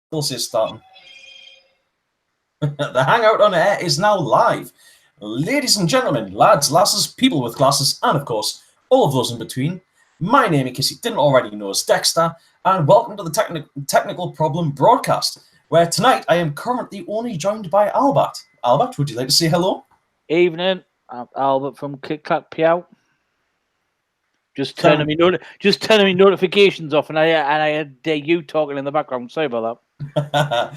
Still says starting. The Hangout on Air is now live. Ladies and gentlemen, lads, lasses, people with glasses, and of course, all of those in between. My name, in case you didn't already know, is Dexter, and welcome to the Technical Problem broadcast, where tonight I am currently only joined by Albert. Albert, would you like to say hello? Evening, I'm Albert from Click Clack Piao. Just turning me notifications off, and I had you talking in the background. Sorry about that.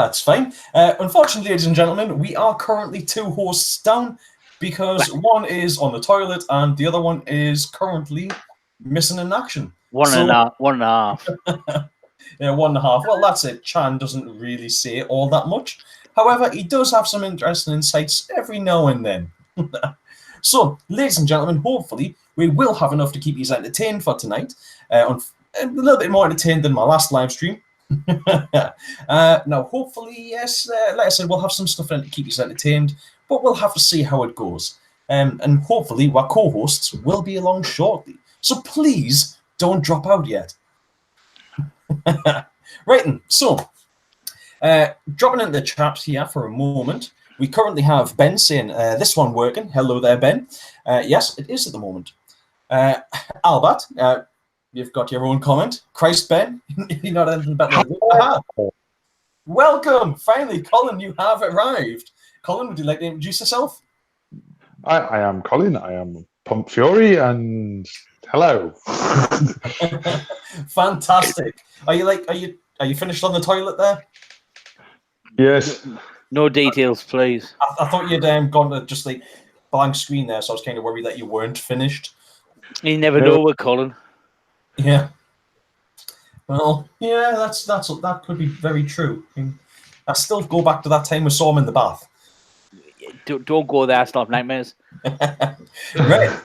It's fine. Unfortunately, ladies and gentlemen, we are currently two hosts down because one is on the toilet and the other one is currently missing in action. One and a half. Yeah, 1.5. Well, that's it. Chan doesn't really say all that much. However, he does have some interesting insights every now and then. So, ladies and gentlemen, hopefully we will have enough to keep you entertained for tonight. A little bit more entertained than my last live stream. Now, hopefully, yes, like I said, we'll have some stuff to keep you entertained, but we'll have to see how it goes. And hopefully our co-hosts will be along shortly. So please don't drop out yet. Right then, so dropping into the chat here for a moment. We currently have Ben saying, this one working. Hello there, Ben. Yes, it is at the moment. Albert, you've got your own comment. Christ, Ben, you're not anything better than that. Welcome. Finally, Colin, you have arrived. Colin, would you like to introduce yourself? I am Colin. I am Pump Fury, and hello. Fantastic. Are you finished on the toilet there? Yes. No details, please. I thought you'd gone to just like blank screen there, so I was kind of worried that you weren't finished. You never know with Colin. Yeah. Well, yeah, that could be very true. I still go back to that time we saw him in the bath. Don't go there, stop nightmares. Right.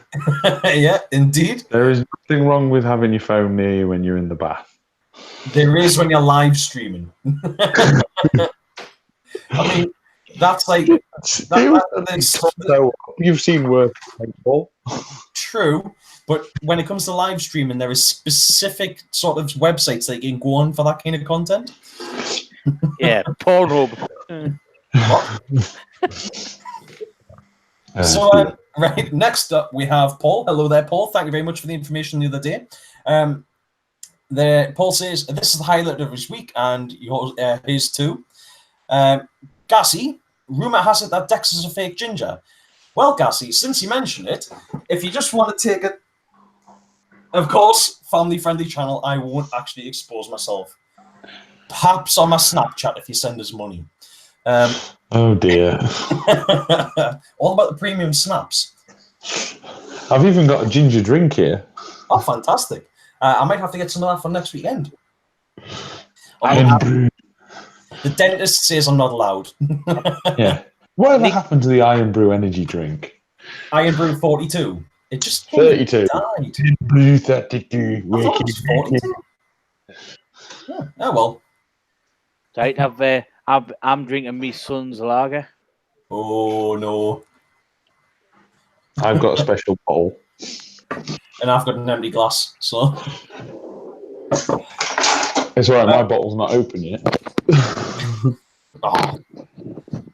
Yeah, indeed. There is nothing wrong with having your phone near you when you're in the bath. There is when you're live streaming. I mean, that's like... You've seen worse, Paul. True, but when it comes to live streaming, there is specific sort of websites that you can go on for that kind of content. Yeah, Pornhub. So, right, next up we have Paul. Hello there, Paul. Thank you very much for the information the other day. Paul says, this is the highlight of his week, and his too. Gassy, rumour has it that Dex is a fake ginger. Well, Gassy, since you mentioned it, if you just want to take it, of course, family-friendly channel, I won't actually expose myself. Perhaps on my Snapchat if you send us money. Oh dear. All about the premium snaps. I've even got a ginger drink here. Oh, fantastic. I might have to get some of that for next weekend. The dentist says I'm not allowed. Yeah. Whatever happened to the Iron Brew energy drink? Iron Brew 42. It just 32. died. Brew 32. I thought it was 42. Yeah. Oh, well. Right, I'm drinking my son's lager. Oh, no. I've got a special bottle. And I've got an empty glass, so... It's all right, my bottle's not open yet. Oh.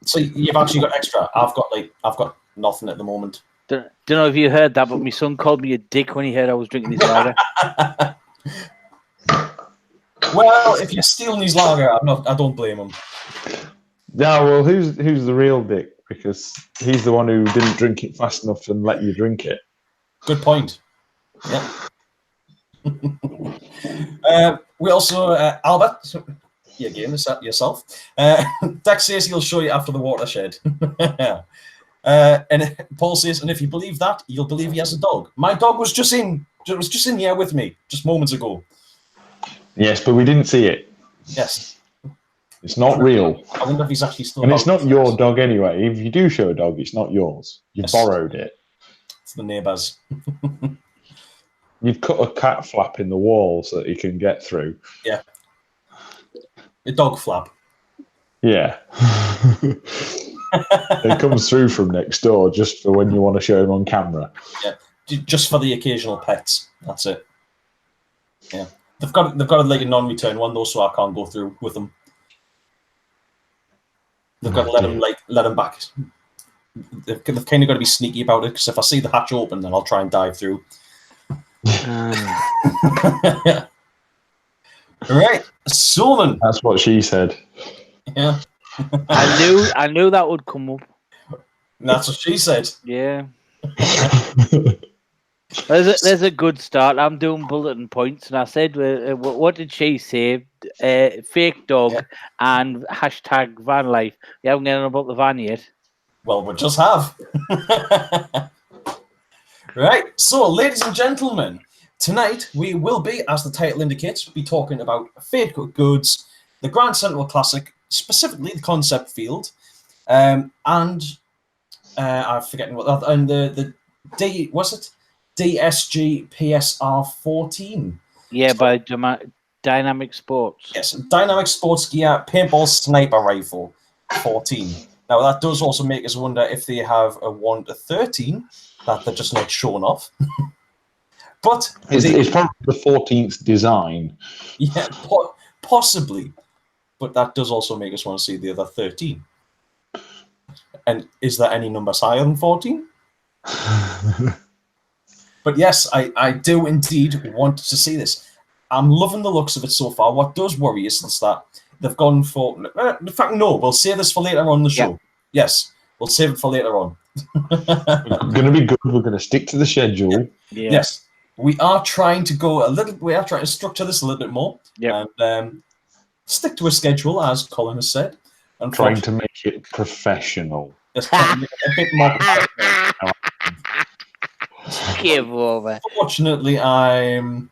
So you've actually got extra. I've got nothing at the moment. Don't know if you heard that, but my son called me a dick when he heard I was drinking his lager. Well, if you're stealing his lager, I don't blame him. Yeah, well, who's the real dick? Because he's the one who didn't drink it fast enough and let you drink it. Good point. Yeah. We also Albert. Yeah, again, is that yourself? Dex says he'll show you after the watershed. And Paul says, and if you believe that, you'll believe he has a dog. My dog was just in here with me just moments ago. Yes, but we didn't see it. Yes. It's not real. I wonder if he's actually still. And it's not your dog anyway. If you do show a dog, it's not yours. You borrowed it. It's the neighbours. You've cut a cat flap in the wall so that he can get through. Yeah. A dog flap. Yeah. It comes through from next door just for when you want to show him on camera. Yeah. Just for the occasional pets. That's it. Yeah. They've got like a non-return one though, so I can't go through with them. they've got to let him back. They've kind of got to be sneaky about it, because if I see the hatch open, then I'll try and dive through. Right, Solomon. That's what she said. Yeah, I knew that would come up. that's what she said. Yeah. There's a good start. I'm doing bulletin points, and I said, what did she say? Fake dog and hashtag van life. We haven't got about the van yet. Well, we just have. Right, so ladies and gentlemen, tonight we will be, as the title indicates, be talking about fake goods, the Grand Central Classic, specifically the concept field, and I'm forgetting what that, and the DSG PSR-14. Yeah, by Dynamic Sports. Yes, Dynamic Sports Gear Paintball Sniper Rifle 14. Now, that does also make us wonder if they have a 1 to 13 that they're just not showing off. But it's probably the 14th design. Yeah, possibly. But that does also make us want to see the other 13. And is there any numbers higher than 14? But yes, I do indeed want to see this. I'm loving the looks of it so far. What does worry us is that they've gone for... in fact, no, we'll save this for later on the show. Yeah. Yes, we'll save it for later on. It's going to be good. We're going to stick to the schedule. Yeah. Yes, we are trying to go a little... We are trying to structure this a little bit more. Yeah. And stick to a schedule, as Colin has said. Trying to make it professional. Yes, a bit more professional. Give over. Fortunately, I'm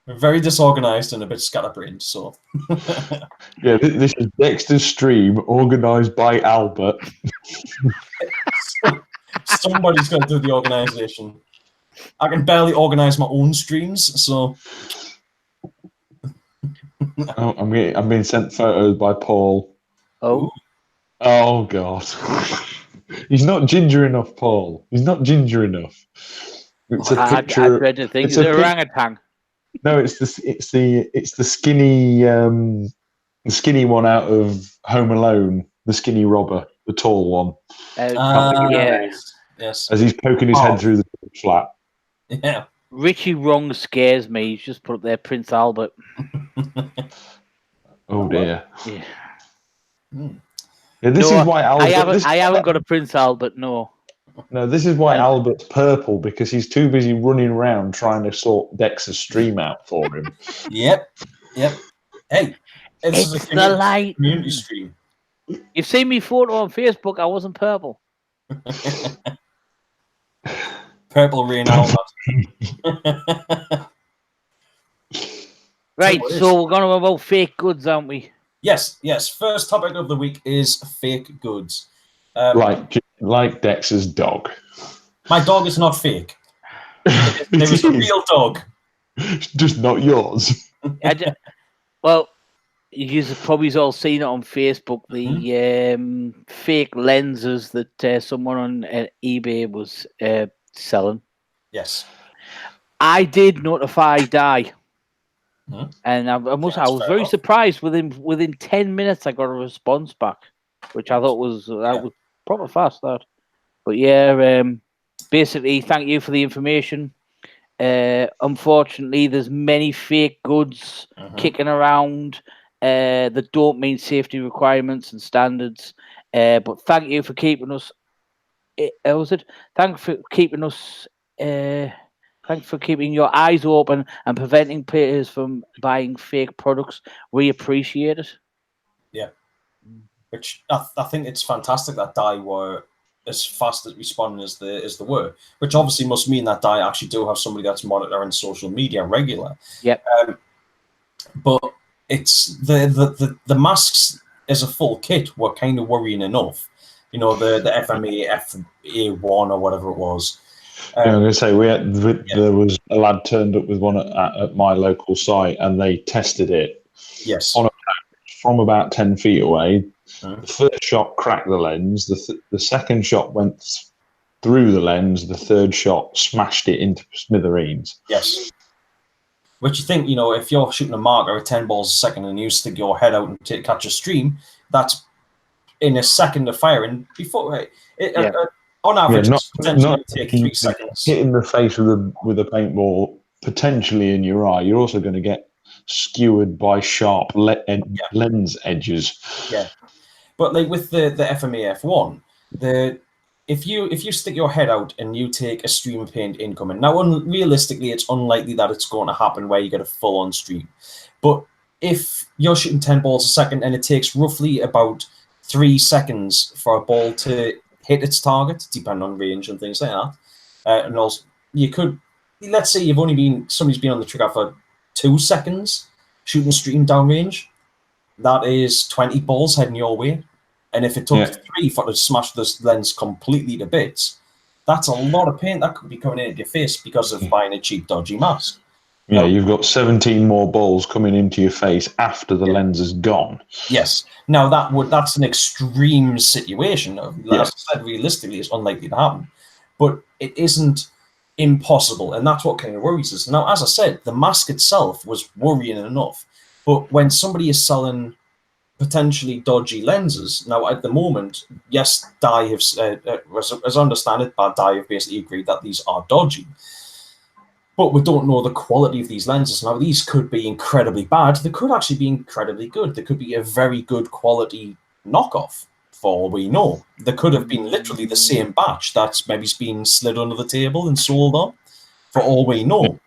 very disorganized and a bit scatterbrained, so... Yeah, this is Dexter's stream, organised by Albert. Somebody's got to do the organisation. I can barely organise my own streams, so... Oh, I'm being sent photos by Paul. Oh. Oh, God. He's not ginger enough, Paul. He's not ginger enough. It's a picture. I read the thing. It's an orangutan. No, it's the skinny one out of Home Alone, the skinny robber, the tall one. Yeah. Yes. As he's poking his head through the flat. Yeah. Richie Wrong scares me. He's just put up there Prince Albert. Oh dear. Yeah. Yeah, this is why Albert. I haven't got a Prince Albert. No. No, this is why Albert's purple, because he's too busy running around trying to sort Dex's stream out for him. Yep. Hey, it's the light community stream. You've seen me photo on Facebook. I wasn't purple. Purple Rain Albert. Right, so we're going to go about fake goods, aren't we? Yes. First topic of the week is fake goods. Like Dex's dog. My dog is not fake. It was a real dog. Just not yours. Well, you've probably all seen it on Facebook, the fake lenses that someone on eBay was selling. Yes. I did notify Di. And I was very surprised. Within 10 minutes, I got a response back, which I thought was proper fast. That, but yeah, basically, thank you for the information. Unfortunately, there's many fake goods kicking around that don't meet safety requirements and standards. But thank you for keeping us. Thanks for keeping us. Thanks for keeping your eyes open and preventing players from buying fake products. We appreciate it. Yeah. Which I think it's fantastic that Di were as fast at responding as they were. Which obviously must mean that Di actually do have somebody that's monitoring social media regular. Yep. But it's the masks as a full kit were kind of worrying enough. You know, the FMA FA1 or whatever it was. I was going to say there was a lad turned up with one at my local site, and they tested it. Yes. From about 10 feet away. The first shot cracked the lens. The second shot went through the lens. The third shot smashed it into smithereens. Yes. Which you think, if you're shooting a marker at 10 balls a second and you stick your head out and catch a stream, that's in a second of firing before on average, not potentially take 3 seconds. Hitting the face with a paintball potentially in your eye. You're also going to get skewered by sharp lens edges. Yeah, but like with the FMA F1, if you stick your head out and you take a stream of paint incoming, now realistically, it's unlikely that it's going to happen where you get a full on stream. But if you're shooting 10 balls a second and it takes roughly about 3 seconds for a ball to hit its target, depending on range and things like that, and also you could, let's say somebody's been on the trigger for 2 seconds shooting stream downrange. That is 20 balls heading your way. And if it took 3 for to smash this lens completely to bits, that's a lot of paint that could be coming into your face because of buying a cheap, dodgy mask. Yeah, you've got 17 more balls coming into your face after the lens is gone. Yes. Now that's an extreme situation. As I said, realistically, it's unlikely to happen. But it isn't impossible, and that's what kind of worries us. Now, as I said, the mask itself was worrying enough. But when somebody is selling potentially dodgy lenses, now at the moment, yes, Dye have, as I understand it, Dye have basically agreed that these are dodgy. But we don't know the quality of these lenses. Now, these could be incredibly bad. They could actually be incredibly good. They could be a very good quality knockoff, for all we know. They could have been literally the same batch that's maybe been slid under the table and sold on, for all we know.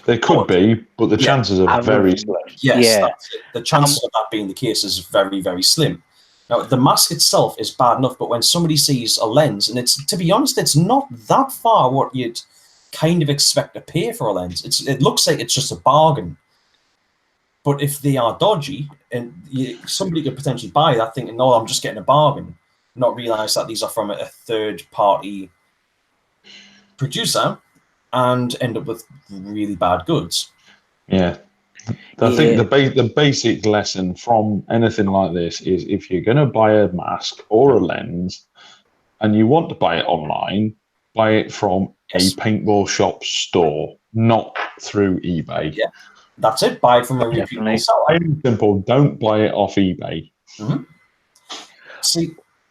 They could be, but the chances are very slim. Yes, that's it. The chances of that being the case is very, very slim. Now, the mask itself is bad enough, but when somebody sees a lens, and it's, to be honest, it's not that far what you'd kind of expect to pay for a lens. It looks like it's just a bargain. But if they are dodgy, and somebody could potentially buy that thinking, no, I'm just getting a bargain, not realize that these are from a third-party producer, and end up with really bad goods. Yeah. I think the basic lesson from anything like this is if you're going to buy a mask or a lens and you want to buy it online, buy it from a paintball shop store, not through eBay. Yeah, that's it. Buy it from a reputable seller. Plain simple, don't buy it off eBay. Mm-hmm. See,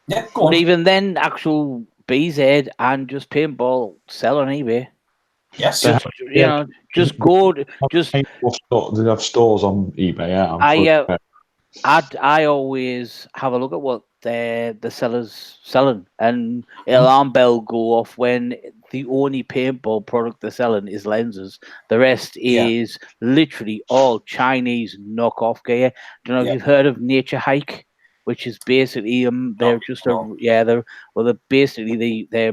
go on. But even then, actual BZ and just paintball sell on eBay. Yes, just go. They have stores on eBay. I always have a look at what the seller's selling, and alarm bell go off when the only paintball product they're selling is lenses. The rest is literally all Chinese knockoff gear. I don't know if you've heard of Nature Hike, which is basically they're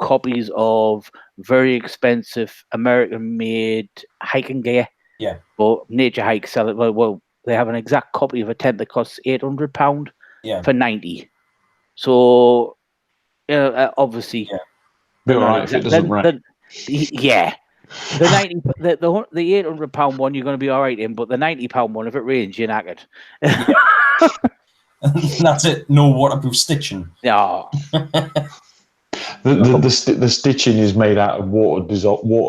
copies of very expensive American-made hiking gear. Yeah. But Nature Hike sell it well. They have an exact copy of a tent that costs £800 for 90. So, obviously, be all right if it doesn't rain. The £800 one you're going to be all right in, but the £90 one, if it rains, you're knackered. That's it. No waterproof stitching. No. The stitching is made out of water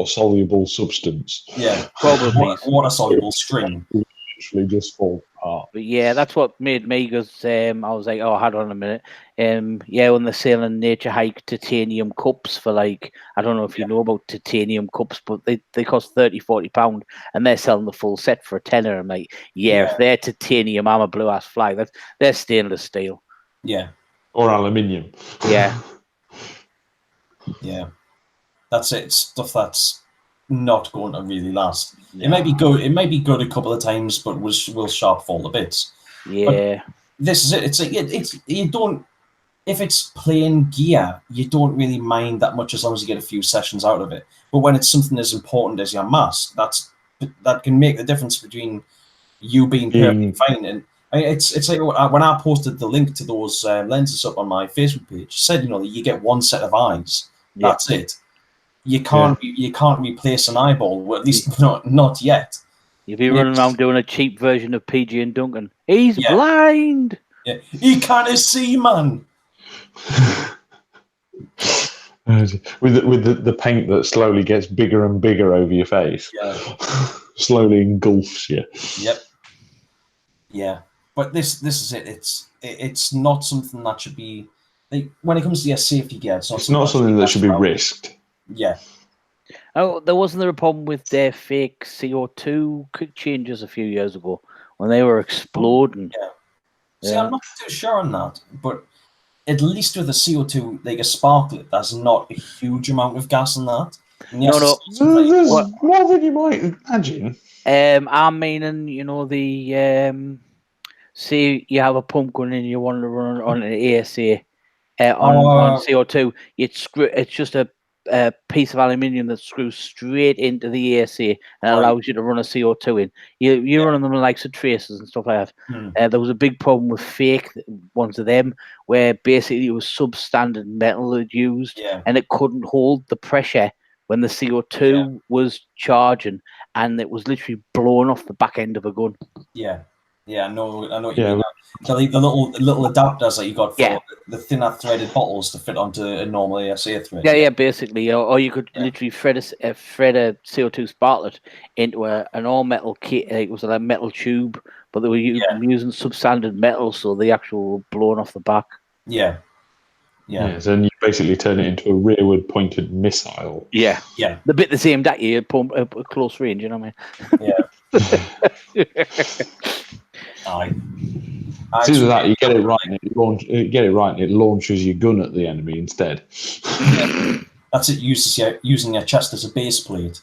soluble substance. Yeah, probably water soluble string. Literally just fall apart. But yeah, that's what made me go. I was like, oh, hold on a minute. When they're selling Nature Hike titanium cups for I don't know if you know about titanium cups, but they cost £30-40, and they're selling the full set for a tenner. I'm like, if they're titanium, I'm a blue ass fly. They're stainless steel. Yeah, or aluminium. Yeah. Yeah, that's it. Stuff that's not going to really last. No. It may be good. It may be good a couple of times, but will sharp fall to bits. Yeah, but this is it. It's you don't. If it's plain gear, you don't really mind that much as long as you get a few sessions out of it. But when it's something as important as your mask, that can make the difference between you being perfectly fine and. It's like when I posted the link to those lenses up on my Facebook page. Said you get one set of eyes. That's it. You can't replace an eyeball. Well, at least not yet. You'll be running around doing a cheap version of PG and Duncan. He's blind. Yeah, he can't see, man. with the paint that slowly gets bigger and bigger over your face. Yeah. Slowly engulfs you. Yep. Yeah. But this is it. It's not something that should be when it comes to your safety gear. It's not something that should be risked. Yeah. Oh, there wasn't a problem with their fake CO2 quick changes a few years ago when they were exploding. Yeah. See, I'm not too sure on that, but at least with the CO2, like a sparklet, there's not a huge amount of gas in that. And yes, No. There's more than you might imagine. I'm meaning, say you have a pump gun and you want to run on an ASA on CO2, it's just a piece of aluminium that screws straight into the ASA and allows you to run a CO2 in. You run them like some traces and stuff like that. There was a big problem with fake ones of them where basically it was substandard metal that used and it couldn't hold the pressure when the CO2 was charging, and it was literally blowing off the back end of a gun. Yeah, I know what you mean. So like the little adapters that you got for the thinner threaded bottles to fit onto a normal ASA thread. Yeah, basically, or you could literally thread a CO2 sparklet into an all metal kit. It was a metal tube, but they were using substandard metal, so the actual blowing off the back. Yeah. So you basically turn it into a rearward pointed missile. Yeah. The bit the same that you pump at close range. You know what I mean? Yeah. It's either that you get it right and it launches your gun at the enemy instead. That's it. Using your chest as a base plate.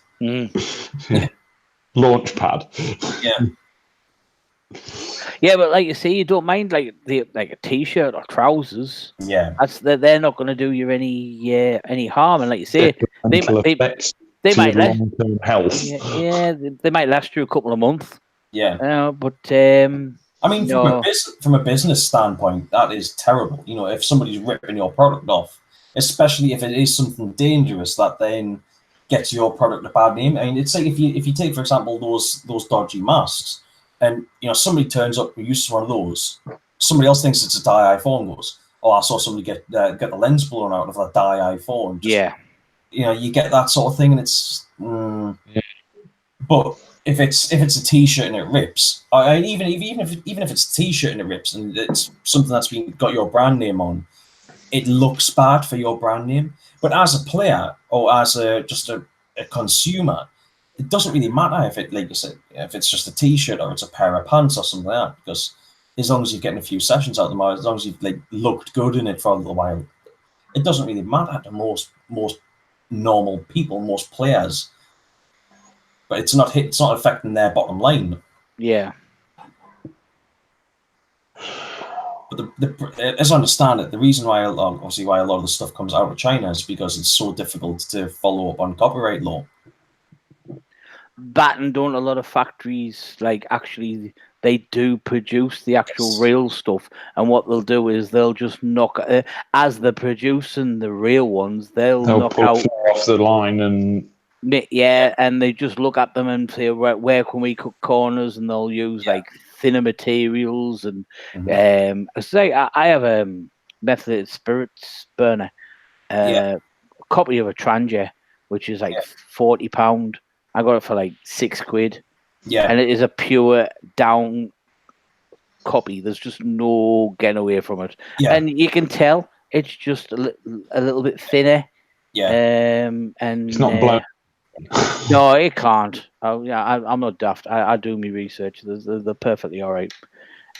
Launch pad. Yeah. Yeah, but like you say, you don't mind like a t-shirt or trousers. Yeah, they're not going to do you any harm. And like you say, they might last long-term health. Yeah, they might last you a couple of months. Yeah, but I mean, from a business standpoint, that is terrible. You know, if somebody's ripping your product off, especially if it is something dangerous that then gets your product a bad name. I mean, it's like if you take, for example, those dodgy masks. And somebody turns up who uses one of those. Somebody else thinks it's a dye iPhone. Goes, oh, I saw somebody get the lens blown out of that dye iPhone. You get that sort of thing, and it's. But if it's a T-shirt and it rips, even if it's a T-shirt and it rips, and it's something that's got your brand name on, it looks bad for your brand name. But as a player or as just a consumer, it doesn't really matter if it, like you said, if it's just a T-shirt or it's a pair of pants or something like that, because as long as you're getting a few sessions out of them, as long as you've looked good in it for a little while, it doesn't really matter to most normal people, most players. But it's not affecting their bottom line. Yeah. But as I understand it, the reason why a lot of the stuff comes out of China is because it's so difficult to follow up on copyright law. That and don't a lot of factories actually they do produce the actual real stuff, and what they'll do is they'll just knock as they're producing the real ones, they'll knock out off the line and and they just look at them and say where can we cut corners, and they'll use thinner materials and I have a methylated spirits burner, a copy of a Trangia which is £40. I got it for £6. Yeah. And it is a pure down copy. There's just no getting away from it. Yeah. And you can tell it's just a little bit thinner. Yeah. And it's not blown. No, it can't. I'm not daft. I do my research. They're perfectly all right.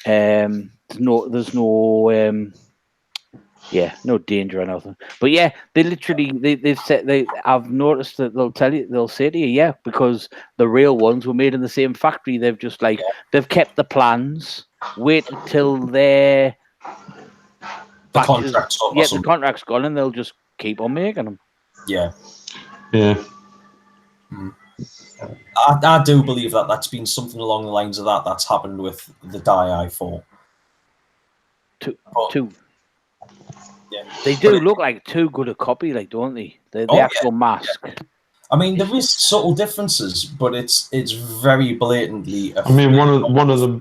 There's no no danger or nothing. But yeah, they literally they've said I've noticed that they'll say to you, because the real ones were made in the same factory. They've just they've kept the plans, wait until the contract's gone, and they'll just keep on making them. Yeah. Yeah. I do believe that's been something along the lines of that's happened with the dye i4. Two. Yeah. They do look like too good a copy, don't they? The actual mask. I mean, there is subtle differences, but it's very blatantly. One of the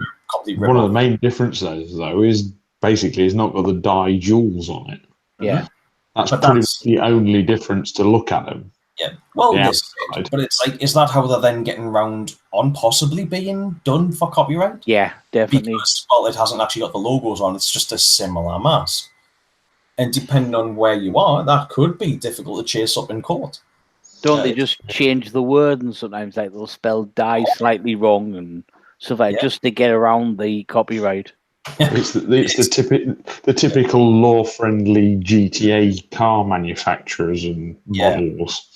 main differences though is basically it's not got the dye jewels on it. Yeah, that's pretty much the only difference to look at them. Yeah. Well, Yeah. this, but it's like, is that how they're then getting round on possibly being done for copyright? Yeah, definitely. Because, well, it hasn't actually got the logos on. It's just a similar mask. And depending on where you are, that could be difficult to chase up in court. Don't they just change the word, and sometimes like they'll spell die slightly wrong and stuff like just to get around the copyright? It's the typical law-friendly GTA car manufacturers and models.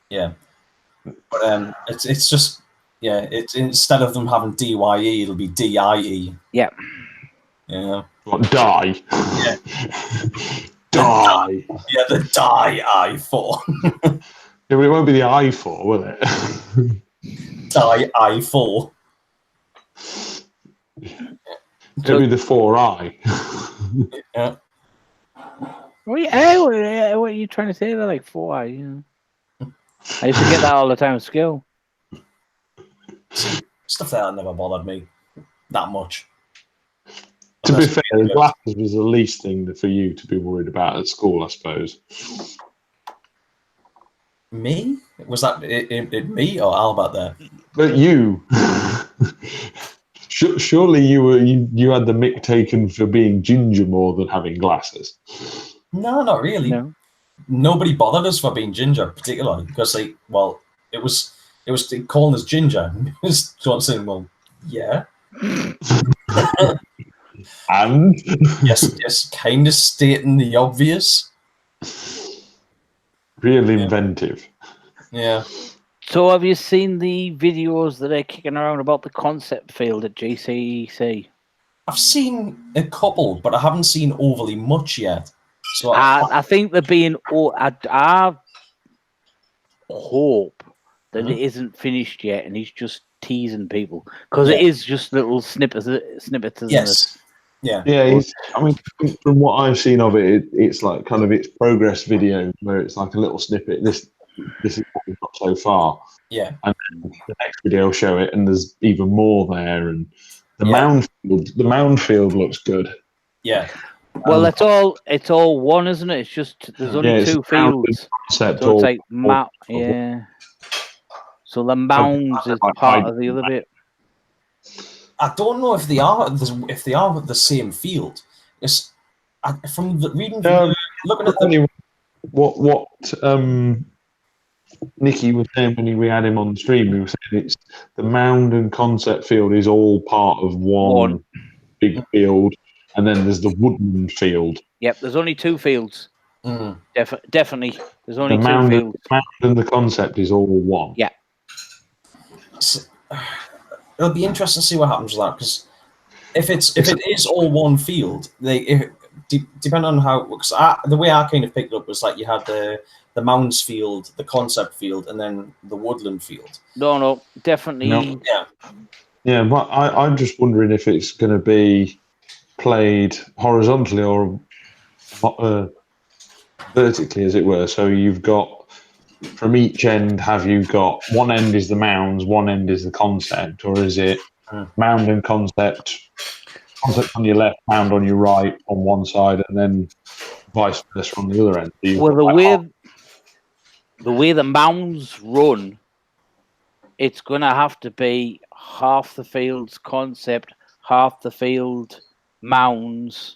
Yeah, but it's just it's instead of them having DYE, it'll be DIE. Yeah. Yeah. What, die? Yeah. Die. Yeah, the die I4. Yeah, but it won't be the I4, will it? Die I4. It'll be the 4I. Yeah. What are you trying to say? They're like 4I. Yeah. I used to get that all the time at school. See, stuff that never bothered me that much. To be fair, the glasses was the least thing for you to be worried about at school, I suppose. Me? Was that it me or Albert there? But you. Surely you had the mick taken for being ginger more than having glasses. No, not really. No. Nobody bothered us for being ginger, particularly because it was calling us ginger. It was saying, well, yeah. And yes, kind of stating the obvious. Really inventive. Yeah. So have you seen the videos that are kicking around about the concept field at GCEC? I've seen a couple, but I haven't seen overly much yet. So I think they're being. I hope that it isn't finished yet, and he's just teasing people because it is just little snippets, isn't it? Yeah. Yeah. I mean, from what I've seen of it, it's like kind of its progress video where it's like a little snippet. This is what we've got so far. Yeah. And then the next video will show it, and there's even more there. And the mound field looks good. Yeah. Well, it's all one, isn't it? It's just there's only two fields. So it's like map. Yeah. So the mounds is part of the other bit. I don't know if they are the same field. It's from the reading, looking at the what Nicky was saying when we had him on the stream. He was saying it's the mound and concept field is all part of one big field, and then there's the woodland field. Yep, there's only two fields. Definitely, there's only two fields. The mound and the concept is all one. Yeah. It'll be interesting to see what happens with that, because if it is all one field, depending on how, because the way I kind of picked it up was like you had the mounds field, the concept field, and then the woodland field. No, definitely. No. Yeah, but I'm just wondering if it's going to be played horizontally or vertically, as it were. So you've got, from each end, have you got one end is the mounds, one end is the concept, or is it mound and concept on your left, mound on your right on one side, and then vice versa on the other end? Well, the way the mounds run, it's going to have to be half the field's concept, half the field mounds.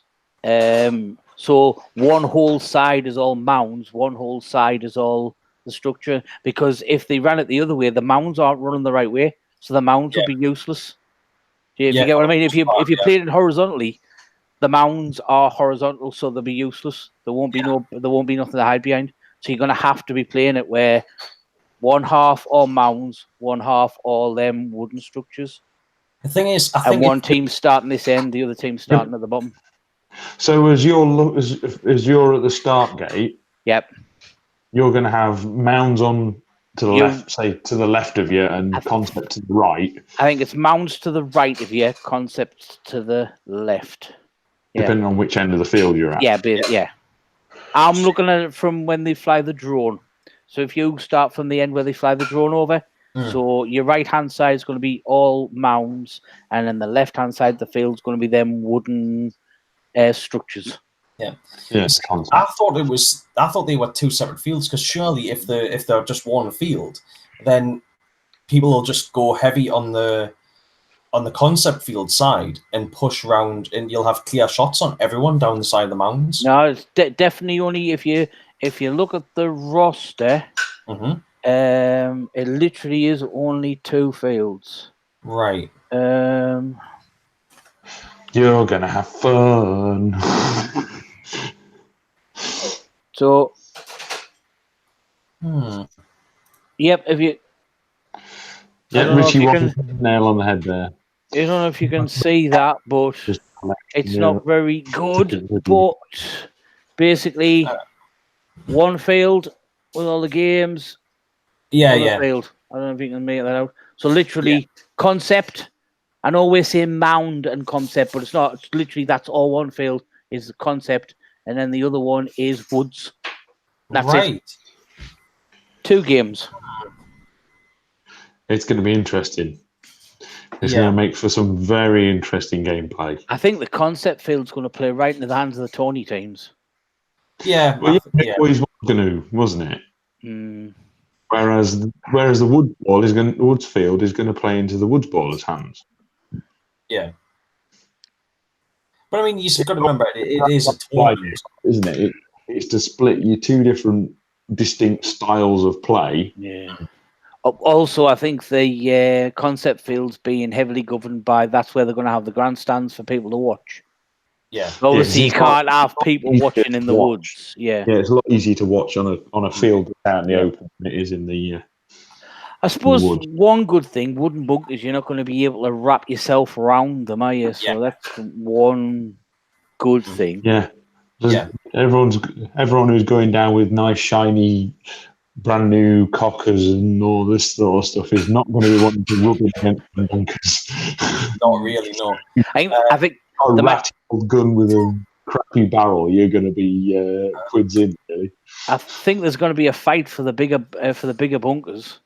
So one whole side is all mounds, one whole side is all the structure, because if they ran it the other way, the mounds aren't running the right way, so the mounds would be useless. If you get what I mean? If you play it horizontally, the mounds are horizontal, so they'll be useless. There won't be nothing to hide behind. So you're going to have to be playing it where one half all mounds, one half all them wooden structures. The thing is, I think one team's starting this end, the other team's starting at the bottom. So as you're at the start gate, you're going to have mounds on to the left, say to the left of you, and concept to the right. I think it's mounds to the right of you, concept to the left. Depending on which end of the field you're at. Yeah. I'm looking at it from when they fly the drone. So if you start from the end where they fly the drone over, so your right-hand side is going to be all mounds, and then the left-hand side of the field is going to be them wooden structures. Yeah. Yes, I thought they were two separate fields, because surely if they're just one field, then people will just go heavy on the concept field side and push round, and you'll have clear shots on everyone down the side of the mountains. No, it's definitely only if you look at the roster. It literally is only two fields. Right. You're gonna have fun. So. Yep. If you. Yeah, Richie won nail on the head there. I don't know if you can see that, but it's not very good. But basically, one field with all the games. Yeah. Field. I don't know if you can make that out. So literally, concept. I know we're saying mound and concept, but it's not. It's literally, that's all one field is the concept, and then the other one is woods. That's it. 2 games. It's going to be interesting. It's going to make for some very interesting gameplay. I think the concept field's going to play right into the hands of the Tony teams. Yeah. Well, it always was going to, wasn't it? Whereas the woods field is going to play into the woods ballers' hands. Yeah. But I mean, you've got to remember, it is a tournament, isn't it? It's to split your 2 different distinct styles of play. Yeah. Also, I think the concept field's being heavily governed by that's where they're going to have the grandstands for people to watch. Yeah. Obviously, you can't have people watching in the woods. Yeah. Yeah, it's a lot easier to watch on a field out in the open than it is in the. I suppose one good thing, wooden bunkers, you're not going to be able to wrap yourself around them, are you? So that's one good thing. Yeah. Everyone who's going down with nice, shiny, brand new cockers and all this sort of stuff is not going to be wanting to rub it against the bunkers. Not really, no. I think a ratty old gun with a crappy barrel, you're going to be quids in, really. I think there's going to be a fight for the bigger bunkers.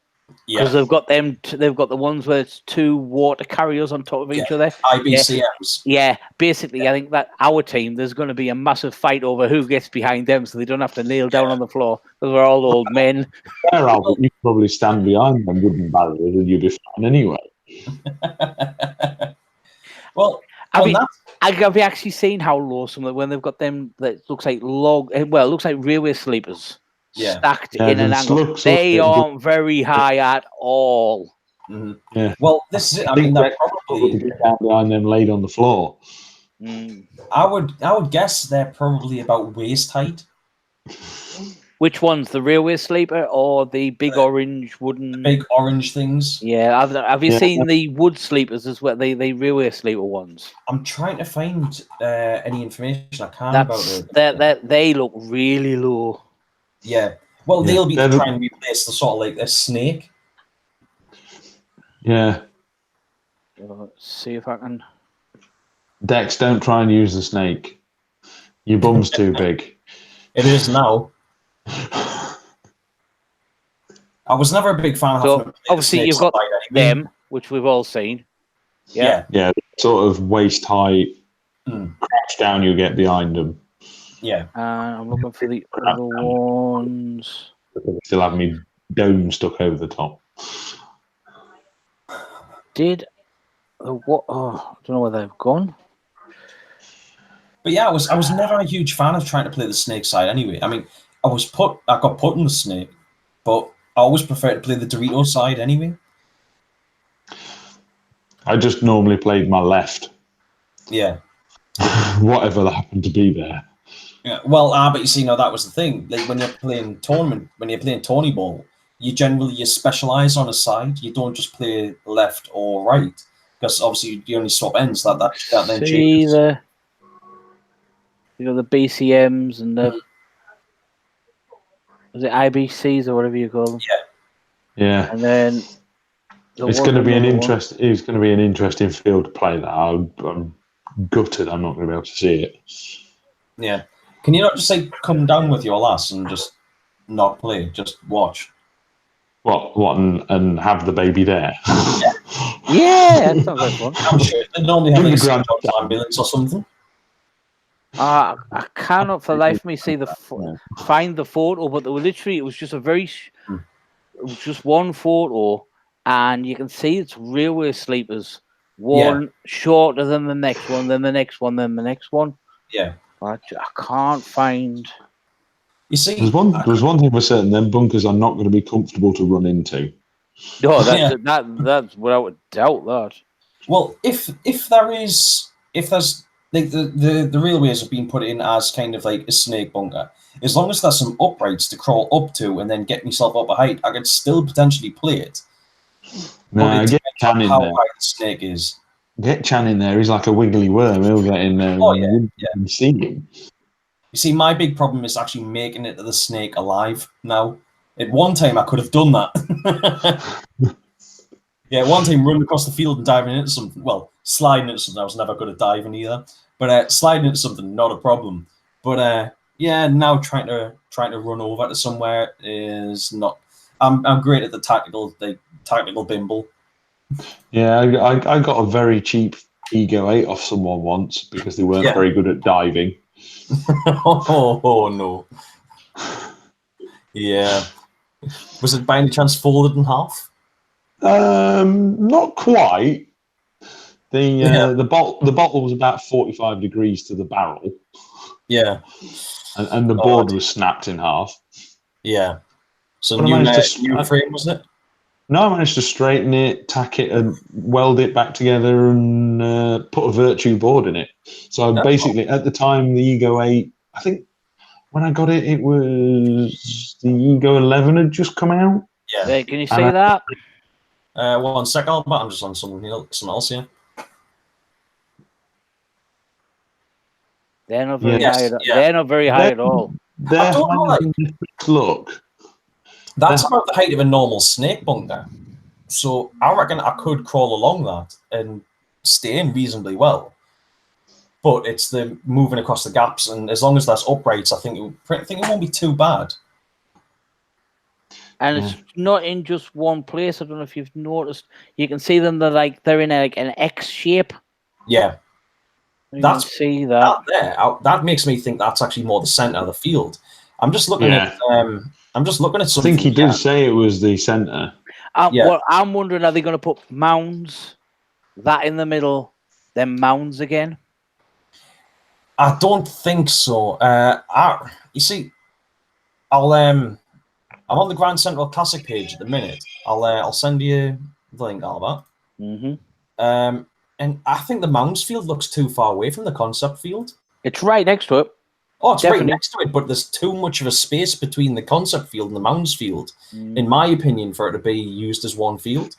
Because they've got the ones where it's 2 water carriers on top of each other. IBCMs. Yeah, basically, I think that our team, there's going to be a massive fight over who gets behind them, so they don't have to kneel down on the floor because we're all old men. Fair, Albert, you can probably stand behind them wooden barriers and you'll be fine anyway. Well, have you actually seen how low some of when they've got them that looks like railway sleepers? Stacked in an angle. They aren't very high at all. Yeah. Well, this is it. I mean, they're probably down behind them, laid on the floor. I would guess they're probably about waist height. Which ones, the railway sleeper or the big orange wooden? The big orange things. Yeah. Have you seen the wood sleepers as well? The railway sleeper ones. I'm trying to find any information I can about it. They look really low. Yeah. Well, they'll be trying to replace the sort of like a snake. Yeah. Let's see if I can. Dex, don't try and use the snake. Your bum's too big. It is now. I was never a big fan of having obviously you've got them, which we've all seen. Yeah. Yeah, sort of waist height, crouch down, you get behind them. Yeah. I'm looking for the other ones. Still have me dome stuck over the top. What? Oh, I don't know where they've gone. But yeah, I was never a huge fan of trying to play the snake side anyway. I mean, I got put in the snake, but I always prefer to play the Dorito side anyway. I just normally played my left. Yeah. Whatever that happened to be there. Yeah. Well, but you see, that was the thing. Like when you're playing Tony Ball, you specialize on a side. You don't just play left or right, because obviously you only swap ends. That then changes. The BCMs and the is it IBCs or whatever you call them? Yeah. And then it's going to be an interesting field to play. That I'm gutted. I'm not going to be able to see it. Yeah. Can you not just come down with your lass and just not play, just watch? What, and have the baby there? Yeah, that's not very fun. I'm sure they normally have a ambulance or something. I cannot for the life of me see find the photo, but they were literally, it was just it was just one photo, and you can see it's railway sleepers. One shorter than the next one, then the next one, then the next one. Yeah. I can't find. You see, there's one thing for certain: them bunkers are not going to be comfortable to run into. No, that's without a doubt. That. Well, if there's like the railways have been put in as kind of like a snake bunker, as long as there's some uprights to crawl up to and then get myself up a height, I could still potentially play it. No, get Chan in how there. high the snake is. Get Chan in there. He's like a wiggly worm. He'll get in there. Oh, and you can see him. You see, my big problem is actually making it to the snake alive now. At one time, I could have done that. Yeah, one time running across the field and diving into something. Well, sliding into something. I was never good at diving either. But sliding into something, not a problem. But yeah, now trying to run over to somewhere is not. I'm great at the tactical bimble. Yeah, I got a very cheap Ego 8 off someone once because they weren't very good at diving. Oh no. Yeah. Was it by any chance folded in half? Not quite. The bottle was about 45 degrees to the barrel. Yeah. And the board was snapped in half. Yeah. So new frame, wasn't it? No, I managed to straighten it, tack it, and weld it back together, and put a Virtue board in it. So basically, at the time, the Ego 8, I think when I got it, it was the Ego 11 had just come out. Yeah. Hey, can you see that? 1 sec, Albert. I'm just on something else here. They're not very high. They're not very high at all. They're look. That's about the height of a normal snake bunker. So I reckon I could crawl along that and stay in reasonably well. But it's the moving across the gaps, and as long as that's uprights, I think it won't be too bad. And it's not in just one place. I don't know if you've noticed. You can see them. They're in an X shape. Yeah, see that. That makes me think that's actually more the center of the field. I'm just looking at. I'm just looking at something. I think he did say it was the center. Well, I'm wondering, are they going to put mounds that in the middle, then mounds again? I don't think so. You see, I'm on the Grand Central Classic page at the minute. I'll send you the link, Albert. Mm-hmm. And I think the mounds field looks too far away from the concept field. It's right next to it. Oh, it's right next to it, but there's too much of a space between the concept field and the mounds field, in my opinion, for it to be used as one field.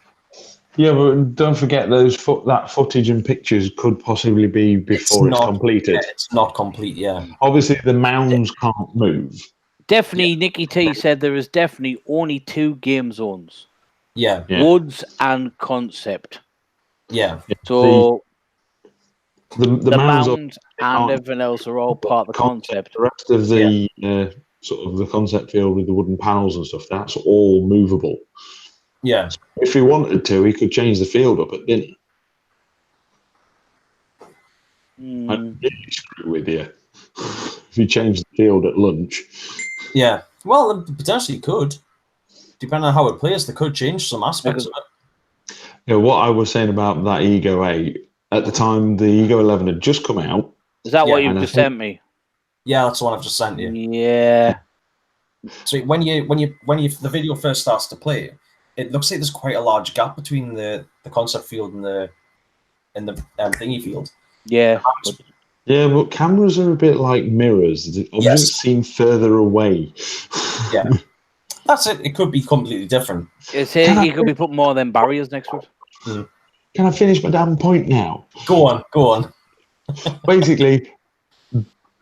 Yeah, but don't forget that footage and pictures could possibly be before it's completed. Yeah, it's not complete, yeah. Obviously, the mounds can't move. Definitely, Nicky T said there is definitely only 2 game zones. Yeah. Woods and concept. Yeah. So the mounds and everything else are all part of the concept. The rest of the sort of the concept field with the wooden panels and stuff, that's all movable. Yeah. So if he wanted to, he could change the field up at dinner. I'd really screw with you if you changed the field at lunch. Yeah. Well, potentially could. Depending on how it plays, they could change some aspects of it. Yeah, what I was saying about that Ego 8, at the time the Ego 11 had just come out. Is that what you've just sent me? Yeah, that's the one I've just sent you. Yeah. So when the video first starts to play, it looks like there's quite a large gap between the concept field and the thingy field. Yeah. Yeah, but cameras are a bit like mirrors. The objects seem further away. Yeah. That's it. It could be completely different. You could be putting more than barriers next to it. Can I finish my damn point now? Go on. Basically,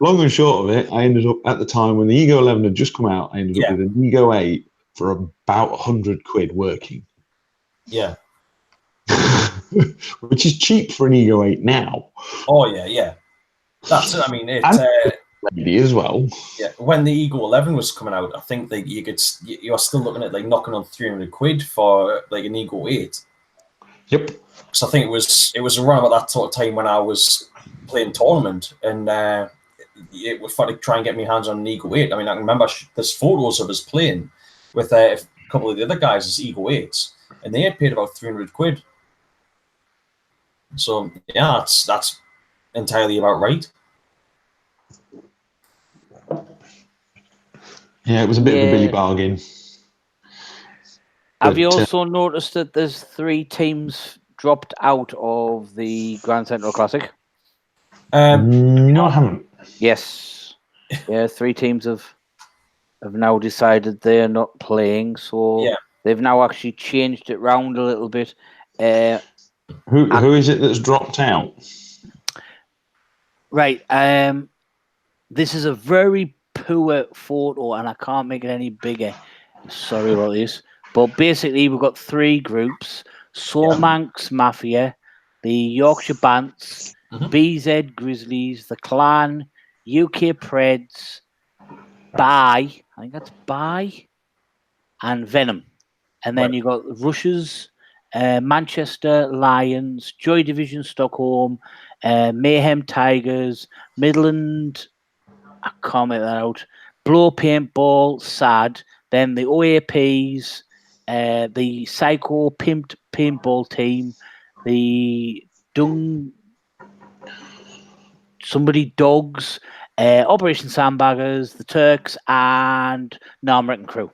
long and short of it, I ended up at the time when the Ego 11 had just come out, I ended up with an Ego 8 for about 100 quid working. Yeah. Which is cheap for an Ego 8 now. Oh, yeah. That's it. I mean, lady as well. Yeah, when the Ego 11 was coming out, I think that you're still looking at knocking on 300 quid for an Ego 8. Yep. So I think it was around about that sort of time when I was playing tournament, and it was fun to try and get my hands on an Ego 8. I mean, I can remember there's photos of us playing with a couple of the other guys as Ego 8s, and they had paid about £300. So yeah, that's entirely about right. Yeah, it was a bit of a Billy bargain. Have you also noticed that there's 3 teams dropped out of the Grand Central Classic? No, I haven't. Yes. Yeah, 3 teams have now decided they're not playing, so they've now actually changed it round a little bit. Who is it that's dropped out? Right. This is a very poor photo, and I can't make it any bigger. Sorry about this. But basically, we've got 3 groups: Solmanx Mafia, the Yorkshire Bants, BZ Grizzlies, the Clan, UK Preds, I think that's and Venom. And then you've got Russia's, Manchester Lions, Joy Division Stockholm, Mayhem Tigers, Midland, I can't make that out, Blow Paintball, SAD, then the OAPs, the Psycho Pimped Paintball Team, the Dogs, Operation Sandbaggers, the Turks, and No American Crew.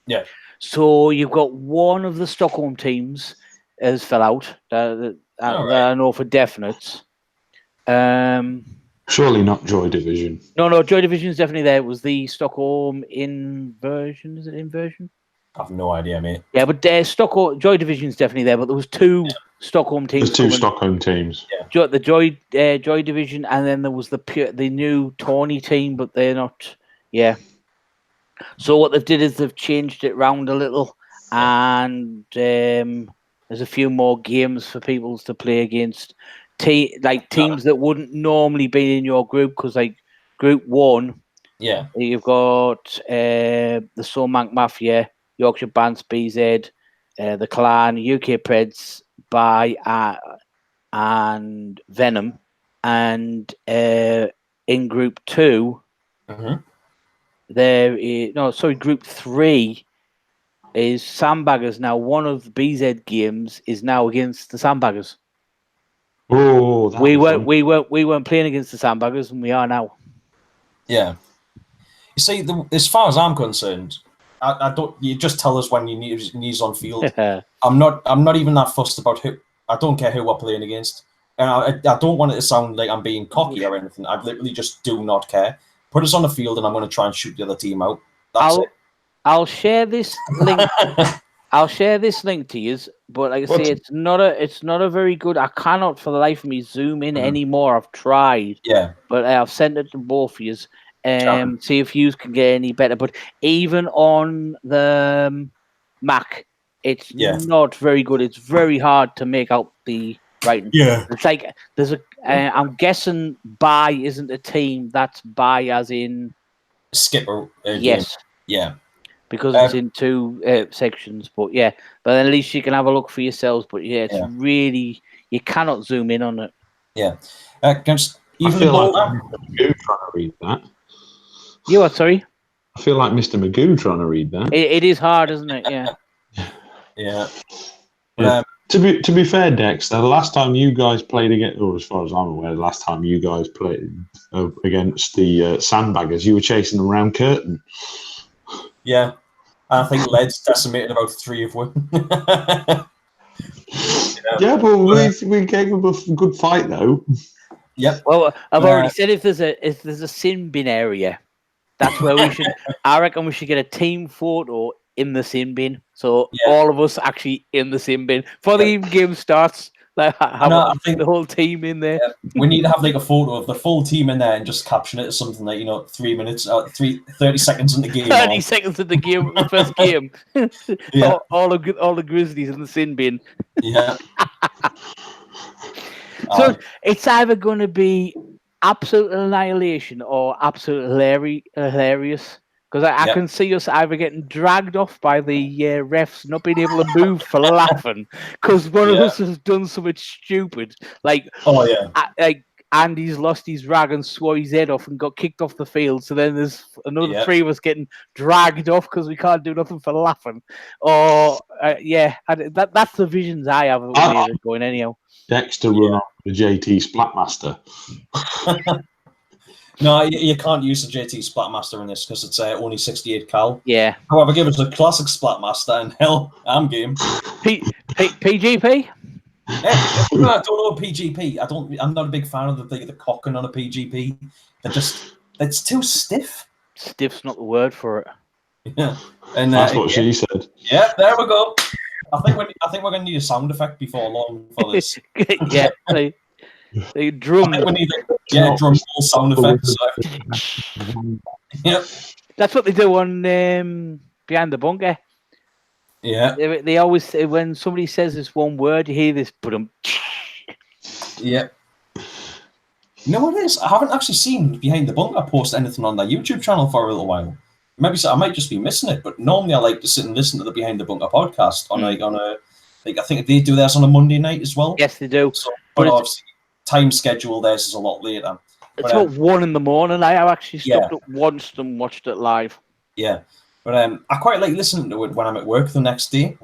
Yeah. So you've got one of the Stockholm teams has fell out. That I know for definite. Surely not Joy Division. No, Joy Division is definitely there. It was the Stockholm Inversion. Is it Inversion? I have no idea, mate. Yeah, but Stockholm Joy Division is definitely there. But there was 2 Stockholm teams. There's 2 Stockholm teams. Yeah. The Joy Division, and then there was the new Tawny team, but they're not. Yeah. So what they've did is they've changed it round a little, and there's a few more games for people to play against. Teams that wouldn't normally be in your group, because like Group 1, you've got the Solmanx Mafia, Yorkshire Bants, BZ, the Clan, UK Preds, and Venom, and in Group 2, Group 3 is Sandbaggers. Now, one of the BZ games is now against the Sandbaggers. Oh, we weren't playing against the Sandbaggers, and we are now. Yeah. You see, as far as I'm concerned, I don't. You just tell us when you need us on field. I'm not even that fussed about who. I don't care who we're playing against, and I don't want it to sound like I'm being cocky or anything. I literally just do not care. Put us on the field, and I'm going to try and shoot the other team out. That's it. I'll share this link. I'll share this link to you, but like I say, it's not a very good. I cannot for the life of me zoom in anymore. I've tried, but I've sent it to both of you. See if you can get any better. But even on the Mac, it's not very good. It's very hard to make out the writing. Yeah, it's like there's a. I'm guessing Buy isn't a team. That's Buy as in Skipper. Yes. Yeah. Because it's in 2 sections, but at least you can have a look for yourselves. But it's really, you cannot zoom in on it. Yeah, I feel like Mr. Magoo trying to read that. You what? Sorry. I feel like Mr. Magoo trying to read that. It is hard, isn't it? Yeah. Yeah. To be fair, Dex, the last time you guys played against, or as far as I'm aware, the last time you guys played against the Sandbaggers, you were chasing them around Curtin. Yeah. I think Lead's decimated about 3 of them. Yeah, but we gave them a good fight though. Yep. Well, I've already said if there's a sin bin area, that's where we should. I reckon we should get a team photo in the sin bin, so all of us actually in the sin bin before the game starts. Like I think the whole team in there. Yeah. We need to have like a photo of the full team in there and just caption it as something like 3 minutes, 30 seconds in the game. 30 seconds in the game, first game. all the Grizzlies in the sin bin. Yeah. So it's either going to be absolute annihilation or absolute hilarious. Because I can see us either getting dragged off by the refs not being able to move for laughing because one of us has done something stupid. Like, Andy's lost his rag and swore his head off and got kicked off the field. So then there's another 3 of us getting dragged off because we can't do nothing for laughing. Or that's the visions I have of it going anyhow. Dexter run off the JT Splatmaster. No, you can't use the JT Splatmaster in this because it's only 68 cal. Yeah. However, give us a classic Splatmaster and hell, I'm game. PGP? I don't know PGP. I'm not a big fan of the cocking on a PGP. It's too stiff. Stiff's not the word for it. Yeah, and that's what she said. Yeah, there we go. I think we're going to need a sound effect before long for this. Yeah, the drum. I think we need drum roll sound effects. Yep. That's what they do on Behind the Bunker. Yeah. They always say when somebody says this one word, you hear this. Yeah. You know what it is? I haven't actually seen Behind the Bunker post anything on their YouTube channel for a little while. Maybe I might just be missing it, but normally I like to sit and listen to the Behind the Bunker podcast on I think they do theirs on a Monday night as well. Yes, they do. So, but obviously, time schedule theirs is a lot later. It's about 1 a.m. I have actually stopped it once and watched it live. Yeah. But I quite like listening to it when I'm at work the next day.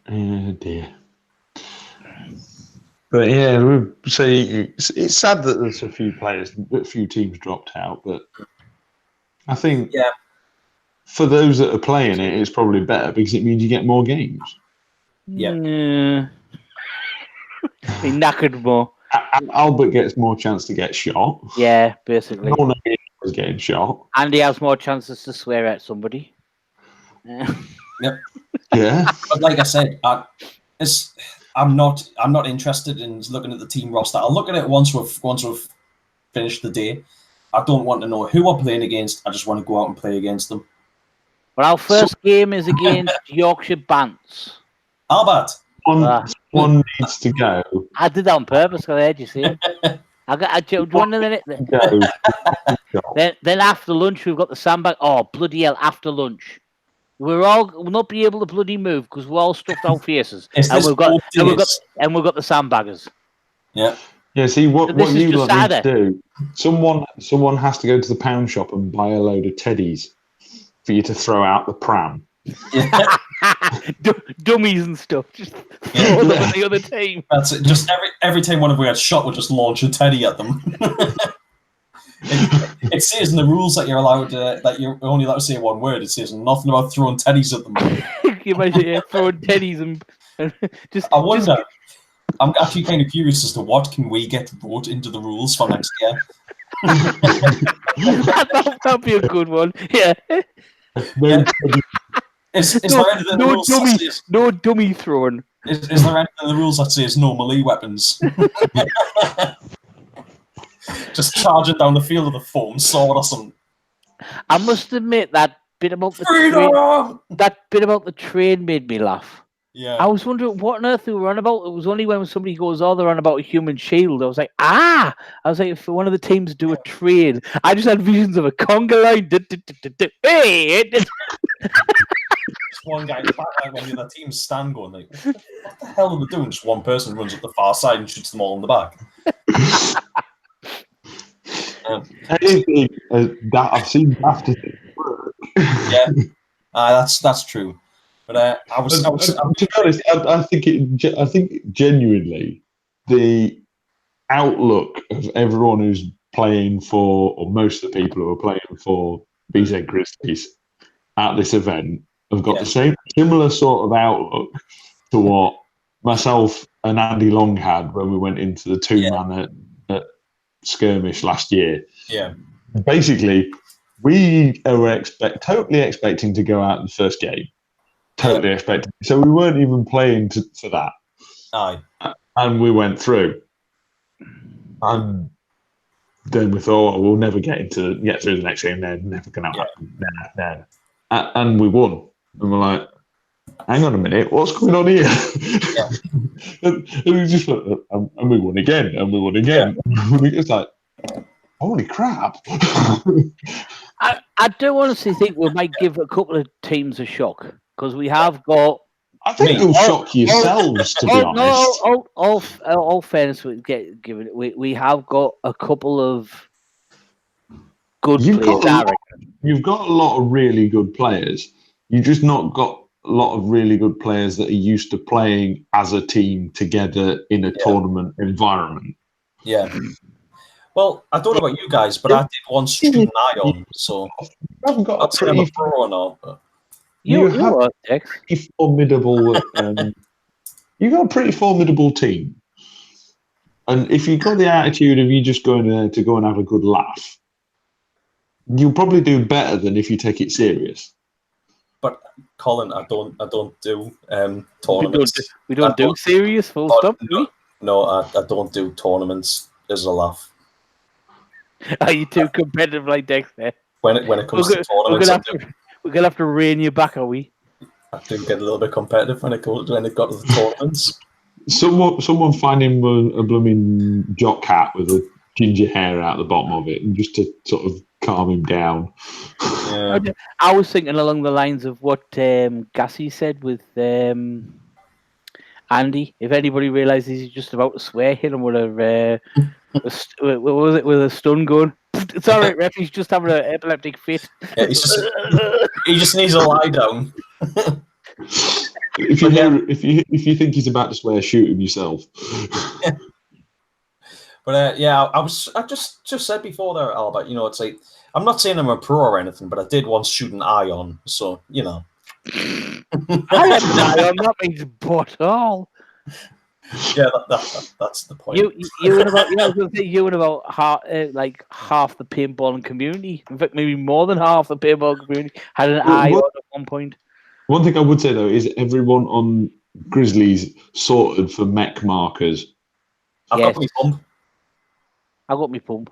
Oh dear. But yeah, we say it's sad that there's a few teams dropped out, but I think for those that are playing it, it's probably better because it means you get more games. Yeah. He knackered more. Albert gets more chance to get shot. Yeah, basically. No one was getting shot. And he has more chances to swear at somebody. Yep. Yeah. But like I said, I'm not interested in looking at the team roster. I'll look at it once we've finished the day. I don't want to know who we're playing against. I just want to go out and play against them. Well, our first game is against Yorkshire Bants. Albert. One needs to go. I did that on purpose because I heard you say it. Then after lunch we've got the sandbag. Oh bloody hell! After lunch, we'll not be able to bloody move because we're all stuffed our faces, and we've got the sandbaggers. Yeah. Yeah. See what you need to do. Someone has to go to the pound shop and buy a load of teddies for you to throw out the pram. Yeah. Dummies and stuff. Just throw them at the other team. That's it. Just every time one of we had shot, we'll just launch a teddy at them. It says in the rules that you're only allowed to say one word. It says nothing about throwing teddies at them. You imagine throwing teddies and just. I wonder. I'm actually kind of curious as to what can we get wrote into the rules for next year. That'd be a good one. Yeah. Is there anything in the rules that says, no dummy throwing? Is there anything in the rules that says no melee weapons? Just charging down the field with a foam sword or something. I must admit that bit about the train made me laugh. Yeah. I was wondering what on earth they were on about. It was only when somebody goes, "Oh, they're on about a human shield." I was like, I was like, if one of the teams do a train, I just had visions of a conga line. Hey! One guy in the back, when the other teams stand going like, what the hell are they doing? Just one person runs up the far side and shoots them all in the back. That I've seen after work. Yeah, that's true. But I was to be honest, I think genuinely the outlook of everyone who's playing for, or most of the people who are playing for BZ Grizzlies at this event have got the similar sort of outlook to what myself and Andy Long had when we went into the two-man at Skirmish last year. Yeah. Basically, we were totally expecting to go out in the first game. Totally expecting. So we weren't even playing for that. Aye. And we went through. And then we thought, we'll never get through the next game. They're never going to happen. No. And we won. And we're like, hang on a minute, what's going on here? Yeah. and we just and we won again, and we won again. Yeah. It's like, holy crap. I do honestly think we might give a couple of teams a shock because we have got I think you'll shock yourselves, to be honest. No, all fairness, we have got a couple of good players. You've got a lot of really good players. You've just not got a lot of really good players that are used to playing as a team together in a tournament environment. Yeah. Well, I don't know about you guys, but I did one student Ion, so I've got I'd say I'm a pro or not. But... You have a pretty formidable. You got a pretty formidable team, and if you've got the attitude of you just going there to go and have a good laugh, you'll probably do better than if you take it serious. But Colin, I don't do tournaments. We don't do serious full stop. No, I don't do tournaments as a laugh. Are you too competitive like Dexter? When it comes to tournaments, we're gonna have to rein you back, are we? I do get a little bit competitive when it got to the tournaments. Someone find him a blooming jock hat with a ginger hair out the bottom of it, and just to sort of calm him down. Yeah. I was thinking along the lines of what Gassy said with Andy. If anybody realizes he's just about to swear, hit him with a what was it, with a stun gun. It's all right, ref. He's just having an epileptic fit. Yeah, he just needs to lie down. If you think he's about to swear, shoot him yourself. But I just said before there, Albert. It's like I'm not saying I'm a pro or anything, but I did once shoot an Ion, so I had an Ion. That means but all. Yeah, that's the point. You and about half the paintballing community. In fact, maybe more than half the paintball community had an Ion at one point. One thing I would say though is everyone on Grizzlies sorted for mech markers. I've got my pump. I got my pump.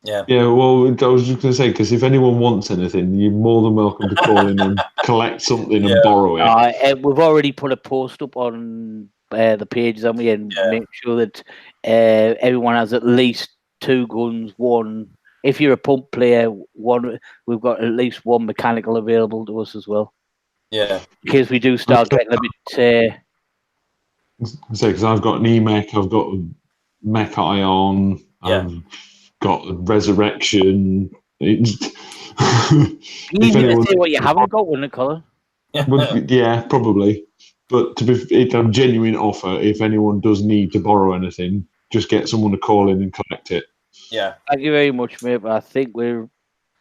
Yeah. Yeah. Well, I was just going to say, because if anyone wants anything, you're more than welcome to call in and collect something and borrow it. We've already put a post up on the pages, haven't we? And make sure that everyone has at least 2 guns. One, if you're a pump player, one. We've got at least 1 mechanical available to us as well. Yeah. In case we do start getting a bit. Because I've got an EMech, I've got a Mech Ion. I've got a Resurrection. You need to say what you haven't got, wouldn't it, Colin? Yeah, probably. But it's a genuine offer. If anyone does need to borrow anything, just get someone to call in and collect it. Yeah. Thank you very much, mate. But I think we're.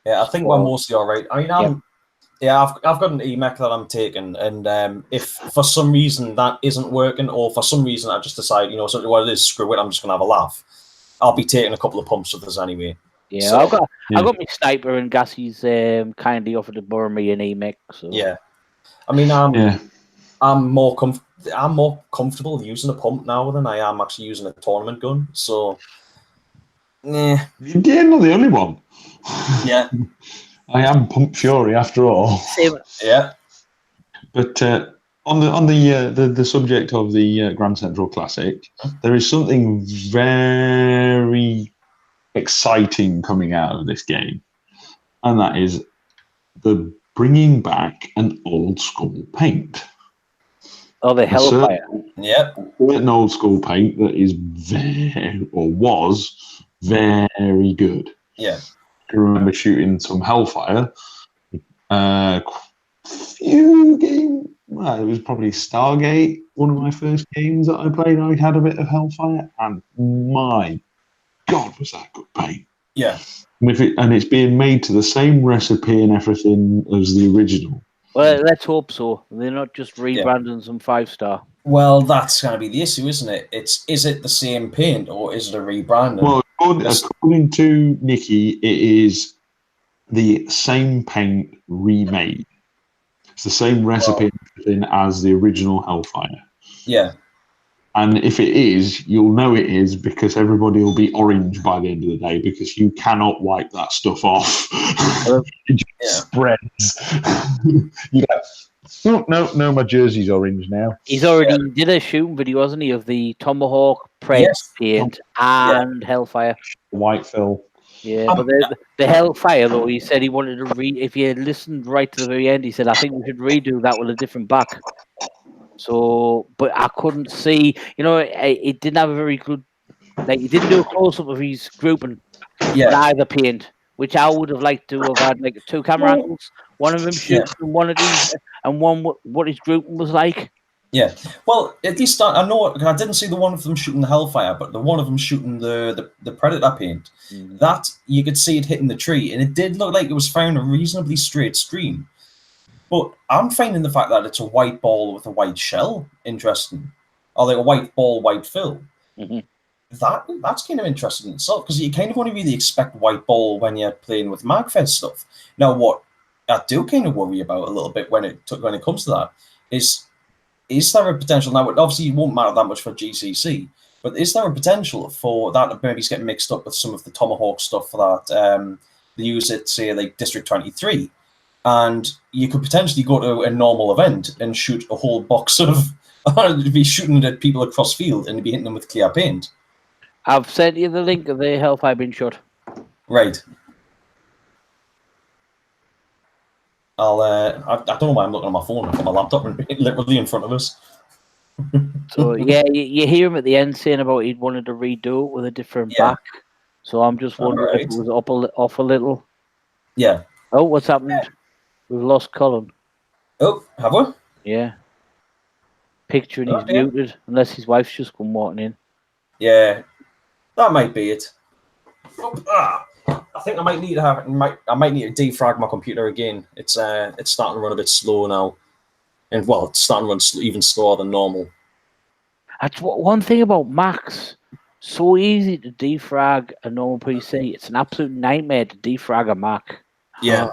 Yeah, I think we're mostly all right. I mean, I've got an EMech that I'm taking, and if for some reason that isn't working, or for some reason I just decide, something what it is, screw it, I'm just gonna have a laugh. I'll be taking a couple of pumps with us anyway. Yeah, so, I got my sniper, and Gassy's kindly offered to borrow me an EMech. So yeah, I mean, I'm more comfortable using a pump now than I am actually using a tournament gun. So, yeah, not the only one. Yeah. I am Pump Fury after all. Yeah. But on the subject of the Grand Central Classic, there is something very exciting coming out of this game, and that is the bringing back an old school paint. Oh, the Hellfire. Yep. An old school paint that is was very good. Yeah. I remember shooting some Hellfire. Few games. Well, it was probably Stargate, one of my first games that I played. I had a bit of Hellfire, and my God, was that good paint! Yeah. And it's being made to the same recipe and everything as the original. Well, let's hope so. They're not just rebranding some 5-star. Well, that's going to be the issue, isn't it? Is it the same paint or is it a rebranding? Well, according to Nikki, it is the same paint remade. It's the same recipe as the original Hellfire. Yeah. And if it is, you'll know it is because everybody will be orange by the end of the day because you cannot wipe that stuff off. It just spreads. You're like, no, my jersey's orange now. He's already did a shooting video, wasn't he, of the Tomahawk press paint and Hellfire. White fill. Yeah, but the Hellfire, though, he said he wanted to if you listened right to the very end, he said, I think we should redo that with a different back. So, but I couldn't see. It didn't have a very good. Like, he didn't do a close up of his grouping on either paint, which I would have liked to have had, like, two camera angles, one of him shooting from one of these, and one what his grouping was like. Yeah, well, at least I know I didn't see the one of them shooting the Hellfire, but the one of them shooting the Predator paint. That you could see it hitting the tree, and it did look like it was firing a reasonably straight stream. But I'm finding the fact that it's a white ball with a white shell interesting, or like a white ball, white fill. That's kind of interesting in itself, because you kind of only really expect white ball when you're playing with MagFed stuff. Now, what I do kind of worry about a little bit when it comes to that is there a potential? Now, obviously, it won't matter that much for GCC, but is there a potential for that to maybe get mixed up with some of the Tomahawk stuff that they use at, say, like District 23? And you could potentially go to a normal event and shoot a whole box of, be shooting at people across field and be hitting them with clear paint. I've sent you the link of the Hellfire being shot. Right. I don't know why I'm looking on my phone. I've got my laptop literally in front of us. So yeah, you hear him at the end saying about he'd wanted to redo it with a different back. So I'm just wondering if it was off a little. Yeah. Oh, what's happened? Yeah. We've lost Colin. Oh, have we? Yeah. Picturing he's muted, unless his wife's just come walking in. Yeah, that might be it. I think I might need to defrag my computer again. It's starting to run a bit slow now, and well, it's starting to run even slower than normal. That's one thing about Macs. So easy to defrag a normal PC. It's an absolute nightmare to defrag a Mac. Yeah.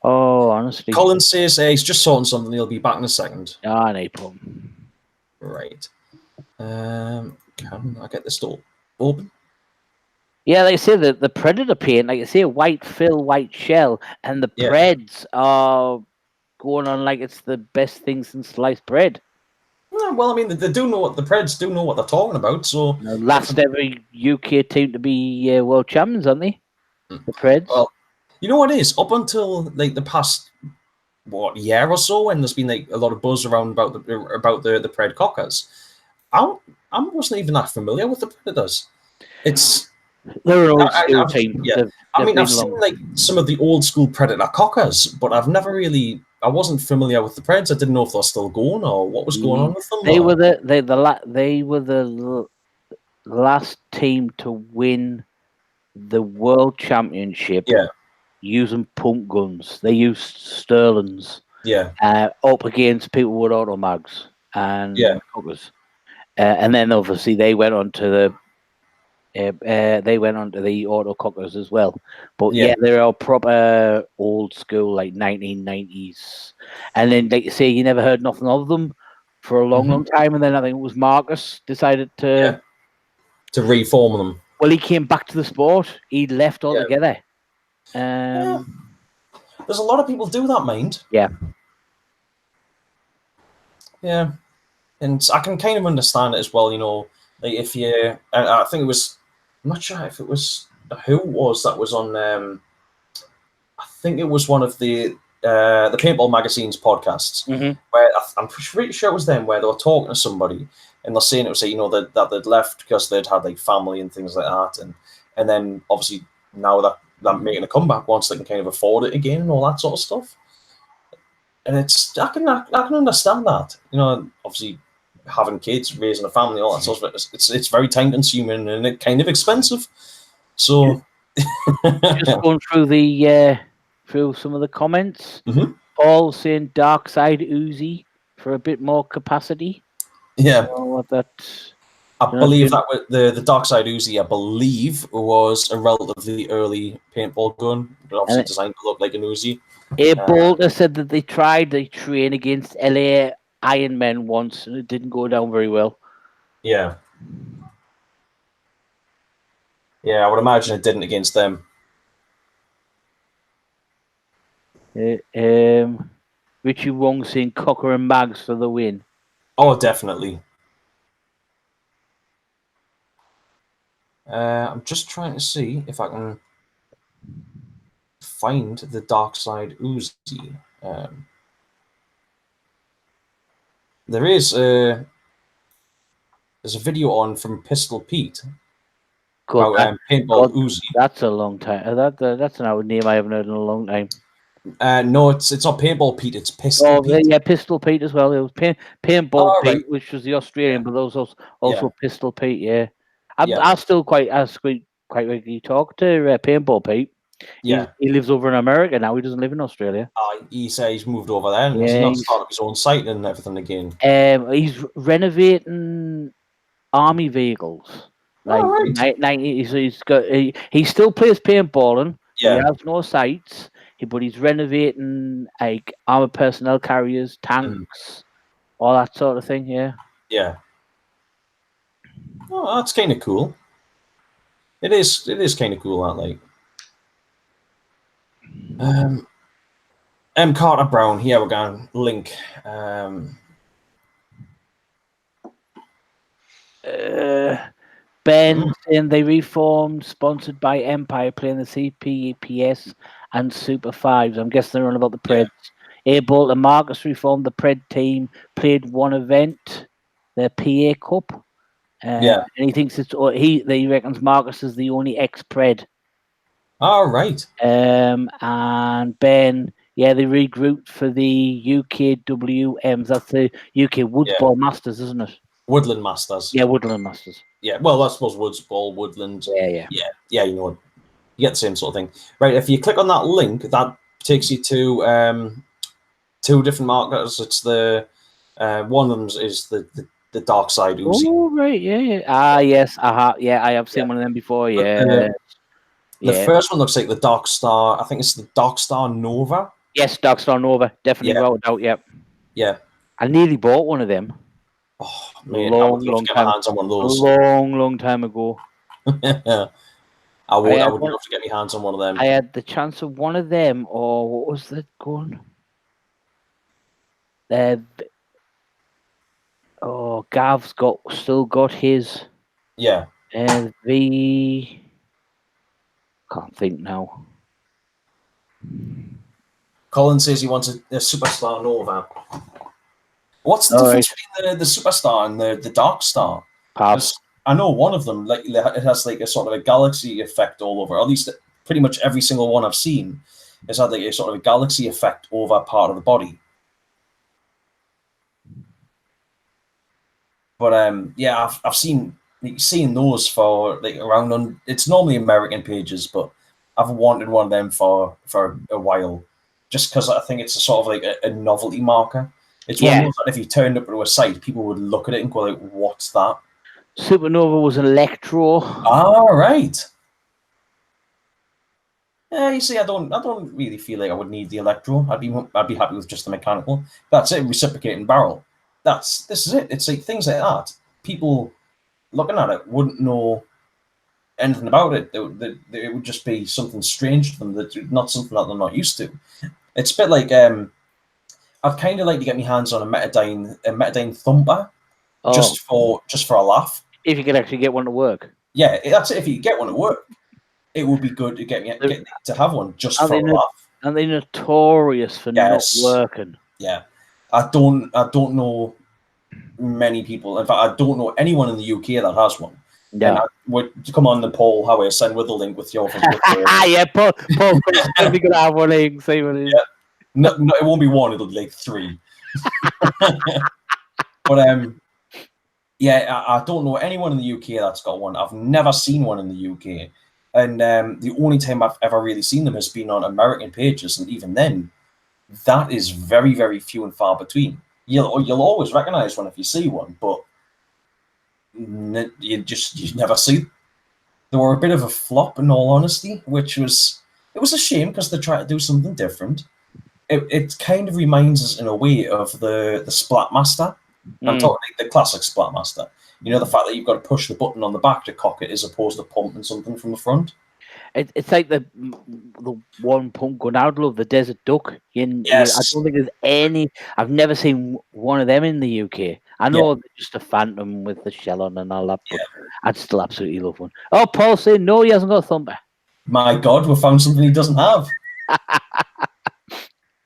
Oh, honestly. Colin says he's just sorting something. He'll be back in a second. Ah, no problem. Right. Can I get this door open? Yeah, like I say, the Predator paint, like I say, white fill, white shell, and the Preds are going on like it's the best thing since sliced bread. Yeah, well, I mean, the Preds do know what they're talking about. So last ever UK team to be world champions, aren't they? The Preds. Well, you know what it is? Up until like the past year or so, when there's been like a lot of buzz around about the Pred Cockers, I wasn't even that familiar with the Predators. They're an old school team. Yeah, I've seen like some of the old school Predator Cockers, but I've never really. I wasn't familiar with the Preds. I didn't know if they're still going or what was going on with them. They were the last team to win the world championship. Yeah. Using pump guns. They used Sterlings. Yeah. Up against people with auto mags and Cockers. And then obviously they went on to the auto cockers as well. But they're all proper old school, like 1990s. And then, like you say, you never heard nothing of them for a long time. And then I think it was Marcus decided to reform them. Well, he came back to the sport. He left altogether. There's a lot of people do that, mind. Yeah. Yeah. And I can kind of understand it as well, like if you, I think it was, I'm not sure if it was, who it was that was on, I think it was one of the Paintball Magazine's podcasts, where I'm pretty sure it was them, where they were talking to somebody, and they're saying it was, that they'd left because they'd had like family and things like that, and then obviously now that they're making a comeback once they can kind of afford it again and all that sort of stuff. And I can understand that, obviously having kids, raising a family, all that sort of stuff. It's very time consuming and it kind of expensive. So just going through through some of the comments. Paul saying Dark Side Uzi for a bit more capacity. Yeah. I believe that the Dark Side Uzi, I believe, was a relatively early paintball gun, but obviously designed to look like an Uzi. Boulder said that they train against LA Iron Men once, and it didn't go down very well. Yeah. Yeah, I would imagine it didn't against them. Richie Wong saying Cocker and Mags for the win. Oh, definitely. I'm just trying to see if I can find the Dark Side Uzi. There is there's a video on from Pistol Pete about paintball Uzi. That's a long time. That's an old name I haven't heard in a long time. No, it's not Paintball Pete. It's Pistol Pete. Yeah, Pistol Pete as well. It was Paintball Pete, right. which was the Australian, but there was also Pistol Pete. Yeah, I still quite regularly talk to Paintball Pete. Yeah, he lives over in America now. He doesn't live in Australia. He said he's moved over there, and has he not started up his own site and everything again? He's renovating army vehicles. Like he still plays paintballing. Yeah. He has no sights, but he's renovating like armored personnel carriers, tanks, all that sort of thing. Yeah. Yeah. Oh, that's kind of cool. It is kind of cool, that like. M. Carter Brown. Here we're going. Link. Ben saying they reformed, sponsored by Empire, playing the CPPS and Super Fives. I'm guessing they're on about the Preds. Yeah. Abel and Marcus reformed the Pred team, played one event, the PA Cup. And he thinks he reckons Marcus is the only ex-Pred. All right. And Ben, they regrouped for the UKWMs. That's the UK Woods Ball Masters, isn't it? Woodland Masters. Yeah, Woodland Masters. Yeah, well, I suppose Woods Ball, Woodland. Yeah, you know, you get the same sort of thing. Right, if you click on that link, that takes you to two different markers. It's the one of them is the Dark Side Uzi. Oh, right, yeah. Ah, yes, yeah, I have seen one of them before, yeah. The first one looks like the Dark Star. I think it's the Dark Star Nova. Yes, Dark Star Nova, definitely without doubt. Yep. Yeah. I nearly bought one of them. Oh man, I would love to get my hands on one of those. A long time ago. I would love to get my hands on one of them. I had the chance of one of them, or what was that going? Gav's still got his. Yeah. Can't think now. Colin says he wants a Superstar Nova. What's the difference between the Superstar and the Dark Star? I know one of them, like it has like a sort of a galaxy effect all over. At least pretty much every single one I've seen has had like a sort of a galaxy effect over part of the body. But I've seen those for like around on. It's normally American pages, but I've wanted one of them for a while, just because I think it's a sort of like a novelty marker. It's one of those that if you turned up to a site, people would look at it and go like, "What's that?" Supernova was an Electro. All right. Yeah, you see, I don't really feel like I would need the Electro. I'd be happy with just the mechanical. That's it. Reciprocating barrel. This is it. It's like things like that. People looking at it wouldn't know anything about it. It would just be something strange to them. Not something that they're not used to. It's a bit like I'd kind of like to get my hands on a Metadyne Thumper, just for a laugh. If you could actually get one to work. Yeah, that's it. If you get one to work, it would be good to get to have one just for a laugh. And they're notorious for not working. Yeah, I don't know many people. In fact, I don't know anyone in the UK that has one. Yeah, and I would come on the poll. How I send with the link with your. Yeah, Paul, we could have one. See what it is. Yeah. No, it won't be one. It'll be like 3. But I don't know anyone in the UK that's got one. I've never seen one in the UK, and the only time I've ever really seen them has been on American pages, and even then, that is very, very few and far between. You'll always recognize one if you see one, but you never see. They were a bit of a flop, in all honesty, which was a shame because they tried to do something different. It kind of reminds us in a way of the Splatmaster. I'm talking like the classic Splatmaster. You know, the fact that you've got to push the button on the back to cock it as opposed to pumping something from the front. It's like the one pump going out of the Desert Duck. Yes. I don't think there's any. I've never seen one of them in the UK. I know they're just a Phantom with the shell on and all that, but I'd still absolutely love one. Oh, Paul's saying no, he hasn't got a Thumper. My God, we found something he doesn't have.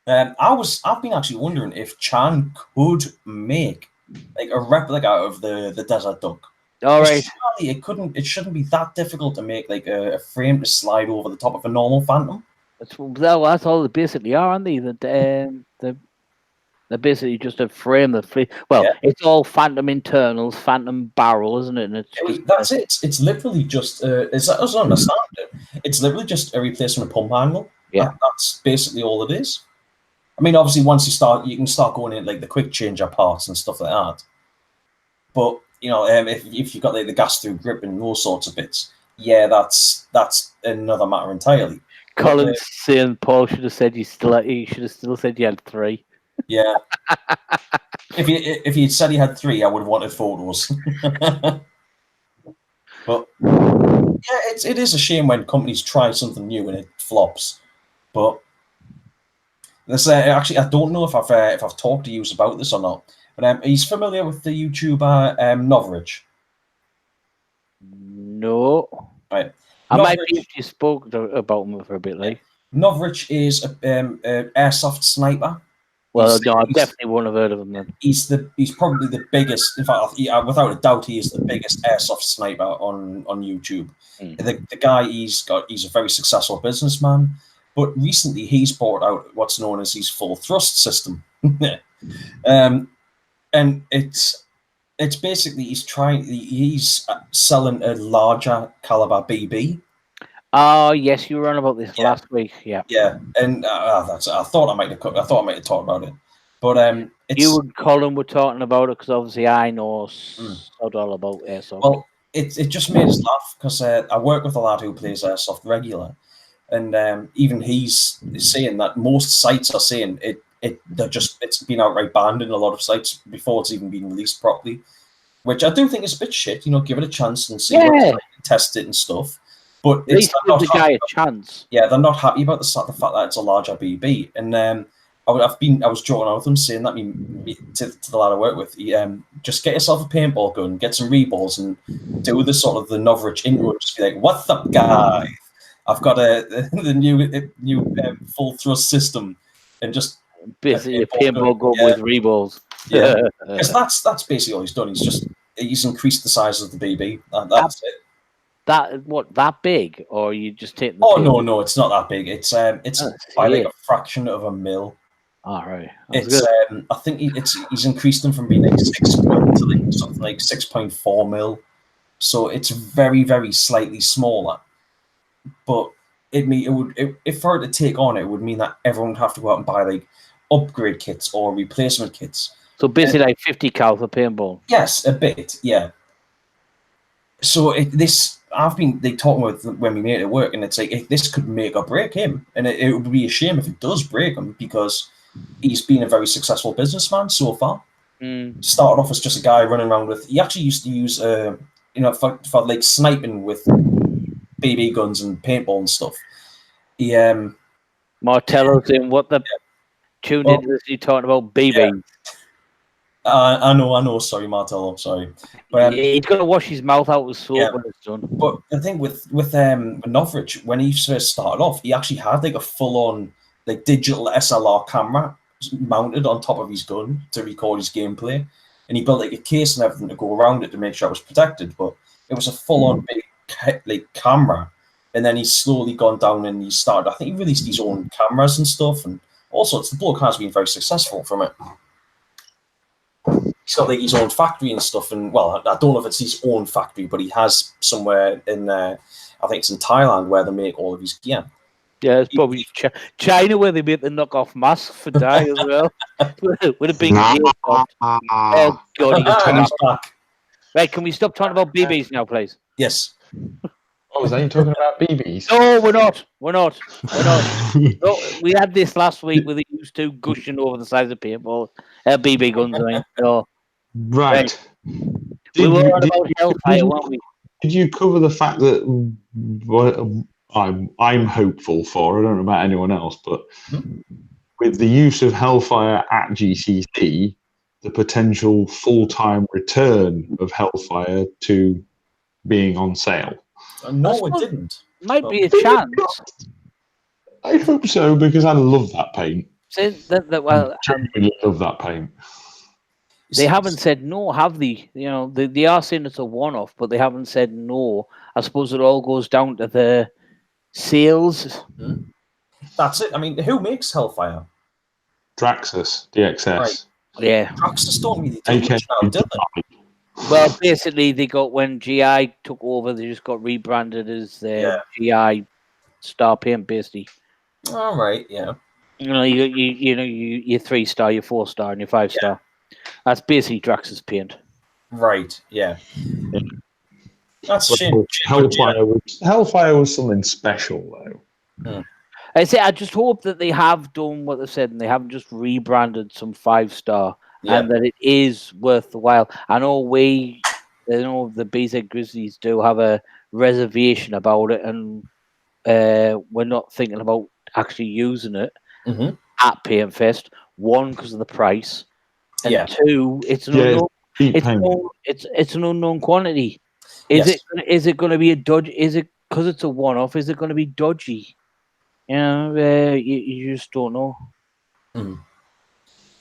I've been actually wondering if Chan could make like a replica of the Desert Duck. All right. Surely it shouldn't be that difficult to make like a frame to slide over the top of a normal Phantom. That's all they basically are, aren't they? They're basically just a frame that it's all Phantom internals, Phantom barrel, isn't it? And that's it. It's literally just as I understand it, it's literally just a replacement pump handle. Yeah, that's basically all it is. I mean, obviously, once you can start going in like the quick changer parts and stuff like that. But you know, if you've got like the gas through grip and those sorts of bits, yeah, that's another matter entirely. Colin's saying Paul should have said he should have still said you had 3. Yeah. if he'd said he had 3, I would have wanted photos. But yeah, it is a shame when companies try something new and it flops. But this actually, I don't know if I've talked to you about this or not. But he's familiar with the YouTuber Novrich. No. Right. I might be if you spoke about him for a bit, like. Novrich is a airsoft sniper. Well, no, I definitely won't have heard of him then. He's probably the biggest. In fact, without a doubt, he is the biggest airsoft sniper on YouTube. The guy, he's a very successful businessman, but recently he's bought out what's known as his full thrust system, and it's basically he's selling a larger caliber BB. Oh yes, you were on about this last week. Yeah, and I thought I might have talked about it, but you and Colin were talking about it because obviously I know all about airsoft. Well, it just made us laugh because I work with a lad who plays airsoft regular, and even he's saying that most sites are saying it's been outright banned in a lot of sites before it's even been released properly, which I do think is a bit shit. You know, give it a chance and see what it's like, test it and stuff. But it's not the guy a chance. Yeah, they're not happy about the fact that it's a larger BB, and I was joking out with them saying that to the lad I work with, just get yourself a paintball gun, get some reballs, and do the sort of the Novrich intro. Just be like, "What's up, guy? I've got the new full thrust system," and just basically a paintball gun with reballs. Yeah, because that's basically all he's done. He's increased the size of the BB. That's it. That big, or you just take? No, it's not that big. It's by like a fraction of a mil. All right. It's I think he's increased them from being like 6 to like something like 6.4 mil. So it's very, very slightly smaller. But if for it to take on, it would mean that everyone would have to go out and buy like upgrade kits or replacement kits. So basically, like 50 cal for paintball. Yes, a bit, yeah. So they talking about when we made it work, and it's like this could make or break him, and it would be a shame if it does break him because he's been a very successful businessman so far. Started off as just a guy running around with. He actually used to use for like sniping with BB guns and paintball and stuff. He Martello's in what the tuned into this. You talking about BB? Yeah. I know. Sorry, Martello. Sorry, but he's got to wash his mouth out with soap when it's done. But the thing with Novrich, when he first started off, he actually had like a full-on like digital SLR camera mounted on top of his gun to record his gameplay, and he built like a case and everything to go around it to make sure it was protected. But it was a full-on big like camera, and then he's slowly gone down and he started. I think he released his own cameras and stuff, and all sorts. The bloke has been very successful from it. He's got like his own factory and stuff, and well, I don't know if it's his own factory, but he has somewhere in I think it's in Thailand where they make all of his gear. Yeah, it's probably China where they make the knockoff masks for die as well. With a big oh god, he's back. Right, can we stop talking about BBs now, please? Yes. Oh, is that you talking about BBs? No, we're not. No, we had this last week with the used to gushing over the size of paintball. BB guns, I mean. No. Right. We were on about Hellfire, weren't we? Did you cover the fact that I'm hopeful for? I don't know about anyone else, but with the use of Hellfire at GCC, the potential full-time return of Hellfire to being on sale. No, it didn't. Might be a chance. I hope so, because I love that paint. I genuinely love that paint. They haven't said no, have they? You know, they are saying it's a one-off, but they haven't said no. I suppose it all goes down to the sales. That's it. I mean, who makes Hellfire? Draxus, DXS. Right. Yeah. Draxus don't really do much now, do they? Well, basically, they got when GI took over, they just got rebranded as GI Star Paint, basically. All right, yeah. You know, your 3-star, your 4-star, and your 5-star. That's basically Draxus Paint. Right, yeah. That's a shame. Hellfire was something special, though. I just hope that they have done what they said and they haven't just rebranded some 5-star and that it is worth the while. I know the BZ Grizzlies do have a reservation about it, and we're not thinking about actually using it at Paint Fest. One, because of the price, and two, it's an unknown. It's an unknown quantity. Is it going to be a dodgy? Is it because it's a one-off? Is it going to be dodgy? You know, you just don't know.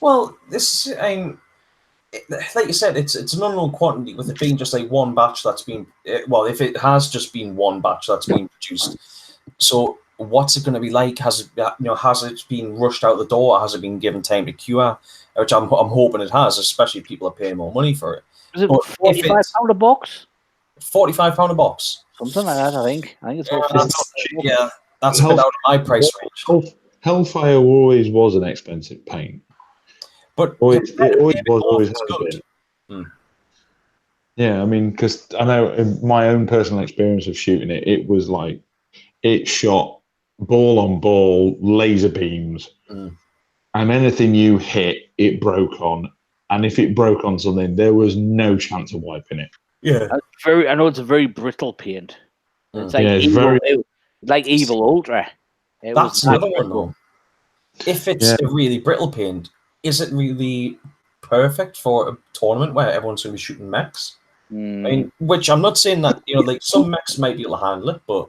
Well, like you said, it's an unknown quantity with it being just like one batch that's been. Well, if it has just been one batch that's been produced, so what's it going to be like? Has it been rushed out the door? Or has it been given time to cure? Which I'm hoping it has, especially if people are paying more money for it. Is it £45 a box? £45 a box. Something like that, I think. I think it's that's a bit out of my price range. Hellfire always was an expensive paint. But it always has been. Yeah, I mean, because I know in my own personal experience of shooting it, it was like it shot ball on ball, laser beams, and anything you hit, it broke on. And if it broke on something, there was no chance of wiping it. Yeah, I know it's a very brittle paint. It's like Evil Ultra. That's another one though. If it's a really brittle paint, is it really perfect for a tournament where everyone's going to be shooting mechs? I mean, which I'm not saying that like some mechs might be able to handle it, but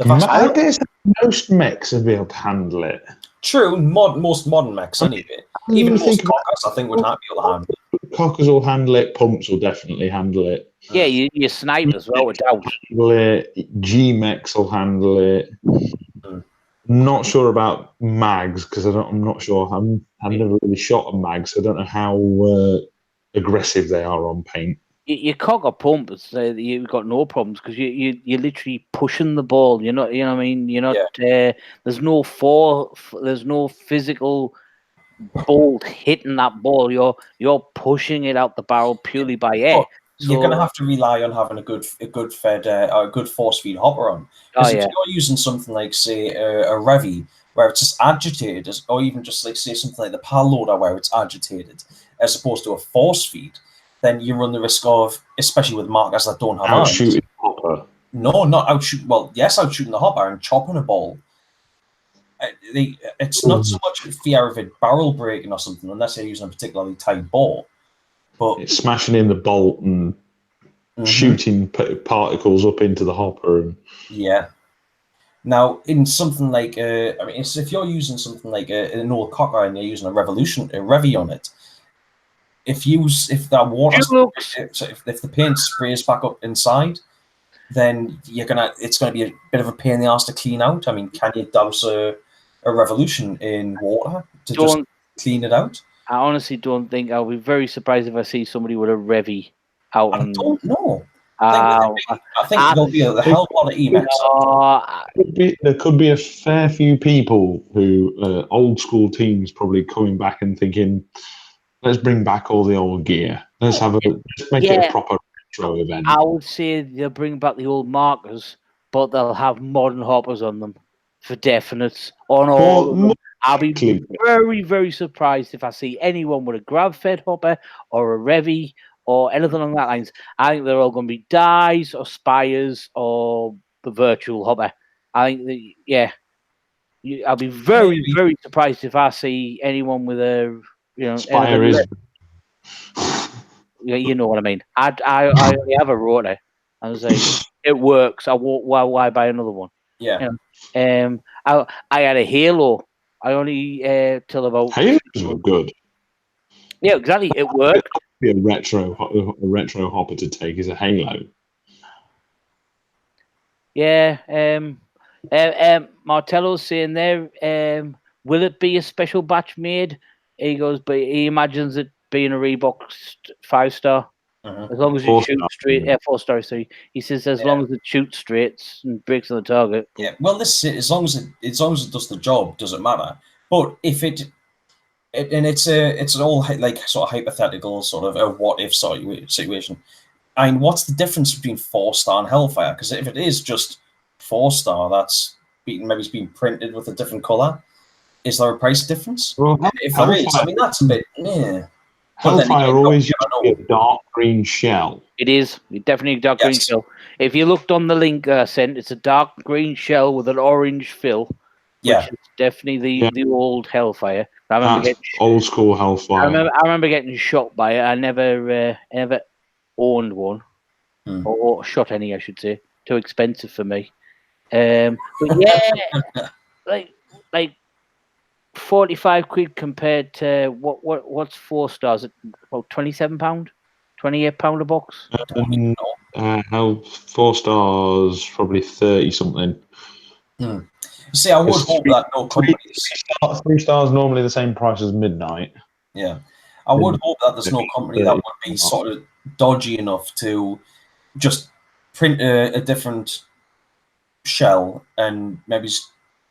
I guess most mechs would be able to handle it. True, most modern mechs anyway. Even most cockers, I think, would be able to handle it. Cockers will handle it. Pumps will definitely handle it. Yeah, you snipe as well, without. G-mechs will handle it. Not sure about mags because I'm not sure. I've never really shot a mag, so I don't know how aggressive they are on paint. Your cocker pump, you've got no problems because you're literally pushing the ball. You know what I mean. You're not. There's no physical bolt hitting that ball. You're pushing it out the barrel purely by air. You're going to have to rely on having a good force feed hopper on. Because if you're using something like, say, a Revy, where it's just agitated, or even just like, say, something like the PAL loader where it's agitated, as opposed to a force feed, then you run the risk of, especially with markers that don't have outshooting the hopper. No, not outshooting. Well, yes, outshooting the hopper and chopping a ball. It's not so much fear of it barrel breaking or something, unless you're using a particularly tight ball. But it's smashing in the bolt and shooting particles up into the hopper. Now, in something like, if you're using something like an old cocker and you're using a Revy on it, if that water, if the paint sprays back up inside, then it's gonna be a bit of a pain in the ass to clean out. I mean, can you douse a Revolution in water to just clean it out? I honestly don't think. I'll be very surprised if I see somebody with a Revy out. I don't know. I think there'll be a hell lot of emails. There could be a fair few people who, old school teams, probably coming back and thinking, let's bring back all the old gear. Let's make it a proper retro event. I would say they'll bring back the old markers, but they'll have modern hoppers on them for definites on all of them. I'll be very, very surprised if I see anyone with a grab-fed hopper or a Revy or anything along that lines. I think they're all going to be dyes or spires or the virtual hopper. I think I'll be very, very surprised if I see anyone with a spire is. You know what I mean. I only have a rotor. I was like, it works. I won't. Why buy another one? Yeah. I had a Halo. I only till about. Halos were good. Yeah, exactly. It worked. be a retro hopper to take is a Halo. Yeah. Martello's saying there, will it be a special batch made? He goes, but he imagines it being a Reebok 5-star. As long as it shoots straight. Yeah, 4-star. So he says as long as it shoots straight and breaks on the target. Yeah. Well, this as long as it does the job, doesn't matter. But if it's an all like sort of hypothetical sort of a what if situation. I mean, what's the difference between 4-star and Hellfire? Because if it is just 4-star, that's maybe it's been printed with a different color. Is there a price difference? Well, if there is, I mean that's a bit. Yeah. Hellfire always used to be a dark green shell. It is definitely a dark green shell. If you looked on the link I sent, it's a dark green shell with an orange fill. Which is definitely the old Hellfire. I remember getting old school Hellfire. I remember getting shot by it. I never owned one or shot any, I should say. Too expensive for me. But yeah, like 45 quid compared to what's 4 stars at about £27, £28 a box. 4 stars probably 30 something. See, I would hope that no companies. 3 stars normally the same price as Midnight. Yeah, I would hope that there's no company that would be sort of dodgy enough to just print a different shell and maybe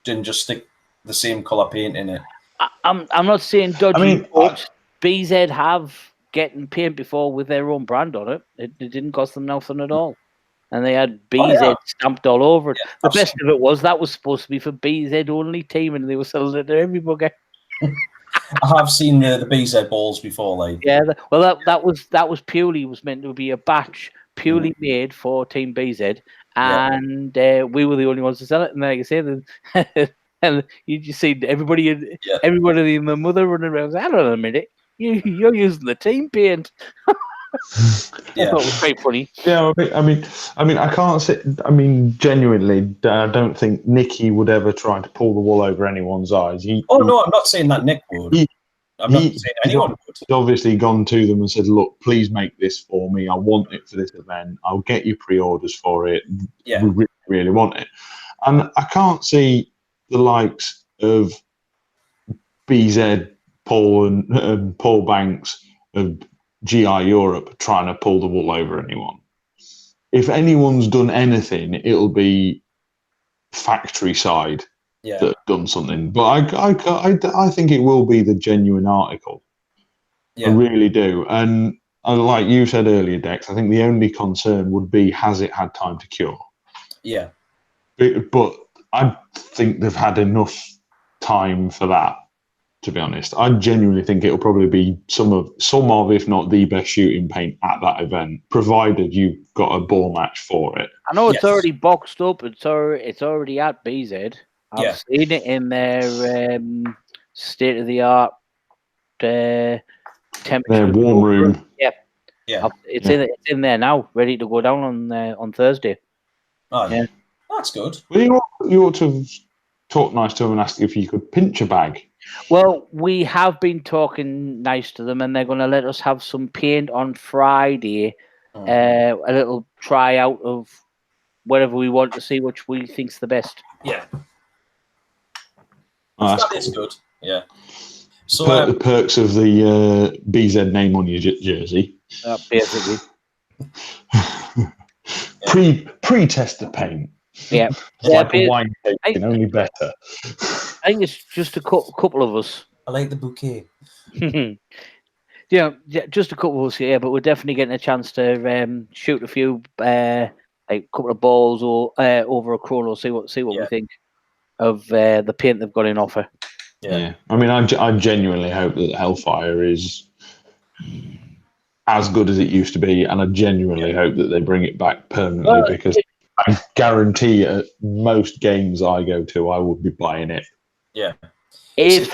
didn't just stick the same color paint in it. I'm not saying dodgy, but BZ have getting paint before with their own brand on it. It didn't cost them nothing at all. And they had BZ stamped all over it. Yeah, the best of it was that was supposed to be for BZ only team, and they were selling it to everybody. I have seen the BZ balls before, like that was purely meant to be a batch purely made for Team BZ, and we were the only ones to sell it. And like I said, and you just see everybody in the mother running around. Hang on a minute, you're using the team paint. I thought it was very funny. Yeah, I mean, I can't say. I mean, genuinely, I don't think Nicky would ever try to pull the wool over anyone's eyes. No, I'm not saying that Nick would. I'm not saying anyone would. He's obviously gone to them and said, "Look, please make this for me. I want it for this event. I'll get you pre-orders for it. Yeah, we really, really want it." And I can't see the likes of BZ, Paul and Paul Banks of GI Europe trying to pull the wool over anyone. If anyone's done anything, it'll be factory side that have done something. But I think it will be the genuine article. Yeah. I really do. And like you said earlier, Dex, I think the only concern would be, has it had time to cure? Yeah. But I think they've had enough time for that. To be honest, I genuinely think it'll probably be some of, if not the best shooting paint at that event, provided you've got a ball match for it. I know it's already boxed up. It's already at BZ. I've seen it in their state of the art temperature. Their warm room. Yeah. It's in there now, ready to go down on Thursday. Oh yeah, that's good. Well, you ought to have talked nice to them and asked if you could pinch a bag. Well, we have been talking nice to them, and they're going to let us have some paint on Friday. A little try out of whatever we want to see, which we think's the best. Yeah, that is good. Yeah. So the perks of the BZ name on your jersey. Basically. Pre-test the paint. Yeah, it's like a wine tasting, only better. I think it's just a couple of us. I like the bouquet. Yeah, just a couple of us here, but we're definitely getting a chance to shoot a few, like a couple of balls or over a chrono. See what we think of the paint they've got in offer. Yeah. I mean, I genuinely hope that Hellfire is as good as it used to be, and I genuinely hope that they bring it back permanently because I guarantee at most games I go to, I would be buying it. Yeah. If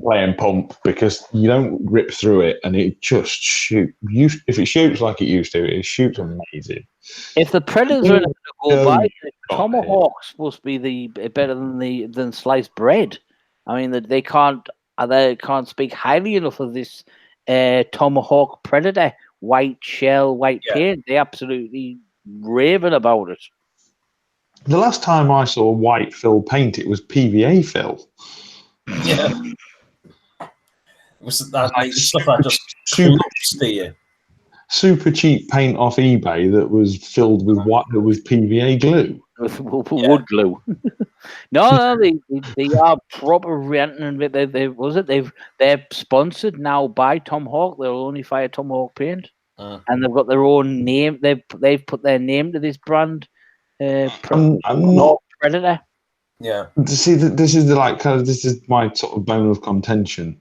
playing pump, because you don't rip through it and it just shoots. If it shoots like it used to, it shoots amazing. If the Predators are going to go by, Tomahawk's supposed to be better than sliced bread. I mean, they can't speak highly enough of this Tomahawk Predator, white shell, white paint. They absolutely raving about it. The last time I saw white fill paint, it was PVA fill. Yeah. Was that stuff that just clumps to you? Super cheap paint off eBay that was filled with PVA glue. With wood glue. No, they are proper renting. They're sponsored now by Tomahawk. They'll only fire Tomahawk paint, and they've got their own name. They've put their name to this brand. I'm not Predator. Yeah. See, this is this is my sort of bone of contention.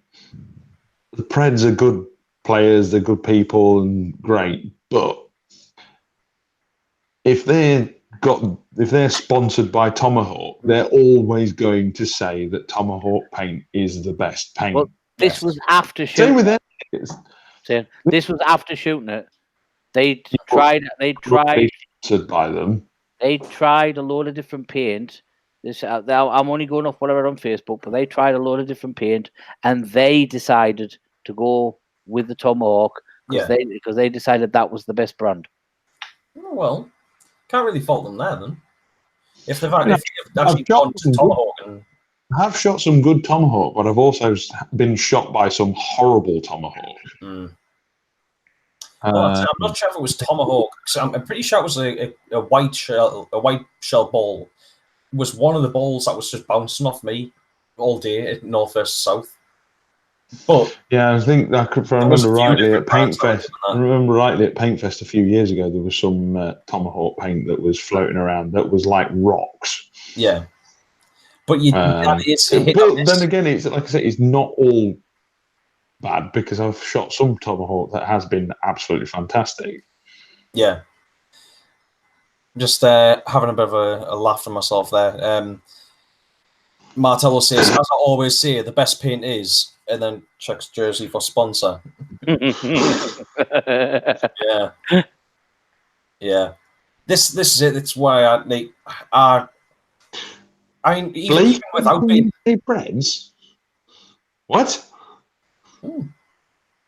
The Preds are good players, they're good people, and great. But if they're sponsored by Tomahawk, they're always going to say that Tomahawk paint is the best paint. Well, this was after shooting. Same with them. This was after shooting it. They tried sponsored by them. They tried a load of different paint. I'm only going off whatever on Facebook, but they tried a load of different paint, and they decided to go with the Tomahawk because they decided that was the best brand. Oh, well, can't really fault them there then. If they've actually gone to Tomahawk and I've shot some good Tomahawk, but I've also been shot by some horrible Tomahawk. I'm not sure if it was Tomahawk. I'm pretty sure it was a white shell ball. It was one of the balls that was just bouncing off me all day at North versus South. But yeah, I think if I remember rightly at Paintfest a few years ago, there was some Tomahawk paint that was floating around that was like rocks. Yeah, but then again, it's like I said, it's not all bad because I've shot some Tomahawk that has been absolutely fantastic. Yeah, just having a bit of a laugh at myself there. Martello says, as I always say, the best paint is, and then checks jersey for sponsor. Yeah. This is it. It's why I mean, even without being Preds. What?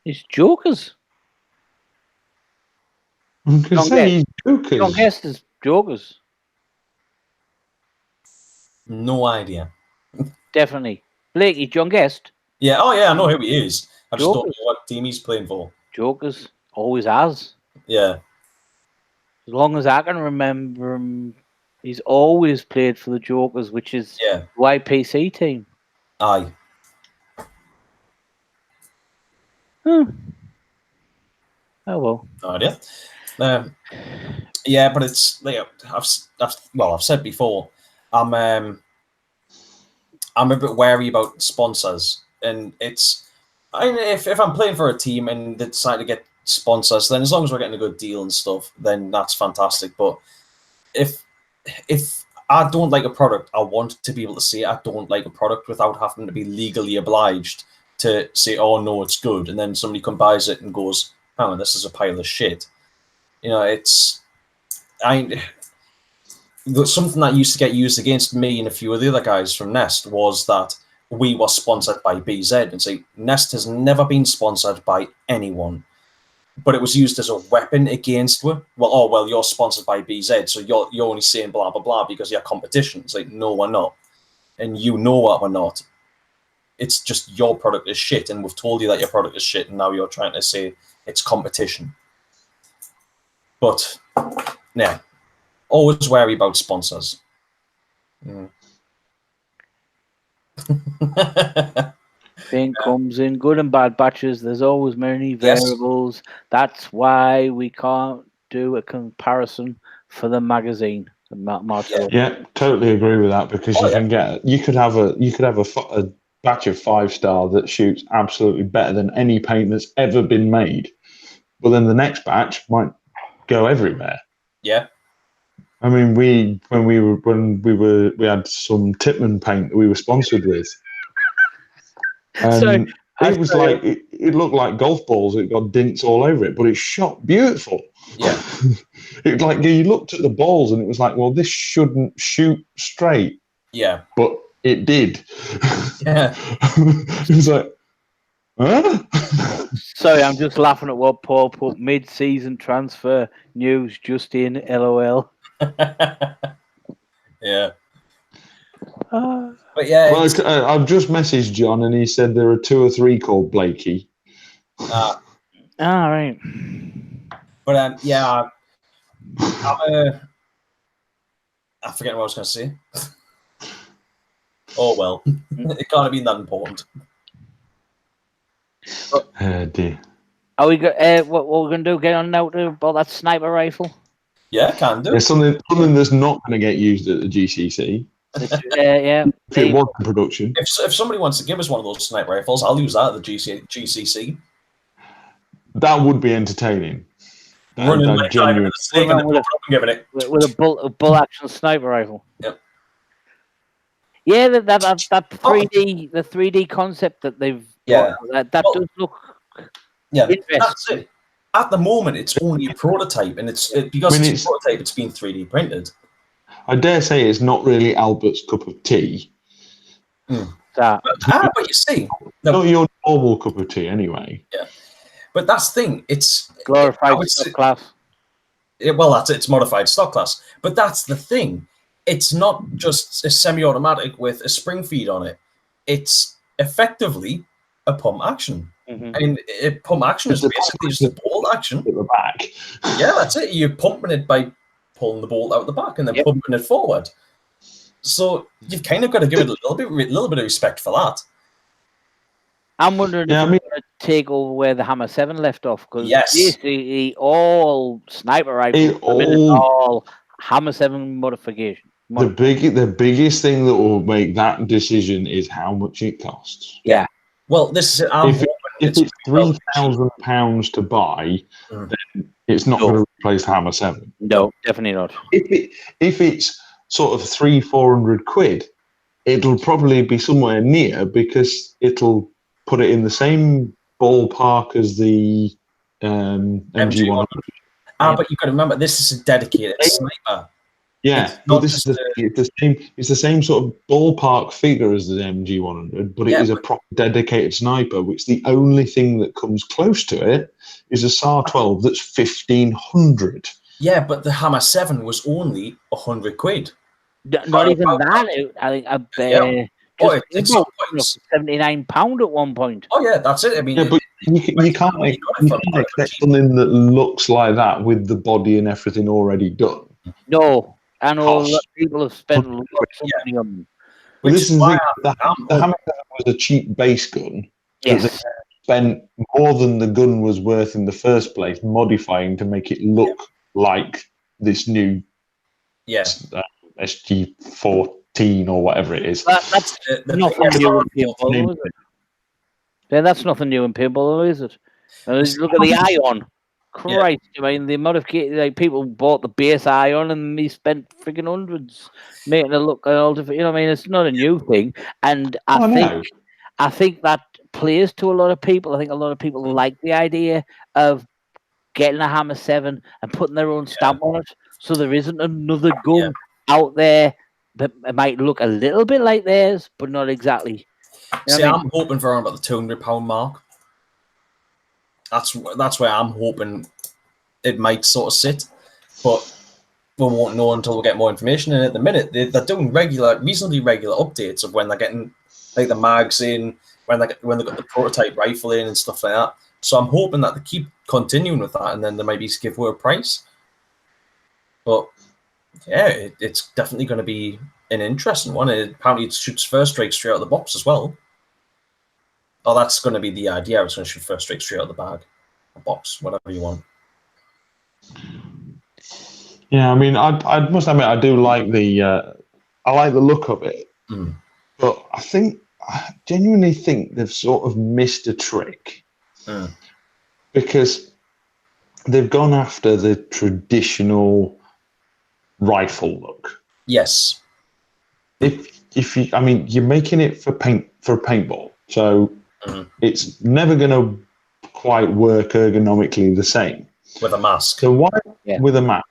It's Jokers. I'm going to say he's Jokers. John Guest is Jokers. No idea. Definitely. Blakey, John Guest. Yeah, I know who he is. I just don't know what team he's playing for. Jokers. Always has. Yeah. As long as I can remember him, he's always played for the Jokers, which is the YPC team. Aye. Oh well. No idea. Yeah, but it's I've said before, I'm a bit wary about sponsors, and if I'm playing for a team and they decide to get sponsors, then as long as we're getting a good deal and stuff, then that's fantastic. But if I don't like a product, I want to be able to say I don't like a product without having to be legally obliged to say, oh no, it's good, and then somebody buys it and goes, oh, this is a pile of shit. Something that used to get used against me and a few of the other guys from Nest was that we were sponsored by BZ, and say Nest has never been sponsored by anyone, but it was used as a weapon against you. Well, you're sponsored by BZ, so you're only saying blah blah blah because you're competition. It's like, no, we're not, and you know what, we're not. It's just your product is shit, and we've told you that your product is shit, and now you're trying to say it's competition. But yeah, always wary about sponsors. Paint comes in good and bad batches. There's always many variables. Yes. That's why we can't do a comparison for the magazine. Yeah, totally agree with that, because you could have a batch of 5-star that shoots absolutely better than any paint that's ever been made, but then the next batch might go everywhere. Yeah. I mean, we had some Tipman paint that we were sponsored with, and it looked like golf balls. It got dints all over it, but it shot beautiful. Yeah. You looked at the balls and it was like, well, this shouldn't shoot straight. Yeah. But it did. Yeah. It was like, Huh? Sorry, I'm just laughing at what Paul put. Mid-season transfer news just in. LOL. Yeah. Ah. But yeah, Well, I've just messaged John, and he said there are 2 or 3 called Blakey. All right. But yeah, I forget what I was going to say. Oh well, it can't have been that important. Dear. Are we what we're going to do? Get on now to about that sniper rifle? Yeah, can do. There's something that's not going to get used at the GCC. Yeah. If it was in production. If somebody wants to give us one of those sniper rifles, I'll use that at the GCC. That would be entertaining. Running like genuine. With a bull action sniper rifle. Yep. Yeah, that 3D the 3D concept that they've that does look interesting. That's it. At the moment, it's only a prototype, and it's a prototype. It's been 3D printed. I dare say it's not really Albert's cup of tea. But you see, not your normal cup of tea, anyway. Yeah, but that's the thing. It's glorified stock class. Well, that's it. It's modified stock class. But that's the thing. It's not just a semi-automatic with a spring feed on it. It's effectively a pump action. Mm-hmm. I mean, pump action is basically just a bolt action. At the back. Yeah, that's it. You're pumping it by pulling the bolt out the back and then pumping it forward. So you've kind of got to give it a little bit of respect for that. I'm wondering if we're going to take over where the Hammer 7 left off, because basically all sniper rifles, all Hammer 7 modification. The biggest thing that will make that decision is how much it costs. Yeah. Well, this is if it's £3,000 to buy, then it's not going to replace Hammer 7. No, definitely not. If it's sort of 300-400 quid, it'll probably be somewhere near, because it'll put it in the same ballpark as the MG100. But you've got to remember, this is a dedicated sniper. Yeah, but it's the same sort of ballpark figure as the MG100, but it is a proper dedicated sniper, which the only thing that comes close to it is a SAR 12 that's 1,500. Yeah, but the Hammer 7 was only 100 quid. Not even that. I think it's £79 at one point. Oh yeah, that's it. I mean, but you can't expect something that looks like that with the body and everything already done. No, I know people have spent lots of money on them. Well, this is the Hammer 7 was a cheap base gun. Yes. They spent more than the gun was worth in the first place modifying to make it look like this new SG-14 or whatever it is. That's nothing new in paintball, is it? Yeah, that's nothing new in paintball, is it? Look at the Ion. Christ, I mean, the amount of people bought the base Ion and they spent freaking hundreds making it look all different. You know what I mean? It's not a new thing, and I think that plays to a lot of people. I think a lot of people like the idea of getting a Hammer 7 and putting their own stamp on it, so there isn't another gun out there that might look a little bit like theirs, but not exactly. You know I'm hoping for around about the £200 mark. That's where I'm hoping it might sort of sit, but we won't know until we get more information. And at the minute, they're doing reasonably regular updates of when they're getting like the mags in, when they got the prototype rifle in and stuff like that. So I'm hoping that they keep continuing with that, and then there might be give away a price. But yeah, it's definitely going to be an interesting one. Apparently, it shoots first strike straight out of the box as well. Oh, that's going to be the idea. It's going to shoot first strike straight out of the bag, a box, whatever you want. Yeah, I mean, I must admit, I do like the look of it, but I genuinely think they've sort of missed a trick because they've gone after the traditional rifle look. Yes. You're making it for paintball, so it's never going to quite work ergonomically the same with a mask. So with a mask?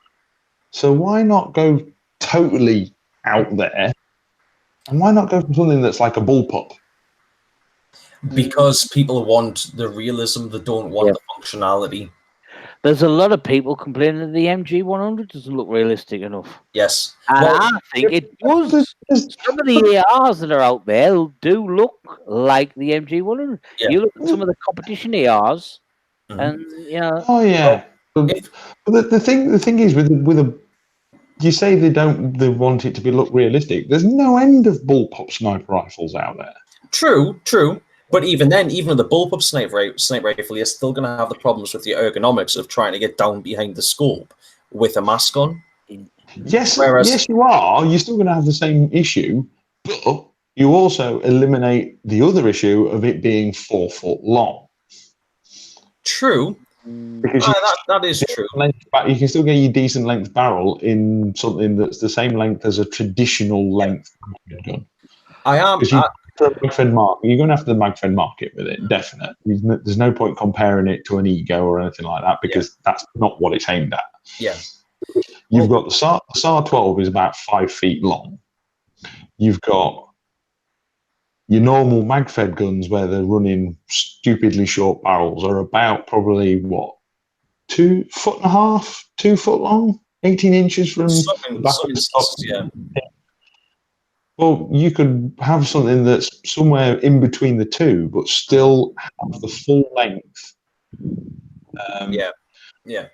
So why not go totally out there, and why not go for something that's like a bullpup? Because people want the realism, they don't want the functionality. There's a lot of people complaining that the MG100 doesn't look realistic enough. Yes. And I think it does. Some of the ARs that are out there do look like the MG100. Yeah. You look at some of the competition ARs, and Oh yeah. The thing is with a, you say they want it to look realistic. There's no end of bullpup sniper rifles out there. True. But even then, even with the bullpup sniper rifle, you're still going to have the problems with the ergonomics of trying to get down behind the scope with a mask on. Yes, yes, you are. You're still going to have the same issue, but you also eliminate the other issue of it being 4 foot long. True. Because that is true. You can still get your decent length barrel in something that's the same length as a traditional length gun. You're going after the mag-fed market with it, definitely. There's no point comparing it to an ego or anything like that because that's not what it's aimed at. Yeah. You've got the SAR-12 is about 5 feet long. You've got your normal mag-fed guns where they're running stupidly short barrels are about probably, 2.5 foot, 2 foot long, 18 inches from the back of the top. Yeah. Well, you could have something that's somewhere in between the two, but still have the full length. Yeah. You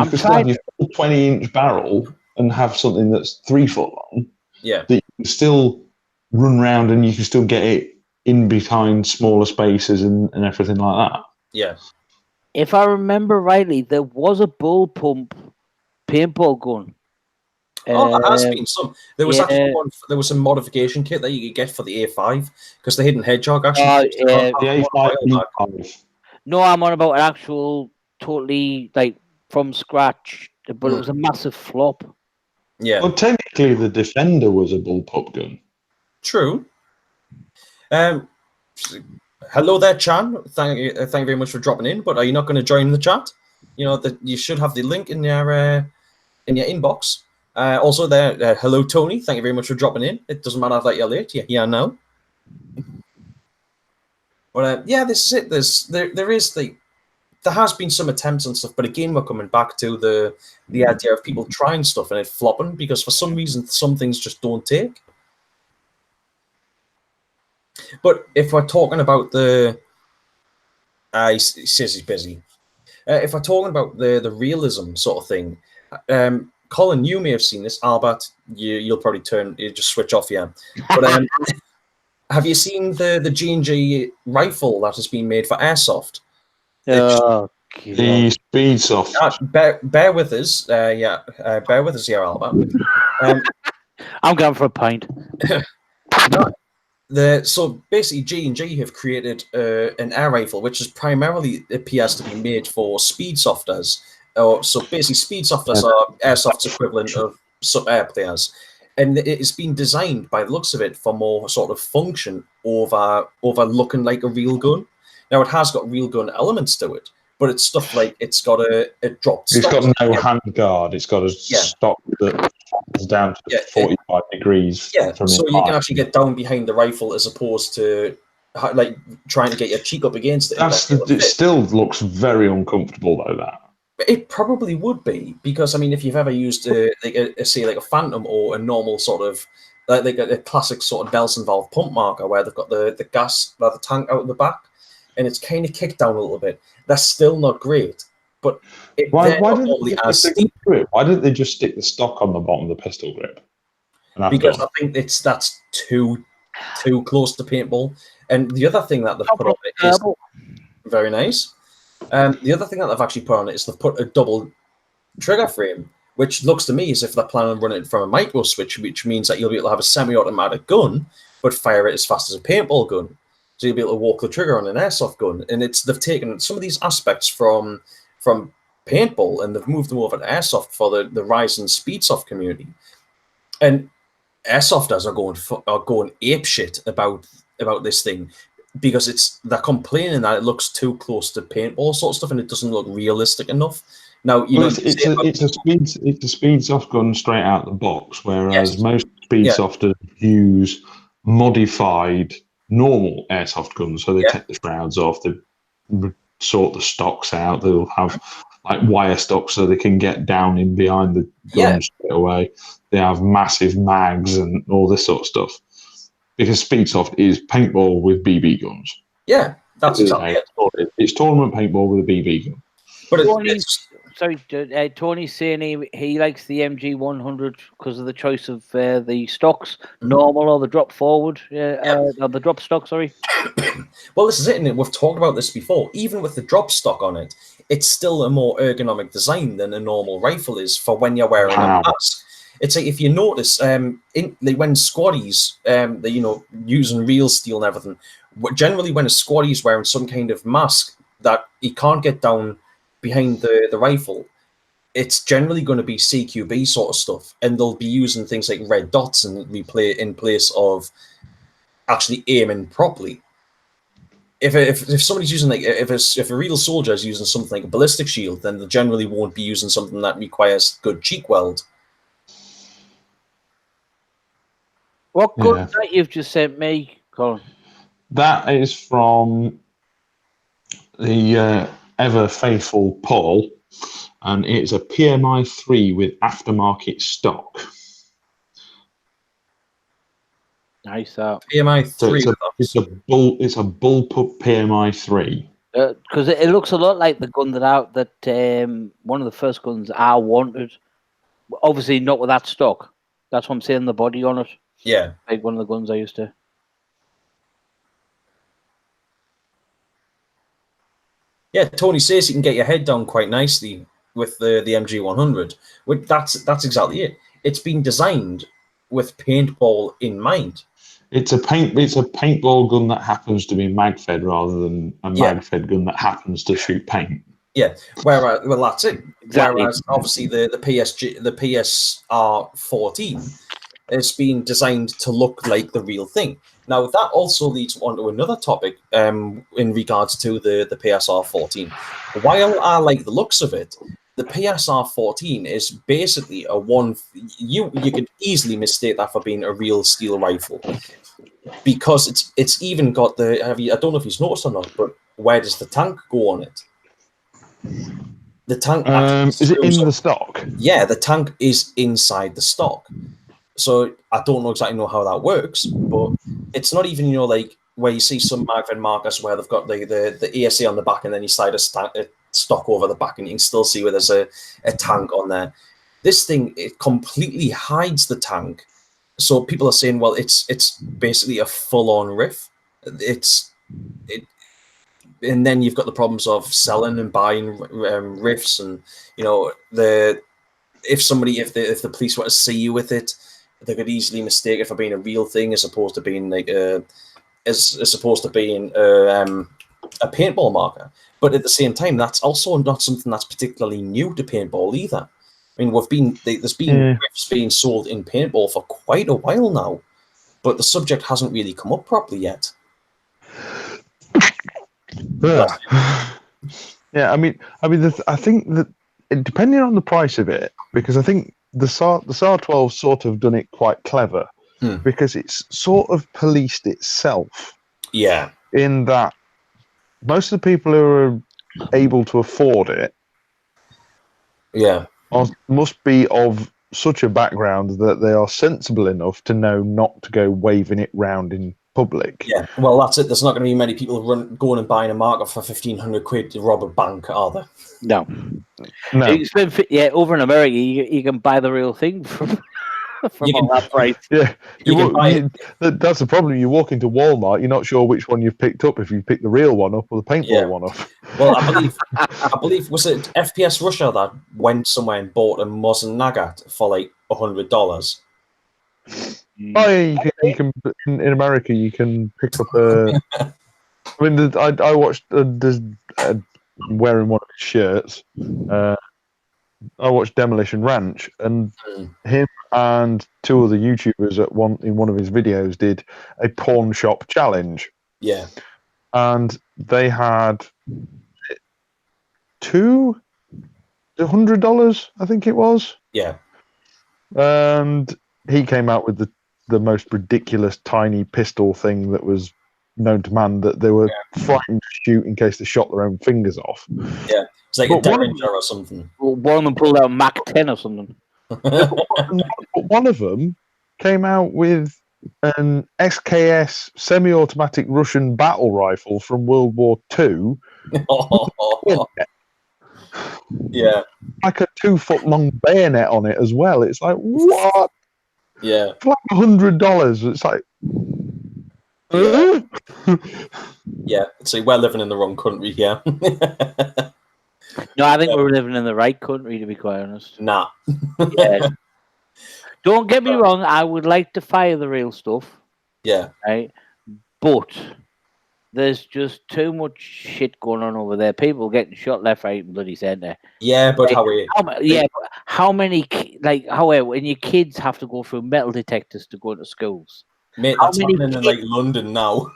could still have your full 20-inch barrel and have something that's 3 foot long. Yeah. That you can still run round and you can still get it in behind smaller spaces and everything like that. Yeah. If I remember rightly, there was a bullpup paintball gun. There has been some. There was actually one. There was a modification kit that you could get for the A5 because the Hidden Hedgehog actually. The A5. No, I'm on about an actual, totally from scratch, but it was a massive flop. Yeah. Well, technically, the Defender was a bullpup gun. True. Hello there, Chan. Thank you very much for dropping in. But are you not going to join the chat? You should have the link in your inbox. Also there, hello Tony. Thank you very much for dropping in. It doesn't matter that you're late. You're here now. But this is it. There has been some attempts and stuff, but again, we're coming back to the idea of people trying stuff and it flopping because for some reason some things just don't take. But if we're talking about he says he's busy. If we're talking about the realism sort of thing, Colin, you may have seen this. Albert, you'll probably just switch off, yeah. But have you seen the G&G rifle that has been made for airsoft? Oh, the Speedsoft. Bear with us, bear with us here, Albert. I'm going for a pint. So basically, G&G have created an air rifle, which is primarily appears to be made for speedsofters. So basically, speedsofters are airsoft's equivalent of sub-air players, and it's been designed, by the looks of it, for more sort of function over looking like a real gun. Now, it has got real gun elements to it, but it's stuff like it's got a dropped. It's got no hand guard. It's got a stock that is down to 45 degrees. Yeah, so you can actually get down behind the rifle as opposed to trying to get your cheek up against it. It still looks very uncomfortable though. That. It probably would be because if you've ever used a Phantom or a normal sort of like a classic sort of Nelson valve pump marker where they've got the gas the tank out the back and it's kind of kicked down a little bit. That's still not great, but why didn't they just stick the stock on the bottom of the pistol grip? Because I think that's too close to paintball. And the other thing that they've put on it is very nice. The other thing that they've actually put on it is they've put a double trigger frame, which looks to me as if they're planning on running it from a micro switch, which means that you'll be able to have a semi-automatic gun, but fire it as fast as a paintball gun. So you'll be able to walk the trigger on an airsoft gun. And they've taken some of these aspects from paintball and they've moved them over to airsoft for the rise in speedsoft community. And airsofters are going apeshit about this thing. Because they're complaining that it looks too close to paintball sort of stuff, and it doesn't look realistic enough. Now, it's a speedsoft gun straight out the box, whereas most speedsofters use modified normal airsoft guns. So they take the shrouds off, they sort the stocks out. They'll have like wire stocks so they can get down in behind the gun straight away. They have massive mags and all this sort of stuff. Because Speedsoft is paintball with BB guns. Yeah, that's exactly it. It's tournament paintball with a BB gun. But Tony's saying he likes the MG100 because of the choice of the stocks, normal or the drop forward, or the drop stock, sorry. Well, this is it, and we've talked about this before. Even with the drop stock on it, it's still a more ergonomic design than a normal rifle is for when you're wearing a mask. It's like, if you notice, when squaddies, using real steel and everything, generally when a squaddie is wearing some kind of mask that he can't get down behind the rifle, it's generally going to be CQB sort of stuff, and they'll be using things like red dots and replay in place of actually aiming properly. If somebody's using if a real soldier is using something like a ballistic shield, then they generally won't be using something that requires good cheek weld. What gun that you've just sent me, Colin? That is from the ever faithful Paul, and it's a PMI 3 with aftermarket stock. Nice. PMI 3. So it's a bullpup PMI 3. Because it looks a lot like the gun that one of the first guns I wanted. Obviously not with that stock. That's what I'm saying. The body on it. Yeah, like one of the guns I used to. Yeah, Tony says you can get your head down quite nicely with the MG100. That's exactly it. It's been designed with paintball in mind. It's a paintball gun that happens to be mag-fed rather than a mag-fed gun that happens to shoot paint. Yeah, whereas that's it. Exactly. Whereas obviously the PSR-14 has been designed to look like the real thing. Now that also leads on to another topic in regards to the PSR-14. While I like the looks of it, the PSR-14 is basically a one. You could easily mistake that for being a real steel rifle, because it's even got the. I don't know if you've noticed or not, but where does the tank go on it? The tank is it in the stock? Yeah, the tank is inside the stock. So I don't exactly know how that works, but it's not even, like where you see some mag-fed markers where they've got the ASA on the back and then you slide a stock over the back and you can still see where there's a tank on there. This thing, it completely hides the tank. So people are saying, well, it's basically a full-on riff. And then you've got the problems of selling and buying riffs, and if the police were to see you with it, they could easily mistake it for being a real thing as opposed to being a paintball marker. But at the same time, that's also not something that's particularly new to paintball either. I mean, there's been riffs being sold in paintball for quite a while now, but the subject hasn't really come up properly yet. Yeah, I mean, I think that depending on the price of it, because I think the SAR-12 sort of done it quite clever, because it's sort of policed itself. Yeah. In that most of the people who are able to afford it, must be of such a background that they are sensible enough to know not to go waving it round in public. Yeah, well, that's it. There's not going to be many people going and buying a marker for 1,500 quid to rob a bank, are there? No. Over in America, you can buy the real thing from all that price. Yeah, that's the problem. You walk into Walmart, you're not sure which one you've picked up, if you pick the real one up or the paintball one up. Well, I believe was it FPS Russia that went somewhere and bought a Mosin Nagant for like $100. Oh yeah, you can in America you can pick up a. I mean, I watched wearing one of his shirts. I watched Demolition Ranch, and him and two other YouTubers in one of his videos did a pawn shop challenge. Yeah, and they had $200, I think it was. Yeah, and he came out with the most ridiculous tiny pistol thing that was known to man that they were frightened to shoot in case they shot their own fingers off. Yeah, it's like a Derringer or something. Well, one of them pulled out a Mac 10 or something. But one of them came out with an SKS semi-automatic Russian battle rifle from World War II. Yeah. Like a 2-foot-long bayonet on it as well. It's like, what? Yeah. It's like $100. It's like... Yeah, so we're living in the wrong country here. No, I think we're living in the right country, to be quite honest. Nah. Yeah. Don't get me wrong, I would like to fire the real stuff. Yeah. Right? But there's just too much shit going on over there. People getting shot left, right, and bloody centre. Yeah, but how many, like, when your kids have to go through metal detectors to go to schools? Mate, that's happening in, like, London now.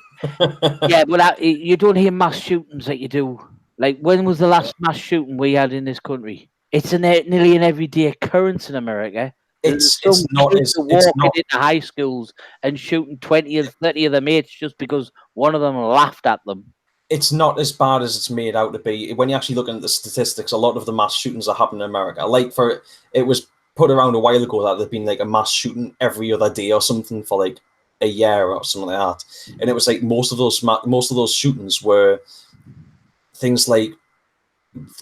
Yeah, but you don't hear mass shootings like you do. Like, when was the last mass shooting we had in this country? It's nearly an everyday occurrence in America. It's not walking into high schools and shooting 20 or 30 of their mates just because one of them laughed at them. It's not as bad as it's made out to be. When you're actually looking at the statistics, a lot of the mass shootings that happen in America, like it was put around a while ago that there'd been like a mass shooting every other day or something for like a year or something like that, and it was like most of those shootings were things like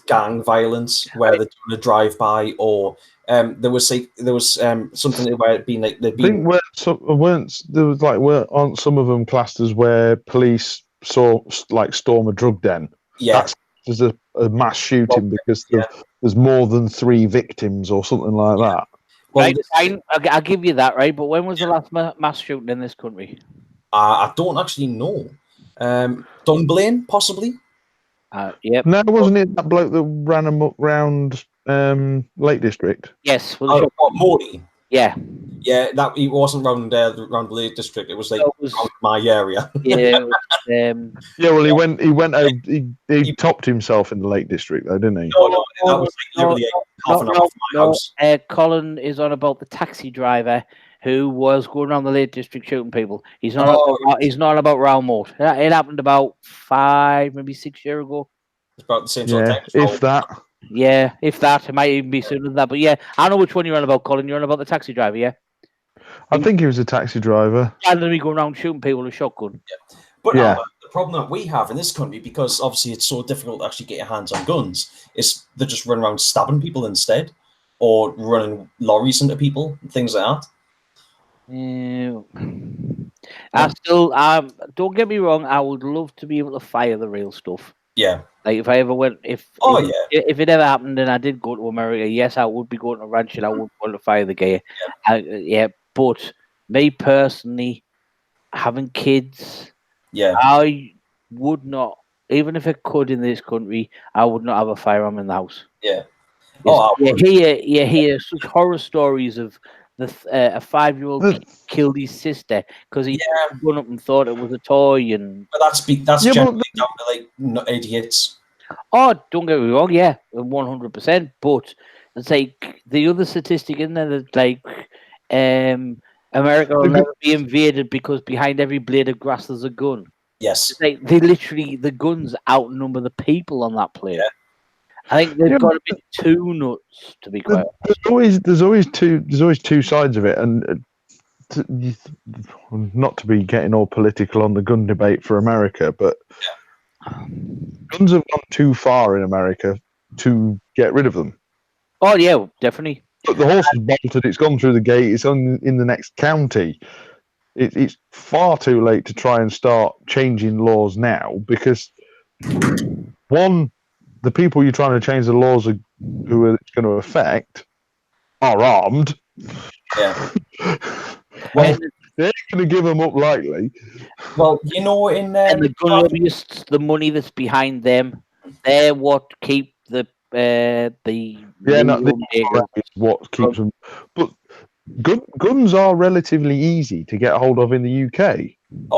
gang violence, where they're doing a drive-by, or there was something where it'd been like they'd been. I think aren't some of them clusters where police storm a drug den? Yeah, there's a mass shooting because there's more than 3 victims or something like that. Well, right, I'll give you that, right? But when was the last mass shooting in this country? I don't actually know. Dunblane, possibly. Yep. No, wasn't it that bloke that ran around Lake District? Yes. Morty. Yeah. Yeah, that he wasn't around the Lake District. It was like around my area. Yeah. Well, he topped himself in the Lake District, though, didn't he? No, that was like literally half an hour from my house. Colin is on about the taxi driver who was going around the Lake District shooting people. He's not about Raoul Moat. It happened about 5, maybe 6 years ago. It's about the same sort of time. If that. Yeah, if that. It might even be sooner than that. But yeah, I know which one you're on about, Colin. You're on about the taxi driver, yeah? I think he was a taxi driver. Randomly going around shooting people with a shotgun. Yeah. But the problem that we have in this country, because obviously it's so difficult to actually get your hands on guns, is they just run around stabbing people instead, or running lorries into people, and things like that. Don't get me wrong, I would love to be able to fire the real stuff. Yeah. Like if I ever went, if it ever happened and I did go to America, yes, I would be going to a ranch and I would want to fire the gear. But me personally, having kids, I would not, even if I could in this country, I would not have a firearm in the house. Yeah. You hear such horror stories of a 5-year-old killed his sister because he went up and thought it was a toy, and but that's generally down to like idiots. Oh, don't get me wrong, 100%. But it's like the other statistic in there that like America will never be invaded because behind every blade of grass there's a gun. Yes, it's like the guns outnumber the people on that place. Yeah. I think they've got to be too nuts to be quite honest. There's always two sides of it, and not to be getting all political on the gun debate for America, but guns have gone too far in America to get rid of them. Oh yeah, definitely. But the horse has bolted. It's gone through the gate. It's in the next county. It's far too late to try and start changing laws now because the people you're trying to change the laws who it's going to affect are armed. Yeah. Well, they're going to give them up lightly. Well, you know, and the gun lobbyists, the money that's behind them, they're what keep the what keeps them. But guns are relatively easy to get hold of in the UK.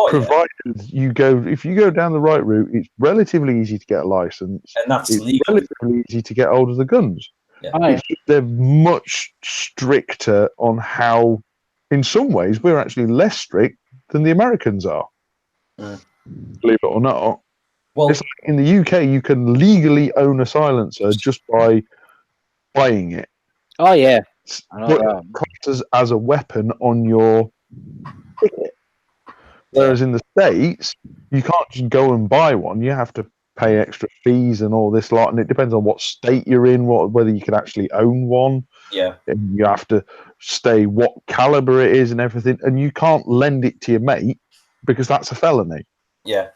Provided if you go down the right route, it's relatively easy to get a license, and that's legal. Relatively easy to get hold of the guns. Yeah. They're much stricter on how, in some ways, we're actually less strict than the Americans are. believe it or not. Well, It's like in the UK, you can legally own a silencer just by buying it. Oh yeah, I know But that. it costs as a weapon on your ticket. Whereas in the States, you can't just go and buy one. You have to pay extra fees and all this lot, and it depends on what state you're in, whether you can actually own one. yeah, And you have to stay what caliber it is and everything, and you can't lend it to your mate because that's a felony. yeah.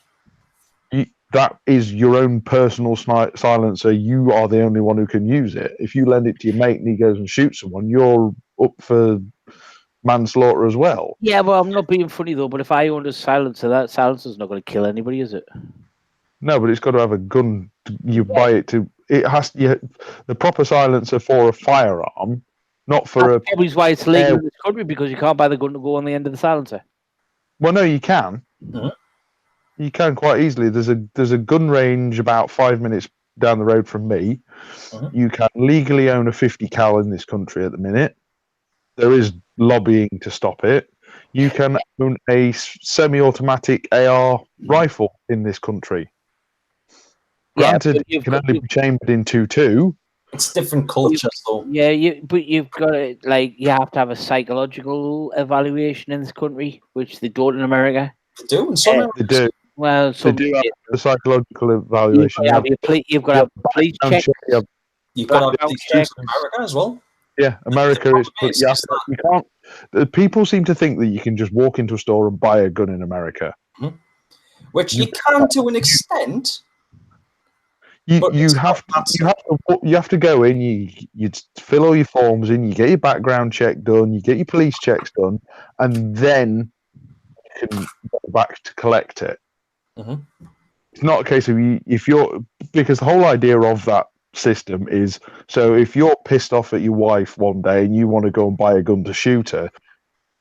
That is your own personal silencer. You are the only one who can use it. If you lend it to your mate and he goes and shoots someone, you're up for manslaughter as well. Yeah, well, I'm not being funny though. But if I owned a silencer, that silencer's not going to kill anybody, is it? No, but it's got to have a gun. You buy it to. It has the proper silencer for a firearm, not for That's probably why it's legal in this country, because you can't buy the gun to go on the end of the silencer. Well, no, you can. Mhm. You can quite easily. There's a gun range about 5 minutes down the road from me. Mhm. You can legally own a 50 cal in this country at the minute. There is lobbying to stop it. You can own a semi-automatic AR rifle in this country. Granted, it can only be chambered in 2.2. It's different cultures, though. Yeah, but you've got to, you have to have a psychological evaluation in this country, which they don't in America. They do, and some They do. Well, They do have a psychological evaluation. You've got to have police check. You've got to have police checks in America as well. Yeah, America is. You can't. People seem to think that you can just walk into a store and buy a gun in America, which you can to an extent. You have to go in. You fill all your forms in. You get your background check done. You get your police checks done, and then you can go back to collect it. Mm-hmm. It's not a case of because the whole idea of that system is, so if you're pissed off at your wife one day and you want to go and buy a gun to shoot her,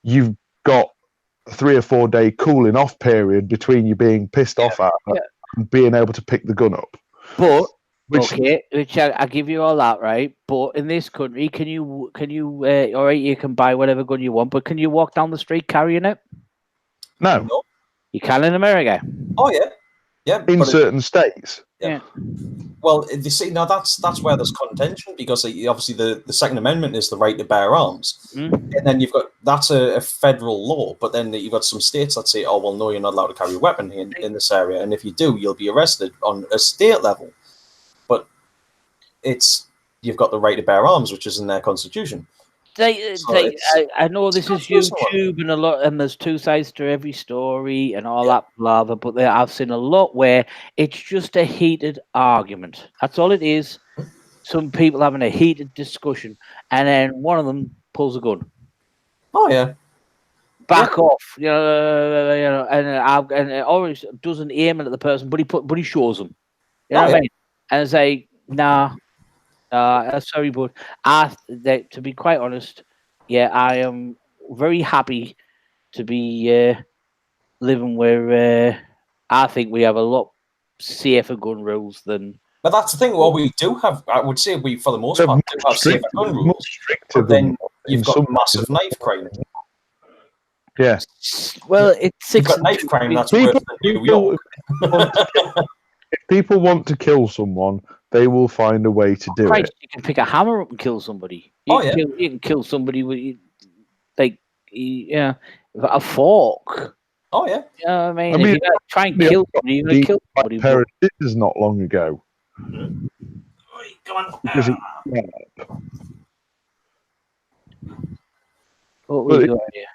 you've got a 3 or 4 day cooling off period between you being pissed off at her and being able to pick the gun up. But which I give you all that, right? But in this country, can you all right, you can buy whatever gun you want, but can you walk down the street carrying it? No. You can in America. Oh yeah. In certain states. Yeah. Well, you see, now that's where there's contention, because obviously the Second Amendment is the right to bear arms, and then you've got that's a federal law, but then you've got some states that say, oh well, no, you're not allowed to carry a weapon in this area, and if you do, you'll be arrested on a state level. But you've got the right to bear arms, which is in their constitution. I know this is YouTube and there's two sides to every story and all that blah, but I've seen a lot where it's just a heated argument. That's all it is. Some people having a heated discussion, and then one of them pulls a gun. Oh yeah, back off, and it always doesn't aim at the person, but he shows them. You know what I mean? And it's like, nah. Sorry, but to be quite honest, I am very happy to be living where I think we have a lot safer gun rules than. But that's the thing. Well, we do have. I would say we, for the most part, do have safer gun rules. But then you've got massive knife crime. Yeah. Well, it's you've got knife crime. That's worse than New York. If people want to kill someone, they will find a way to do it. You can pick a hammer up and kill somebody. You can kill somebody with a fork. Oh yeah. You know what I mean? If you try and kill somebody, you're going to kill somebody. A pair of scissors not long ago. Come on. Because what were you doing here?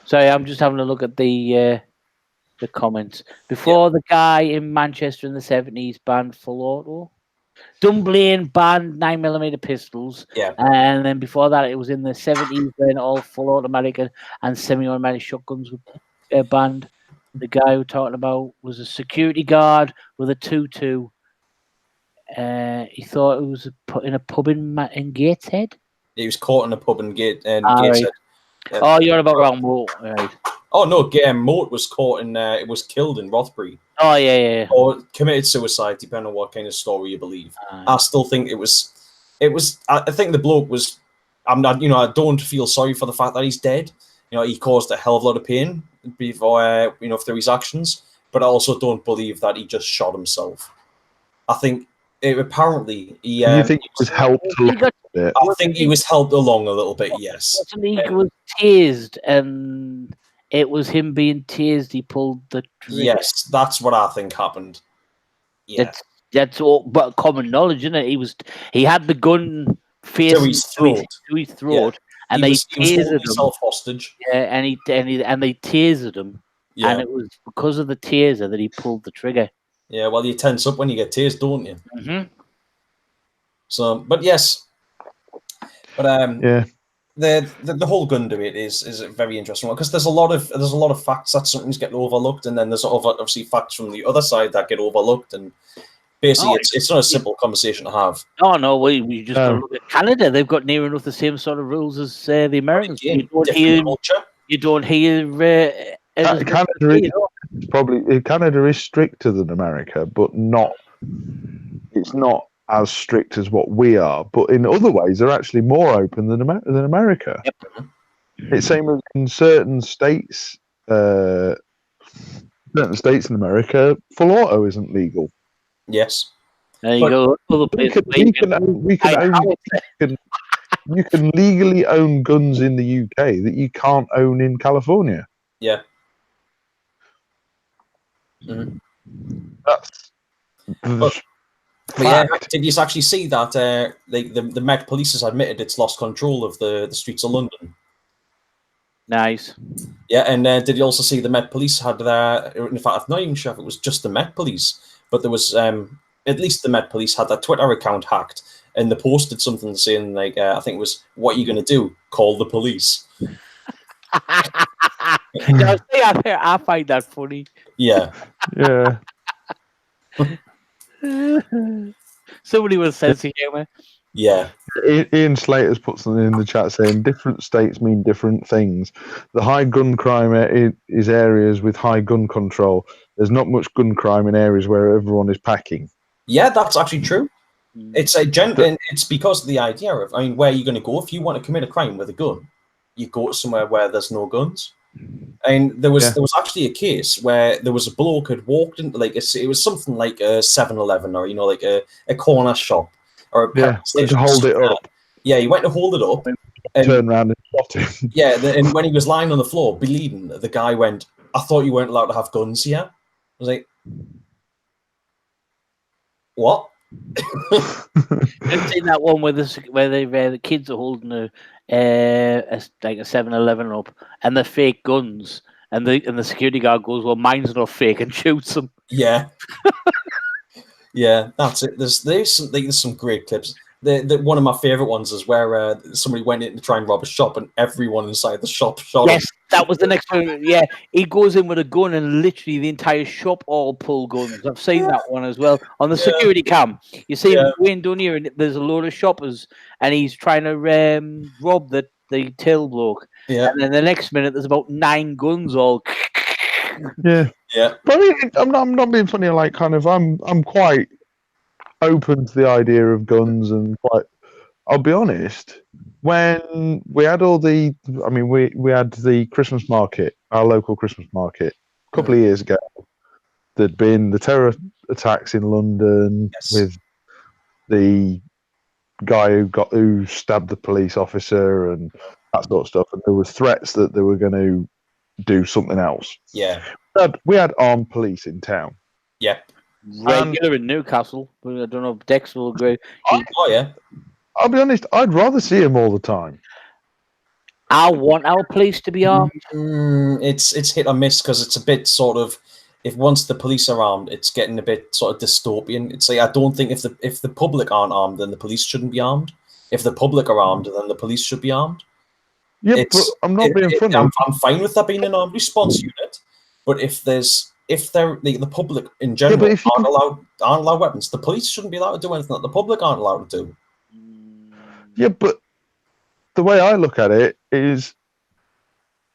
Sorry, I'm just having a look at the comments. Before the guy in Manchester in the 70s banned full auto. Dunblane banned 9mm pistols. Yeah. And then before that, it was in the 70s when all full automatic and semi-automatic shotguns were banned. The guy we're talking about was a security guard with a 2.2. He thought it was in a pub in Gateshead. He was caught in a pub in Gateshead. Right. Oh, you're about wrong, Moat. Right. Oh no, Moat was caught in. It was killed in Rothbury. Oh yeah. Or committed suicide, depending on what kind of story you believe. I still think it was. I think the bloke was. I'm not. I don't feel sorry for the fact that he's dead. He caused a hell of a lot of pain. before through his actions, but I also don't believe that he just shot himself. I think apparently he. You think he was helped along a bit? I think he was helped along a little bit. Yes. He was tased, and it was him being tased. He pulled the trigger. Yes, that's what I think happened. Yeah. That's all, but common knowledge, isn't it? He had the gun facing to his throat, and he they was tasered holding him. himself hostage. Yeah, and they tasered him, and it was because of the taser that he pulled the trigger. Yeah, well, you tense up when you get tased, don't you? Mm-hmm. So, but yes, but yeah. The whole gun debate is a very interesting one because there's a lot of facts that something's getting overlooked, and then there's obviously facts from the other side that get overlooked, and basically it's not a simple conversation to have. Oh no, we just got to look at Canada. They've got near enough the same sort of rules as the Americans. Again, you don't hear Canada is stricter than America, but it's not as strict as what we are. But in other ways, they're actually more open than America. Yep. It's same as in certain states. Certain states in America, full auto isn't legal. Yes. There you go. Other places you can legally own guns in the UK that you can't own in California. Yeah. Mm-hmm. That's yeah. Did you actually see that the Met Police has admitted it's lost control of the streets of London? Nice. Yeah, and did you also see the Met Police had in fact, I'm not even sure if it was just the Met Police, but there was at least the Met Police had their Twitter account hacked, and they posted something saying like, I think it was, "What are you going to do? Call the police." I find that funny. Yeah. Yeah. Somebody was sense of humor. Yeah. Ian Slater's put something in the chat saying different states mean different things. The high gun crime is areas with high gun control. There's not much gun crime in areas where everyone is packing. Yeah, that's actually true. It's it's because of the idea of, where are you going to go if you want to commit a crime with a gun? You go to somewhere where there's no guns. And there was actually a case where there was a bloke had walked into it was something like a 7-Eleven or like a corner shop or a petrol station. To hold it up. Yeah, he went to hold it up. And, turn around and shot him. Yeah, and when he was lying on the floor bleeding, the guy went, "I thought you weren't allowed to have guns here." I was like, "What?" I've seen that one where the kids are holding a 7-Eleven up, and they're fake guns, and the security guard goes, "Well, mine's not fake," and shoots them. Yeah, yeah, that's it. There's some great clips. One of my favorite ones is where somebody went in to try and rob a shop, and everyone inside the shop shot him. Yes, that was the next one. Yeah, he goes in with a gun, and literally the entire shop all pull guns. I've seen that one as well on the security cam. You see him going down here, and there's a load of shoppers, and he's trying to rob the till bloke. Yeah, and then the next minute, there's about 9 guns all. Yeah. But I'm not being funny. Like, I'm quite open to the idea of guns, and I'll be honest, when we had we had the Christmas market, our local Christmas market, a couple of years ago. There'd been the terror attacks in London with the guy who stabbed the police officer and that sort of stuff, and there was threats that they were going to do something else. Yeah, we had armed police in town. Yeah. Regular in Newcastle, but I don't know if Dex will agree. I'll be honest, I'd rather see him all the time. I want our police to be armed. It's hit or miss because it's a bit sort of, if once the police are armed, it's getting a bit sort of dystopian. It's like, I don't think if the public aren't armed, then the police shouldn't be armed. If the public are armed, then the police should be armed. Yeah, but I'm not being funny. I'm fine with that being an armed response unit, but if the public in general aren't allowed weapons, the police shouldn't be allowed to do anything that the public aren't allowed to do. Yeah, but the way I look at it is,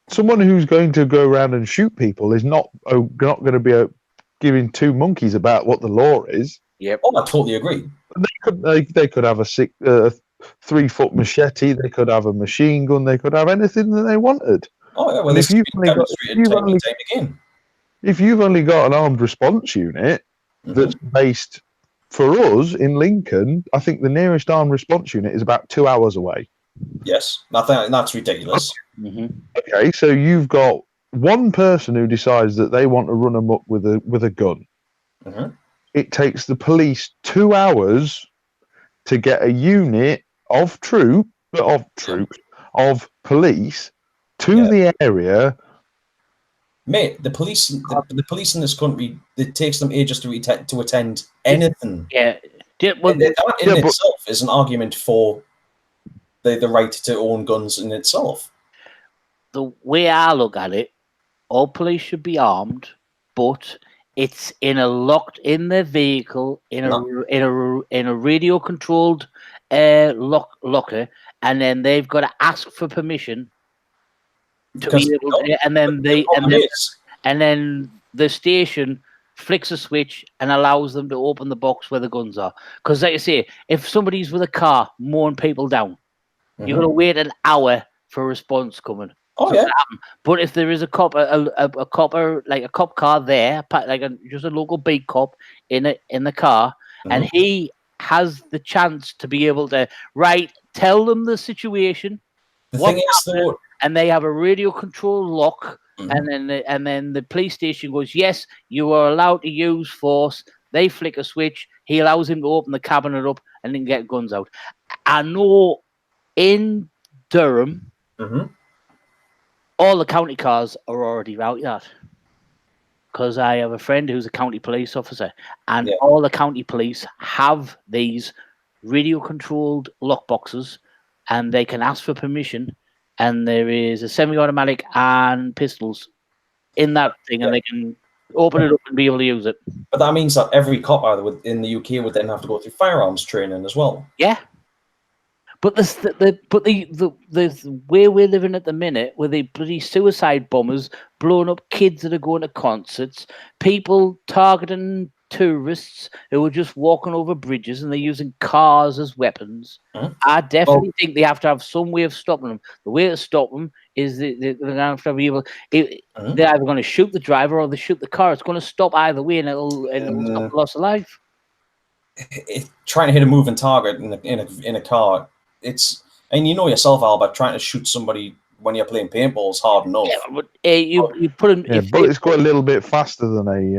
someone who's going to go around and shoot people is not going to be giving two monkeys about what the law is. Yep. Oh, I totally agree. They could have a 3-foot machete. They could have a machine gun. They could have anything that they wanted. Oh yeah, well, And this has been demonstrated time and time again. If you've only got an armed response unit that's based for us in Lincoln, I think the nearest armed response unit is about 2 hours away. Yes, I think that's ridiculous. Okay, so you've got one person who decides that they want to run amok with a gun. It takes the police 2 hours to get a unit of police to the area. Mate, the police in this country, it takes them ages to attend anything. Yeah, that in itself is an argument for the right to own guns in itself. The way I look at it, all police should be armed, but it's in their vehicle in a radio controlled locker, and then they've got to ask for permission to be able to, and then the station flicks a switch and allows them to open the box where the guns are. Because, like I say, if somebody's with a car mowing people down, you're going to wait an hour for a response coming. Oh yeah. But if there is a cop, a copper, like a cop car there, like just a local big cop in the car, and he has the chance to be able to tell them the situation. The thing is, though, and they have a radio control lock, and then the police station goes, yes, you are allowed to use force. They flick a switch. He allows him to open the cabinet up and then get guns out. I know in Durham, all the county cars are already out yet. Because I have a friend who's a county police officer, and all the county police have these radio-controlled lockboxes, and they can ask for permission. And there is a semi-automatic and pistols in that thing, and they can open it up and be able to use it. But that means that every cop in the UK would then have to go through firearms training as well. Yeah. But the way we're living at the minute, with the bloody suicide bombers blowing up kids that are going to concerts, people targeting tourists who are just walking over bridges, and they're using cars as weapons. I definitely think they have to have some way of stopping them. The way to stop them is they're going to have to be able. They're either going to shoot the driver or they shoot the car. It's going to stop either way, and it'll stop the loss of life. Trying to hit a moving target in a car. And you know yourself, Albert, trying to shoot somebody when you're playing paintball is hard enough. Yeah, but you put them. Yeah, but it's got a little bit faster than a.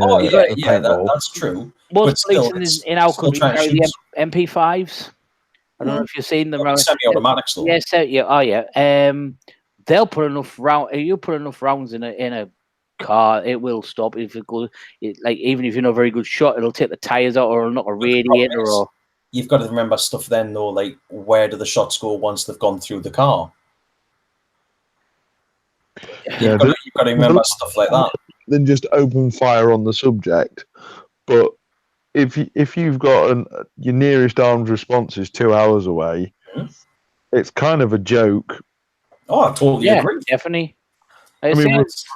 That's true. Most police in our country carry the MP5s. I don't know if you've seen them. Semi-automatics, though. Yes, they'll put enough round. You put enough rounds in a car, it will stop. If it goes, even if you're not a very good shot, it'll take the tires out, or it'll knock a radiator, or. You've got to remember stuff then, though, like where do the shots go once they've gone through the car? You've got to remember stuff like that. Then just open fire on the subject. But if you've got your nearest armed response is 2 hours away, it's kind of a joke. Oh, I totally agree. Definitely.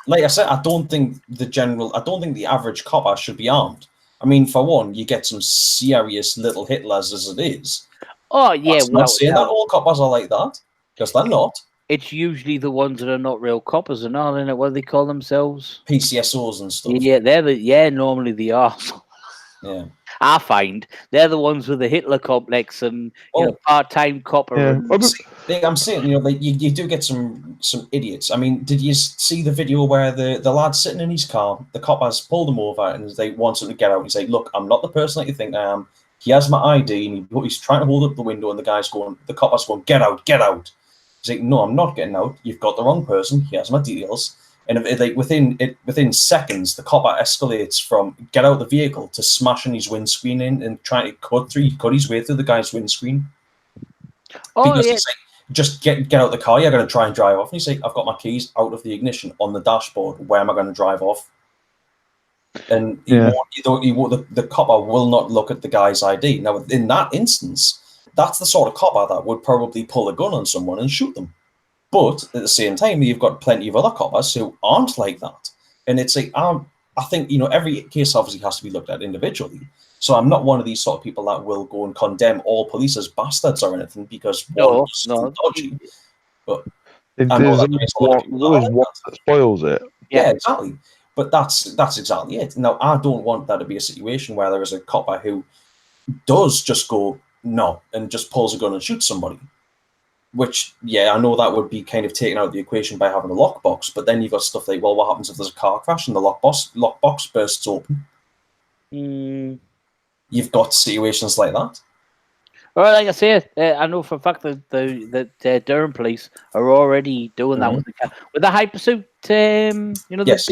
Like I said, I don't think the average copper should be armed. I mean, for one, you get some serious little Hitlers as it is. Oh, yeah. That's not saying that all coppers are like that, because they're not. It's usually the ones that are not real coppers and all, isn't it? What do they call themselves? PCSOs and stuff. Yeah, normally they are. Yeah. I find they're the ones with the Hitler complex and part-time copper. Yeah. I'm saying, you do get some idiots. I mean, did you see the video where the lad's sitting in his car, the cop has pulled him over and they want him to get out? He's like, look, I'm not the person that you think I am. He has my ID, and he's trying to hold up the window, and the cop is going, get out, get out. He's like, no, I'm not getting out. You've got the wrong person. He has my details. And within seconds, the copper escalates from get out of the vehicle to smashing his windscreen in and trying to cut his way through the guy's windscreen. Because he's like, just get out of the car. You're going to try and drive off. And he's like, I've got my keys out of the ignition on the dashboard. Where am I going to drive off? And the copper will not look at the guy's ID. Now, in that instance, that's the sort of copper that would probably pull a gun on someone and shoot them. But at the same time, you've got plenty of other coppers who aren't like that. And it's like, I think, every case obviously has to be looked at individually. So I'm not one of these sort of people that will go and condemn all police as bastards or anything, because no. dodgy. But know that there is a lot of people There's always one that spoils it. Yeah, exactly. But that's exactly it. Now, I don't want that to be a situation where there is a copper who does just go no and just pulls a gun and shoots somebody. Which, yeah, I know that would be kind of taken out of the equation by having a lockbox. But then you've got stuff like, well, what happens if there's a car crash and the lockbox bursts open? You've got situations like that. Well, like I say, I know for a fact that Durham police are already doing that with the Hypersuit. Yes.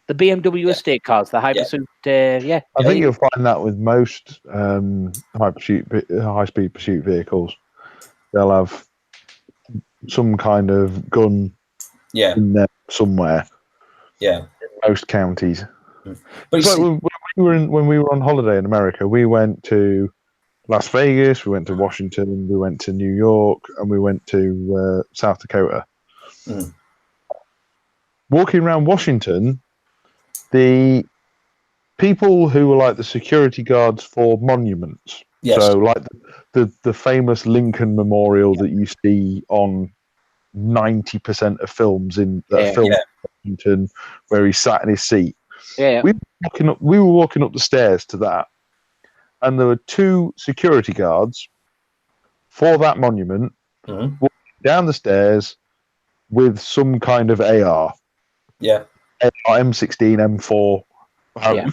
The BMW estate cars, the Hypersuit. I think you'll find that with most high-speed pursuit vehicles. They'll have some kind of gun in there somewhere. Yeah. In most counties. But when we were on holiday in America, we went to Las Vegas, we went to Washington, we went to New York, and we went to South Dakota. Walking around Washington, the people who were like the security guards for monuments, so like the famous Lincoln Memorial that you see on 90% of films in Washington, where he sat in his seat. We were walking up the stairs to that, and there were two security guards for that monument walking down the stairs with some kind of AR. Yeah. M16, M4, however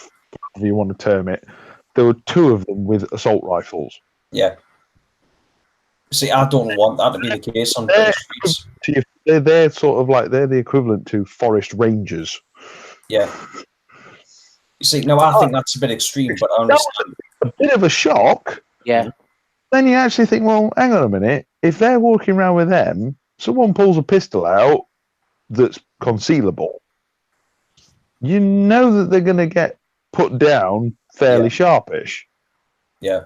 you want to term it. There were two of them with assault rifles. Yeah. See, I don't want that to be the case on British streets. They're sort of like, they're the equivalent to forest rangers. Yeah. You see, no, I think that's a bit extreme, but I understand. A bit of a shock. Yeah. Then you actually think, well, hang on a minute. If they're walking around with them, someone pulls a pistol out that's concealable, you know that they're going to get put down fairly sharpish. Yeah.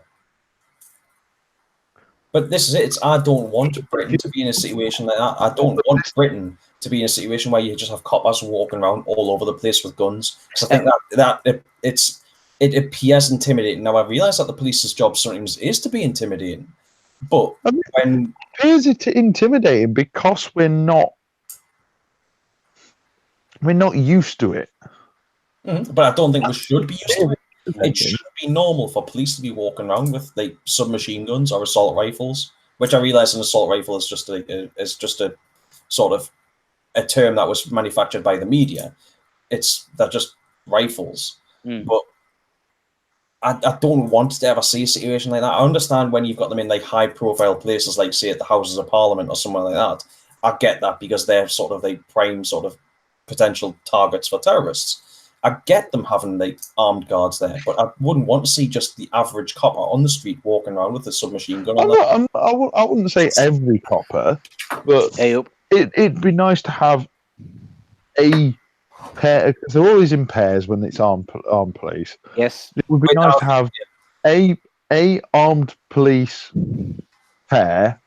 But this is it. I don't want Britain to be in a situation like that. I don't want Britain to be in a situation where you just have coppers walking around all over the place with guns. Because I think it appears intimidating. Now, I realise that the police's job sometimes is to be intimidating. But when... It appears intimidating because we're not used to it. But I don't think we should be used to it. It should be normal for police to be walking around with like submachine guns or assault rifles, which I realise an assault rifle is just a sort of a term that was manufactured by the media. They're just rifles. But I don't want to ever see a situation like that. I understand when you've got them in like high profile places, like say at the Houses of Parliament or somewhere like that. I get that because they're sort of the prime sort of potential targets for terrorists. I get them having like armed guards there, but I wouldn't want to see just the average copper on the street walking around with a submachine gun. I wouldn't say every copper, but it'd be nice to have a pair. Because they're always in pairs when it's armed police. Yes, it would be nice to have a armed police pair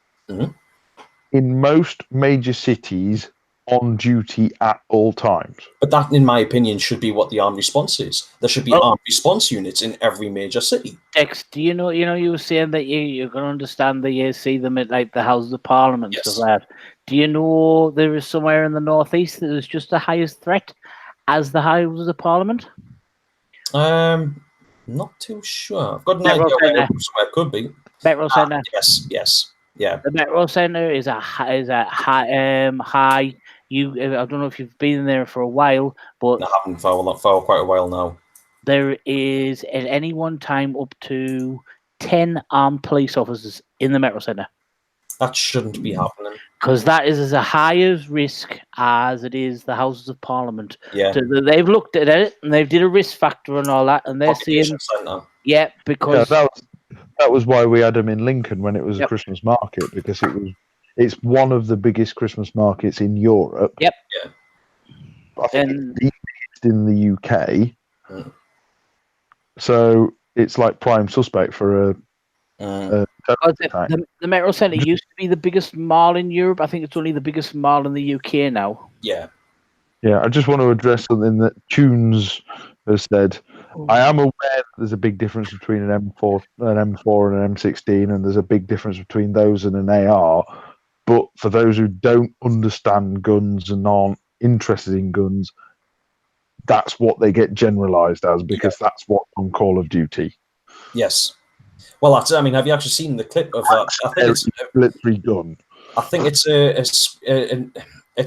in most major cities on duty at all times. But that, in my opinion, should be what the armed response is. There should be armed response units in every major city. Dex, do you know you were saying that you're going to understand that you see them at like the Houses of Parliament and stuff like that. Do you know there is somewhere in the northeast that is just the highest threat as the Houses of Parliament? Not too sure. I've got an idea where it could be. Metro Centre. Yes. Yeah. The Metro Centre is a high. I don't know if you've been there for a while, but I haven't for quite a while now. There is at any one time up to 10 armed police officers in the Metro Centre. That shouldn't be happening. Because that is as a high risk as it is the Houses of Parliament. Yeah. So they've looked at it and they've did a risk factor and all that, and they're saying, because that was why we had them in Lincoln when it was a Christmas market, because it's one of the biggest Christmas markets in Europe. Yep. Yeah. I think it's the biggest in the UK. So it's like prime suspect for the Metro Centre used to be the biggest mall in Europe. I think it's only the biggest mall in the UK now. Yeah. Yeah, I just want to address something that Tunes has said. I am aware that there's a big difference between an M4 and an M16, and there's a big difference between those and an AR. But for those who don't understand guns and aren't interested in guns, that's what they get generalized as, because that's what's on Call of Duty. Yes. Well, that's. I mean, have you actually seen the clip of that? I think it's military gun. I think it's it's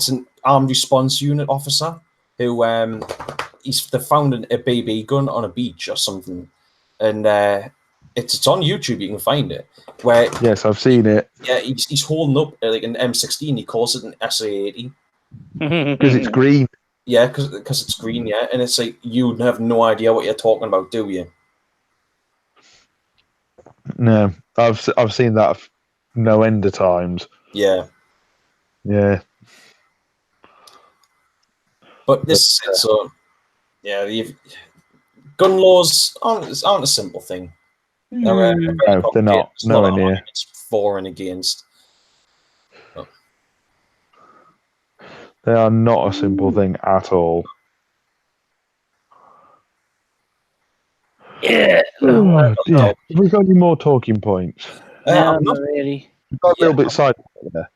an armed response unit officer who they found a BB gun on a beach or something, and it's on YouTube. You can find it. Where yes, I've seen it. Yeah, he's holding up like an M16. He calls it an SA-80 because it's green. Yeah, because it's green. Yeah, and it's like you have no idea what you're talking about, do you? No, I've seen that no end of times. Yeah. Yeah. But this so yeah, gun laws aren't a simple thing. No, they're not. Nowhere near. It's for and against. Oh. They are not a simple thing at all. Yeah. Oh, have we got any more talking points? No, not really. Got a little bit sidetracked there.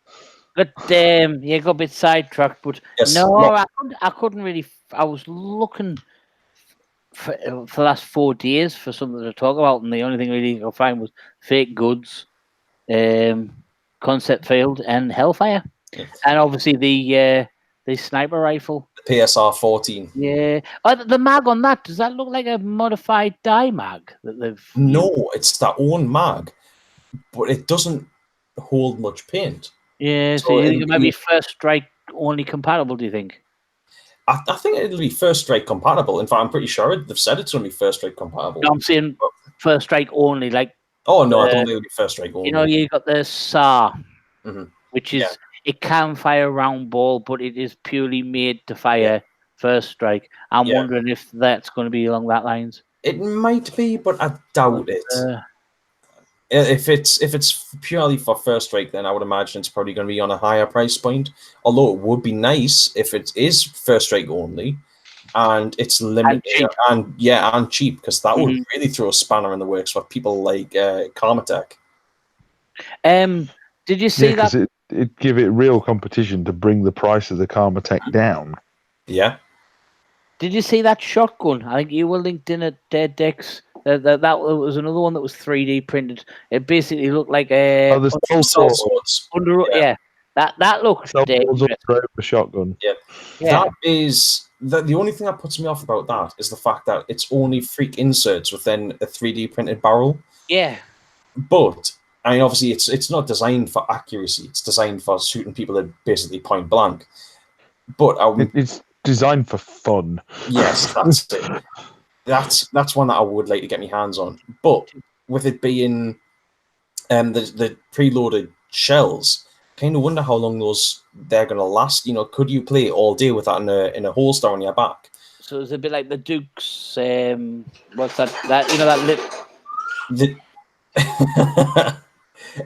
But you got a bit sidetracked. But yes, I couldn't really. I was looking for the last 4 days for something to talk about, and the only thing really I could find was fake goods, concept field, and Hellfire, and obviously the sniper rifle, the PSR-14. Yeah, the mag on that, does that look like a modified die mag that they've? No, it's their own mag, but it doesn't hold much paint. Yeah, so you think it might be first strike only compatible? Do you think? I think it'll be first strike compatible. In fact, I'm pretty sure they've said it's going to be first strike compatible. No, I'm saying first strike only. Like, oh no, I don't think it'll be first strike only. You know, you got the SAR, which is it can fire round ball, but it is purely made to fire first strike. I'm wondering if that's going to be along that lines. It might be, but I doubt it. If it's purely for first strike, then I would imagine it's probably going to be on a higher price point. Although it would be nice if it is first strike only, and it's limited and cheap, because that would really throw a spanner in the works for people like Karmatech. Did you see that? It'd give it real competition to bring the price of the Karmatech down. Yeah. Did you see that shotgun? I think you were linked in at Dead Decks. That was another one that was 3D printed. It basically looked like a swords. That looks dangerous. A shotgun. Yeah. That is the only thing that puts me off about that is the fact that it's only freak inserts within a 3D printed barrel. Yeah. But I mean, obviously, it's not designed for accuracy. It's designed for shooting people at basically point blank. But it's designed for fun. Yes, that's it. That's one that I would like to get my hands on. But with it being the preloaded shells, I kind of wonder how long they're going to last. You know, could you play all day with that in a holster on your back? So it's a bit like the Duke's. What's that? That you know that lip.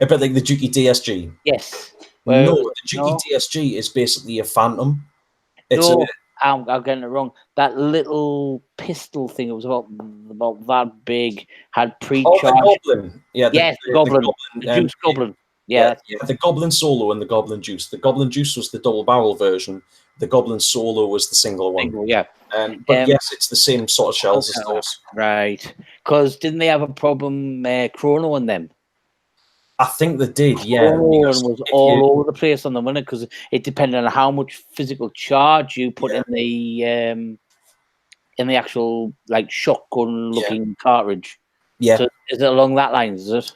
A bit like the Dukey DSG. Yes. No, the Dukey DSG is basically a Phantom. I'm getting it wrong. That little pistol thing, it was about that big, had pre-charged. Oh, the Goblin. Yeah, the Goblin. The Juice Goblin. Yeah, the Goblin Solo and the Goblin Juice. The Goblin Juice was the double barrel version. The Goblin Solo was the single one. But yes, it's the same sort of shells as those. Right. Because didn't they have a problem, Chrono and them? I think they did, yeah. Chrono was all over the place on the winner because it depended on how much physical charge you put in the actual like shotgun looking cartridge. Yeah. So is it along that line? Is it?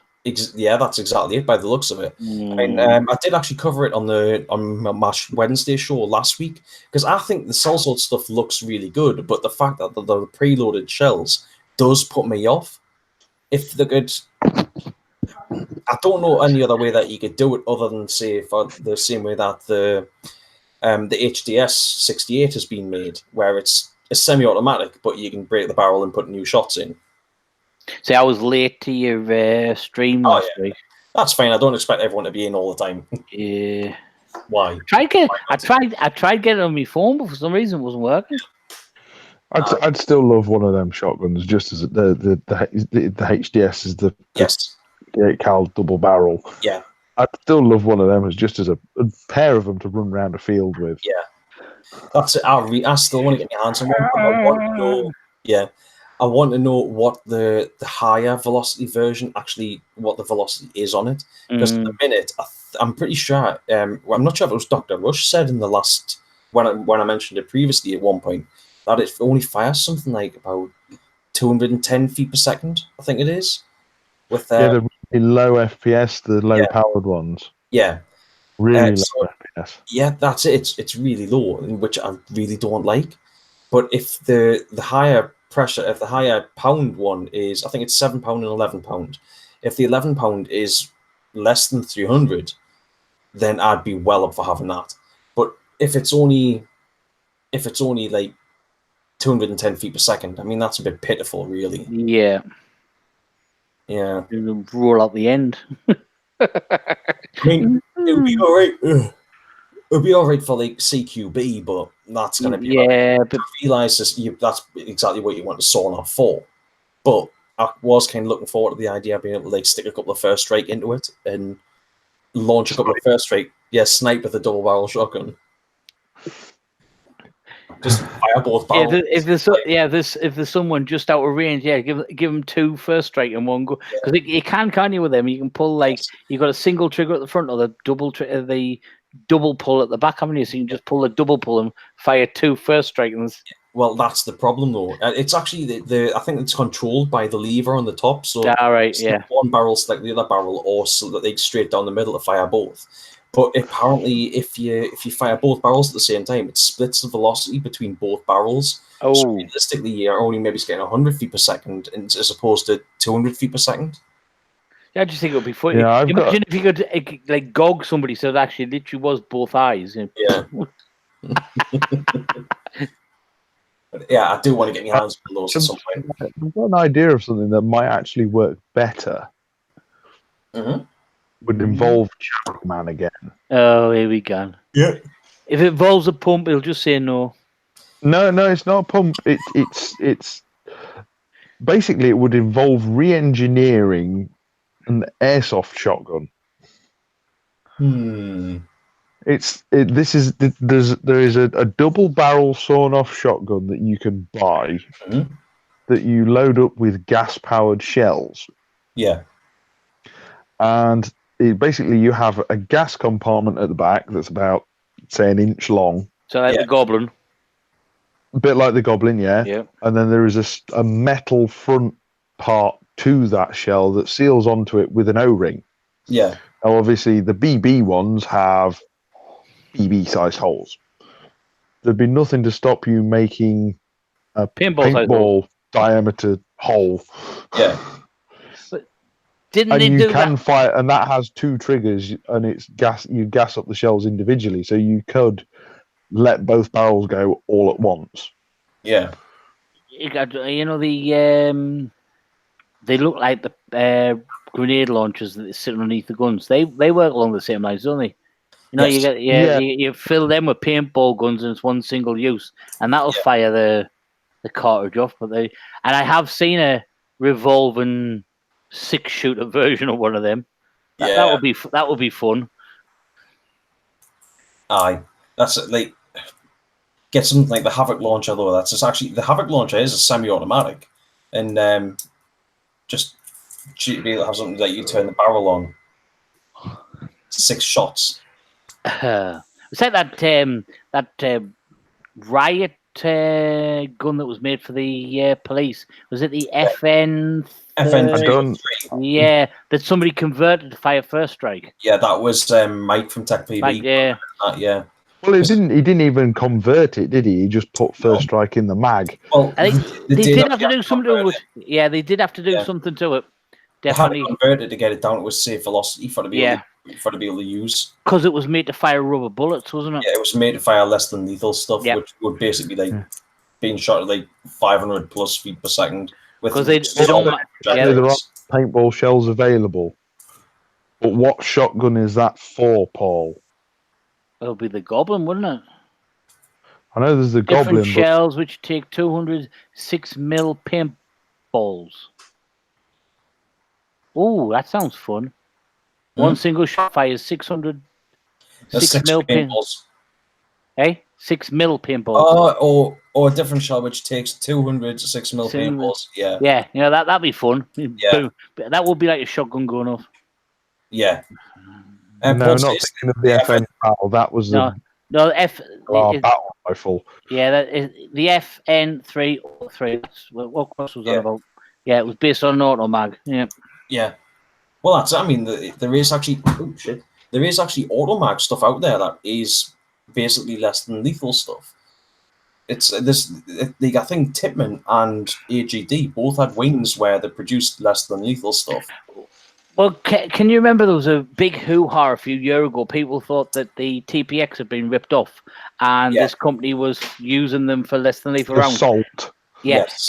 Yeah, that's exactly it by the looks of it. I mean, I did actually cover it on my Wednesday show last week because I think the Sellsword stuff looks really good, but the fact that the preloaded shells does put me off. If they could, I don't know any other way that you could do it other than say for the same way that the HDS 68 has been made, where it's a semi-automatic, but you can break the barrel and put new shots in. See, I was late to your stream last week. That's fine. I don't expect everyone to be in all the time. Yeah. Why? I tried getting it on my phone, but for some reason it wasn't working. I'd still love one of them shotguns, just as the HDS is the 8 cal double barrel. Yeah. I'd still love one of them as just as a pair of them to run around a field with. Yeah, that's it. I still want to get my hands on one. I want to know. Yeah, I want to know what the higher velocity version actually, what the velocity is on it. Because at the minute, I'm pretty sure. Well, I'm not sure if it was Dr. Rush said in the last when I mentioned it previously at one point that it only fires something like about 210 feet per second. I think it is. With the really low FPS, the low powered ones. Yeah. Really low FPS. Yeah, that's it. It's really low, which I really don't like. But if the higher pressure, if the higher pound one is, I think it's £7 and £11. If the £11 is less than 300, then I'd be well up for having that. But if it's only like 210 feet per second, I mean that's a bit pitiful, really. Yeah. Yeah. Roll out the end. I mean, it would be all right. It would be all right for like CQB, but that's going to be but I realise that's exactly what you want to sawn off for. But I was kind of looking forward to the idea of being able to like stick a couple of first strike into it and launch a couple of first strike. Yeah, snipe with a double barrel shotgun. Just fire both barrels. If there's someone just out of range, give them 2 first strike and 1 go, because you can't you with them? You can pull like you've got a single trigger at the front or the double pull at the back, haven't you? So you can just pull the double pull and fire 2 first strike. Well, that's the problem though. It's actually I think it's controlled by the lever on the top. So one barrel select the other barrel, or so that they straight down the middle to fire both. But apparently, if you fire both barrels at the same time, it splits the velocity between both barrels. Oh. So realistically, you're only maybe getting 100 feet per second as opposed to 200 feet per second. Yeah, I just think it would be funny. Yeah, Imagine if you could like gog somebody so it actually literally was both eyes. Yeah. Yeah, I do want to get my hands on those at some point. I've got an idea of something that might actually work better. Would involve Man again. Oh, here we go. Yeah. If it involves a pump, he'll just say no. No, it's not a pump. It's basically it would involve re-engineering an airsoft shotgun. There is a double barrel sawn off shotgun that you can buy that you load up with gas powered shells. Yeah. And basically you have a gas compartment at the back that's about, say, 1 inch long. So like the Goblin. A bit like the Goblin, yeah. And then there is a metal front part to that shell that seals onto it with an O-ring. Yeah. Now, obviously, the BB ones have BB-sized holes. There'd be nothing to stop you making a paintball diameter hole. Yeah. But didn't and they you do can that? fire, and that has 2 triggers, and it's gas. You gas up the shells individually, so you could let both barrels go all at once. Yeah. You know they look like the grenade launchers that sit underneath the guns. They work along the same lines, don't they? You know, you fill them with paintball guns and it's one single use, and that'll fire the cartridge off. And I have seen a revolving 6-shooter version of one of them. That would be fun. Aye, that's like get something like the Havoc launcher though. That's actually the Havoc launcher is a semi-automatic, and just to be able to have something that you turn the barrel on. 6 shots. It's like that riot gun that was made for the police. Was it the FN? FN. Yeah, that somebody converted to fire first strike. Yeah, that was Mike from TPB. Mike, yeah. Yeah. Well, he didn't even convert it, did he? He just put first strike in the mag. Well, I think they did have to do something. They did have to do something to it. Definitely. They had to convert it to get it down to a safe velocity for to be able to use. Because it was made to fire rubber bullets, wasn't it? Yeah, it was made to fire less than lethal stuff, which would basically like being shot at like 500 plus feet per second. Because they don't. There are paintball shells available. But what shotgun is that for, Paul? It'll be the Goblin, wouldn't it? I know there's the Different Goblin. Shells which take 206 mil paintballs. Oh, that sounds fun. One single shot fires 600. That's 6 mil paintballs. Hey, 6 mil paintballs. Or a different shot which takes 200 to 6 mil paintballs. Yeah. Yeah, that'd be fun. Yeah. Boom. That would be like a shotgun going off. Yeah. No, not thinking of the FN battle. That was no battle rifle. Yeah, the FN-303. What Cross was on about? Yeah, it was based on an auto mag. Yeah. Yeah. Well, that's. I mean, there is actually. Oh shit! There is actually auto mag stuff out there that is basically less than lethal stuff. It's this. I think Tipman and AGD both had wings where they produced less than lethal stuff. Well, can you remember there was a big hoo-ha a few years ago? People thought that the TPX had been ripped off, and this company was using them for less than lethal rounds. Assault. Yeah, Yes.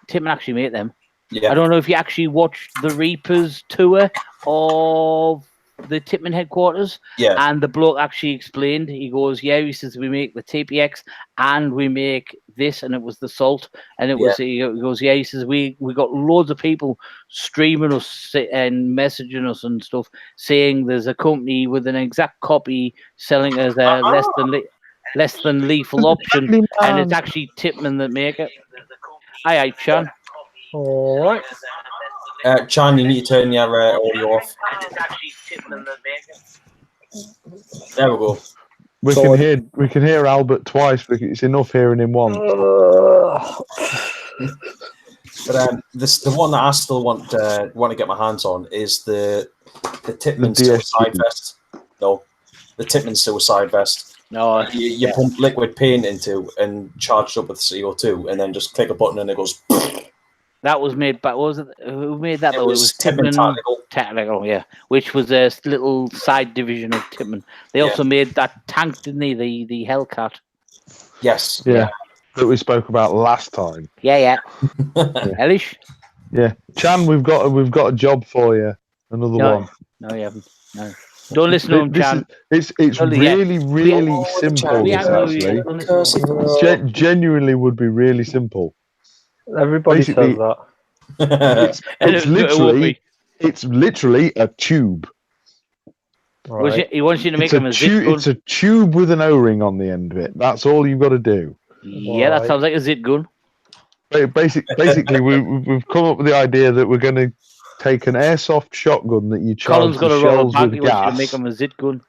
Tipman actually made them. Yeah. I don't know if you actually watched the Reapers tour of the Tipman headquarters. Yeah. And the bloke actually explained, he goes, yeah, he says, we make the TPX and we make this, and it was the Salt. And it was, he goes, yeah, he says, we got loads of people streaming us and messaging us and stuff, saying there's a company with an exact copy selling as a less than lethal option, and it's actually Tipman that make it. Aye, Chan. All right. Chan, you need to turn your audio off. There we go. We can hear Albert twice, but it's enough hearing him once. But the one that I still want to get my hands on is the Tipman suicide vest. No, the Tipman suicide vest. No, you pump liquid paint into and charged up with CO2, and then just click a button and it goes. That was made by, what was it? Who made that? It was Tipman Tactical, yeah, which was a little side division of Tipman. They also made that tank, didn't they? The Hellcat. Yes. Yeah. That we spoke about last time. Yeah. Elish? Yeah. Chan, we've got a job for you. Another one. No, you haven't. No. Don't listen to him, Chan. It's really simple. This actually, genuinely would be really simple. Everybody says that. It's literally a tube. Right. He wants you to make him a zip gun. It's a tube with an O-ring on the end of it. That's all you've got to do. Yeah, that sounds like a zip gun. Basically, we've come up with the idea that we're going to take an airsoft shotgun that you charge the shells with gas, make them a zit gun,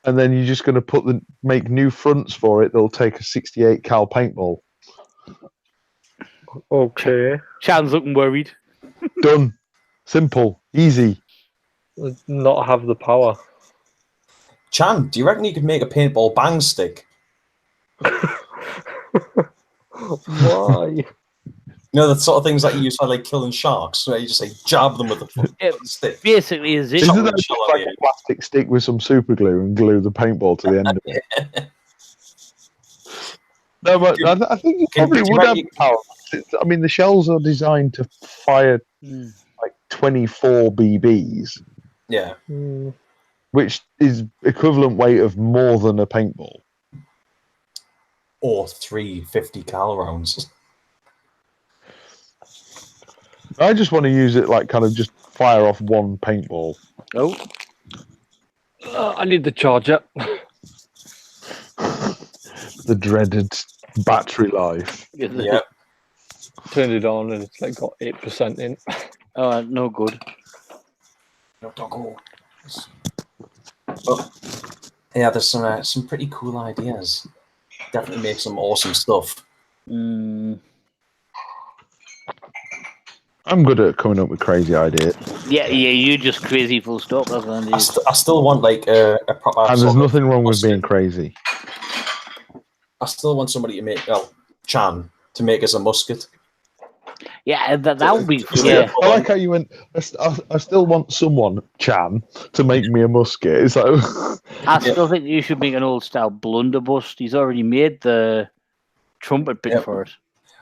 and then you're just going to make new fronts for it. They'll take a 68 cal paintball. Okay. Chan's looking worried. Done. Simple. Easy. Not have the power. Chan, do you reckon you could make a paintball bang stick? Why? You know, the sort of things that you use for like killing sharks, where you just like jab them with a stick. Basically, is it? Isn't that just like a plastic stick with some super glue and glue the paintball to the end of it? No, but I think you probably would have power. I mean, the shells are designed to fire like 24 BBs. Yeah. Which is equivalent weight of more than a paintball. Or 3 50 cal rounds. I just want to use it like kind of just fire off one paintball. Oh. I need the charger. The dreaded battery life. Yeah. Turned it on and it's like got 8% in. Oh, no good. No doggo. But yeah, there's some pretty cool ideas. Definitely make some awesome stuff. I'm good at coming up with crazy ideas. Yeah, you're just crazy full stop. That's what I still want like a proper. And there's nothing wrong with being crazy. I still want somebody to make Chan to make us a musket. Yeah, that would be. Yeah. I like how you went. I still want someone, Chan, to make me a musket. So I still think you should make an old style blunderbuss. He's already made the trumpet bit for it.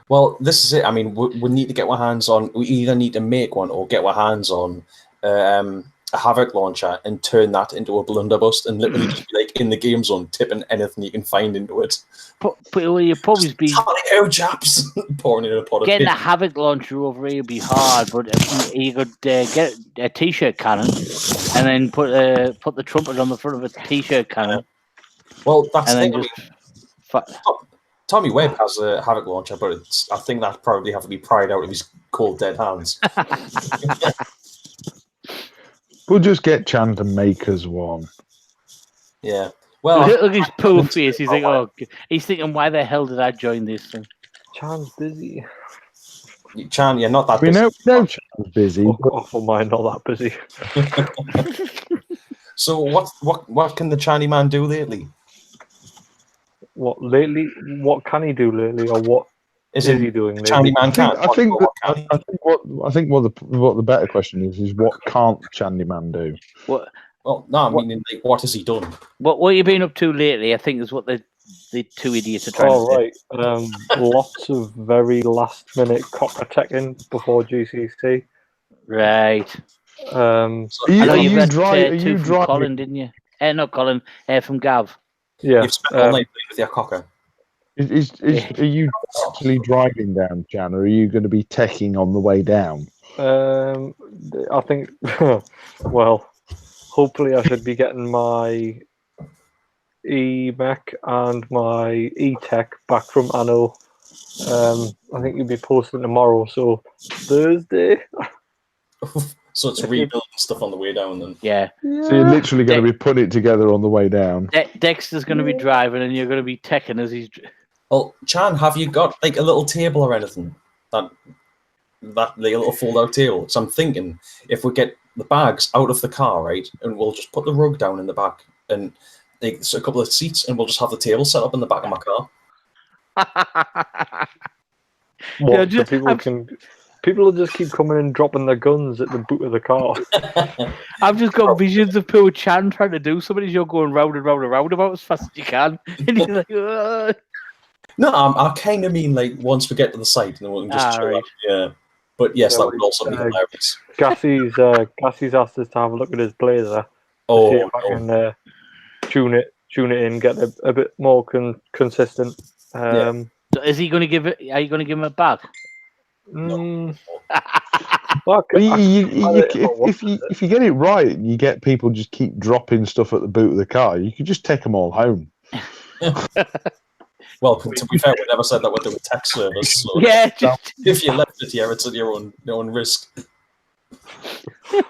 Well, this is it. I mean, we need to get our hands on. We either need to make one or get our hands on a Havoc launcher and turn that into a blunderbuss and literally just be like in the game zone, tipping anything you can find into it. But you'll probably be. Righto, chaps. Pouring in a pot of Getting a paint. Havoc launcher over here would be hard, but you could get a t-shirt cannon and then put the trumpet on the front of a t-shirt cannon. Well, that's and the then thing. just Tommy Webb has a Havoc launcher, but I think that probably have to be pried out of his cold dead hands. We'll just get Chan to make us one. Yeah. Well, look at his poor face. He's like, he's thinking, why the hell did I join this thing? Chan's busy. Chan, you're not that We busy. know Chan's busy. Fuck off, am I not that busy? So what can the Channy man do lately? What lately? What can he do lately, or what is he doing lately? Channy man can. I think what the better question is what can't Chandy Man do? What? Well, no, I mean, like, what has he done? What you been up to lately? I think is what the two idiots are trying to say. Right. Lots of very last minute cock-a-teching before GCC. Right. Are I you got driving? two from Colin, didn't you? Not Colin, from Gav. Yeah. You've spent all night playing with your cocker. Are you actually driving down, Chan, or are you going to be teching on the way down? I think. Well, hopefully, I should be getting my E-Mech and my E-Tech back from Anno. I think you'll be posting tomorrow, so Thursday. So it's rebuilding stuff on the way down, then. Yeah. So you're literally going to be putting it together on the way down. Dexter's going to be driving, and you're going to be teching as he's. Well, Chan, have you got like a little table or anything? That like a little fold-out table. So I'm thinking if we get the bags out of the car, right, and we'll just put the rug down in the back and like so a couple of seats, and we'll just have the table set up in the back of my car. What? Yeah, so people will just keep coming and dropping their guns at the boot of the car. I've just got visions of poor Chan trying to do something. You're going round and round and round about as fast as you can, and you're like, ugh. No, I kind of mean like once we get to the site, and then we can just chill out. Yeah. But yes, that would also be hilarious. Gassie's asked us to have a look at his blazer. Oh, see if I can tune it in, get a bit more consistent. So is he going to give it? Are you going to give him it back? No. If you get it right, and you get people just keep dropping stuff at the boot of the car, you could just take them all home. Well, to be fair, we never said that we're doing tech service. So yeah, if you left it here, it's at your own risk.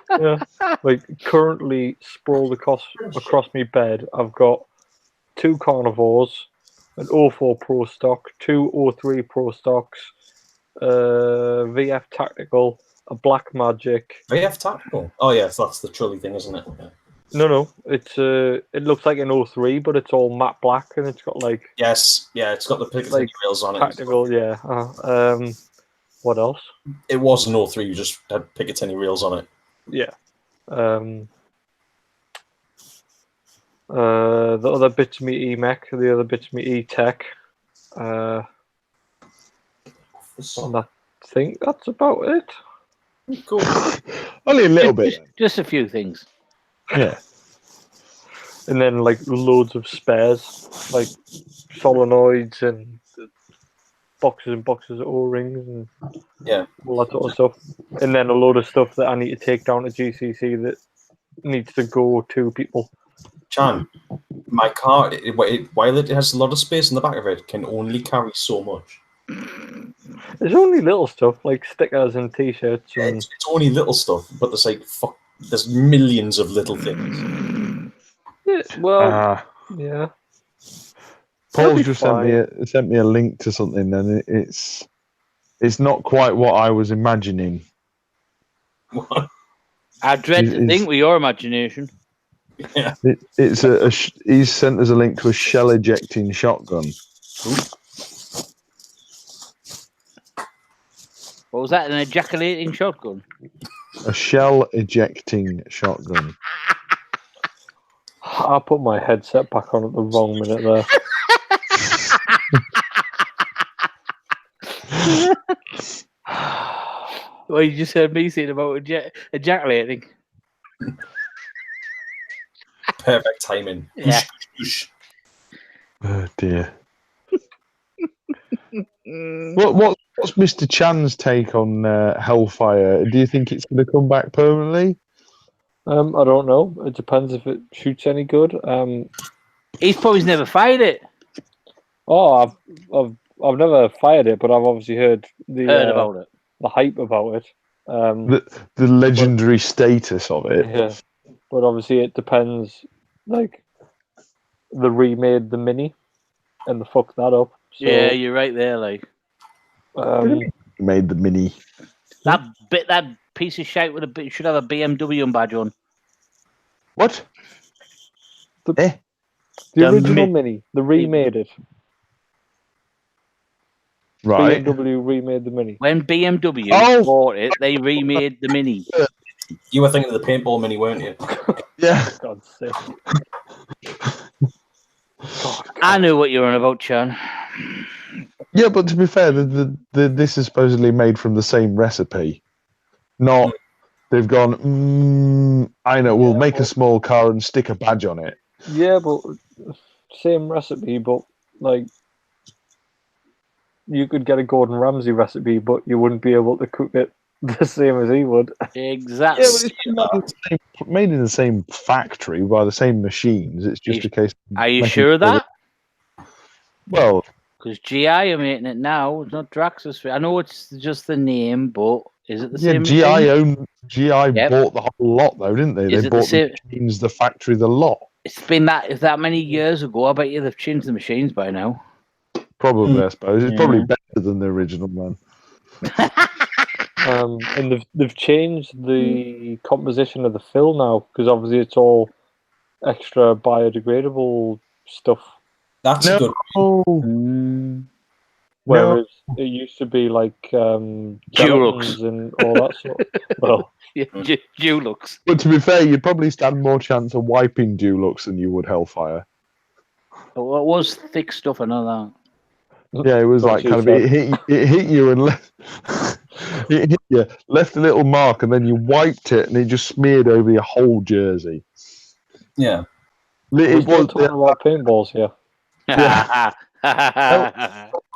Yeah, like currently sprawled across my bed, I've got 2 carnivores, an 04 Pro stock, 2 03 Pro stocks, VF Tactical, a Black Magic. VF Tactical? Oh yes, that's the trolley thing, isn't it? Yeah. No, it's it looks like an 03, but it's all matte black and it's got like yes, yeah, it's got the Picatinny rails on it. Tactical, yeah. What else? It was an 03, you just had Picatinny rails on it. Yeah. The other bits of me E-Mech, the other bits of me E-Tech. And I think that's about it. Cool. Only a little bit. Just a few things. Yeah. And then like loads of spares, like solenoids and boxes and boxes of O-rings and all that sort of stuff. And then a load of stuff that I need to take down to GCC that needs to go to people. Chan, my car, while it has a lot of space in the back of it, can only carry so much. There's only little stuff like stickers and T-shirts. Yeah, it's only little stuff, but there's like there's millions of little things. Yeah, well, yeah. Paul's just sent me a link to something, and it's not quite what I was imagining. What? I dread to think with your imagination. Yeah. It's he's sent us a link to a shell ejecting shotgun. Ooh. What was that? An ejaculating shotgun? A shell ejecting shotgun. I put my headset back on at the wrong minute there. Well, you just heard me saying about ejaculating. Perfect timing. Yeah. Oh dear. What's Mr. Chan's take on Hellfire? Do you think it's going to come back permanently? I don't know. It depends if it shoots any good. He's probably never fired it. Oh, I've never fired it, but I've obviously heard about it, the hype about it. The legendary status of it. Yeah, but obviously it depends. Like, they remade the Mini, and they fucked that up. So, yeah, you're right there. Like, made the Mini. That piece of shite should have a BMW badge on. What? The original Mini. They remade it. Right. BMW remade the Mini. When BMW bought it, they remade the Mini. You were thinking of the paintball Mini, weren't you? Yeah. God's sake. I knew what you were on about, Chan. Yeah, but to be fair, this is supposedly made from the same recipe. Not they've gone. I know. We'll make a small car and stick a badge on it. Yeah, but same recipe, but like you could get a Gordon Ramsay recipe, but you wouldn't be able to cook it the same as he would. Exactly. Yeah, but it's made in the same factory by the same machines. It's just a case. Are you sure of that? Well, because GI are making it now. It's not Draxus. I know it's just the name, but is it the same? GI bought the whole lot, though, didn't they? They bought the machines, the factory, the lot. It's been that many years ago. I bet you they've changed the machines by now. Probably, I suppose. It's probably better than the original one. And they've changed the composition of the fill now, because obviously it's all extra biodegradable stuff. That's a good one. Whereas it used to be like Dulux and all that sort of well. Dulux. But to be fair, you'd probably stand more chance of wiping Dulux than you would Hellfire. Well, it was thick stuff, I know that. Yeah, it was like kind of it hit you and left it hit you, left a little mark, and then you wiped it, and it just smeared over your whole jersey. Yeah, it was talking about paintballs here. Yeah.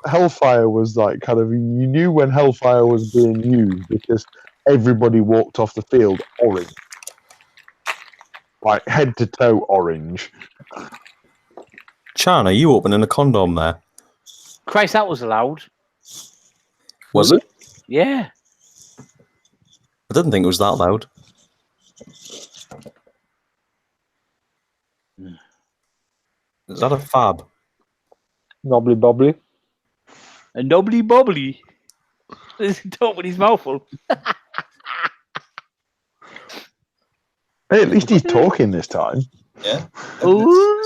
Hellfire was like kind of, you knew when Hellfire was being used because everybody walked off the field orange, like head to toe orange. Chan, are you opening a condom there? Christ, that was loud. Was it? Yeah. I didn't think it was that loud. Is that a fab? Knobbly bobbly. A knobbly bobbly. Don't with his mouth full. Hey, at least he's talking this time. Yeah. Ooh.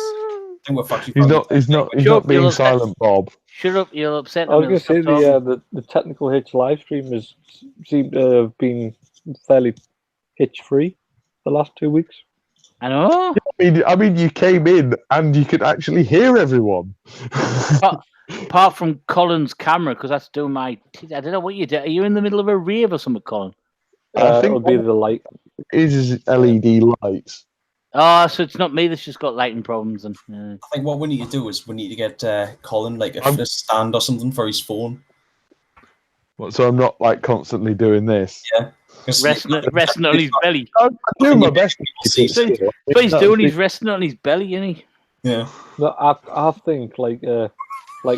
He's not being silent, Bob. Shut up, you'll upset I was going to say the technical hitch live stream has seemed to have been fairly hitch free the last 2 weeks. I know. I mean, you came in and you could actually hear everyone. Apart from Colin's camera, because that's doing my. I don't know what you do. Are you in the middle of a rave or something, Colin? I think it'll be the light. It is LED lights. Oh, so it's not me that's just got lighting problems. And I think what we need to do is we need to get Colin like a stand or something for his phone. What, so I'm not like constantly doing this. Yeah, resting on his belly. I'm doing my best. But he's doing. He's resting on his belly, isn't he? Yeah. No, I think like a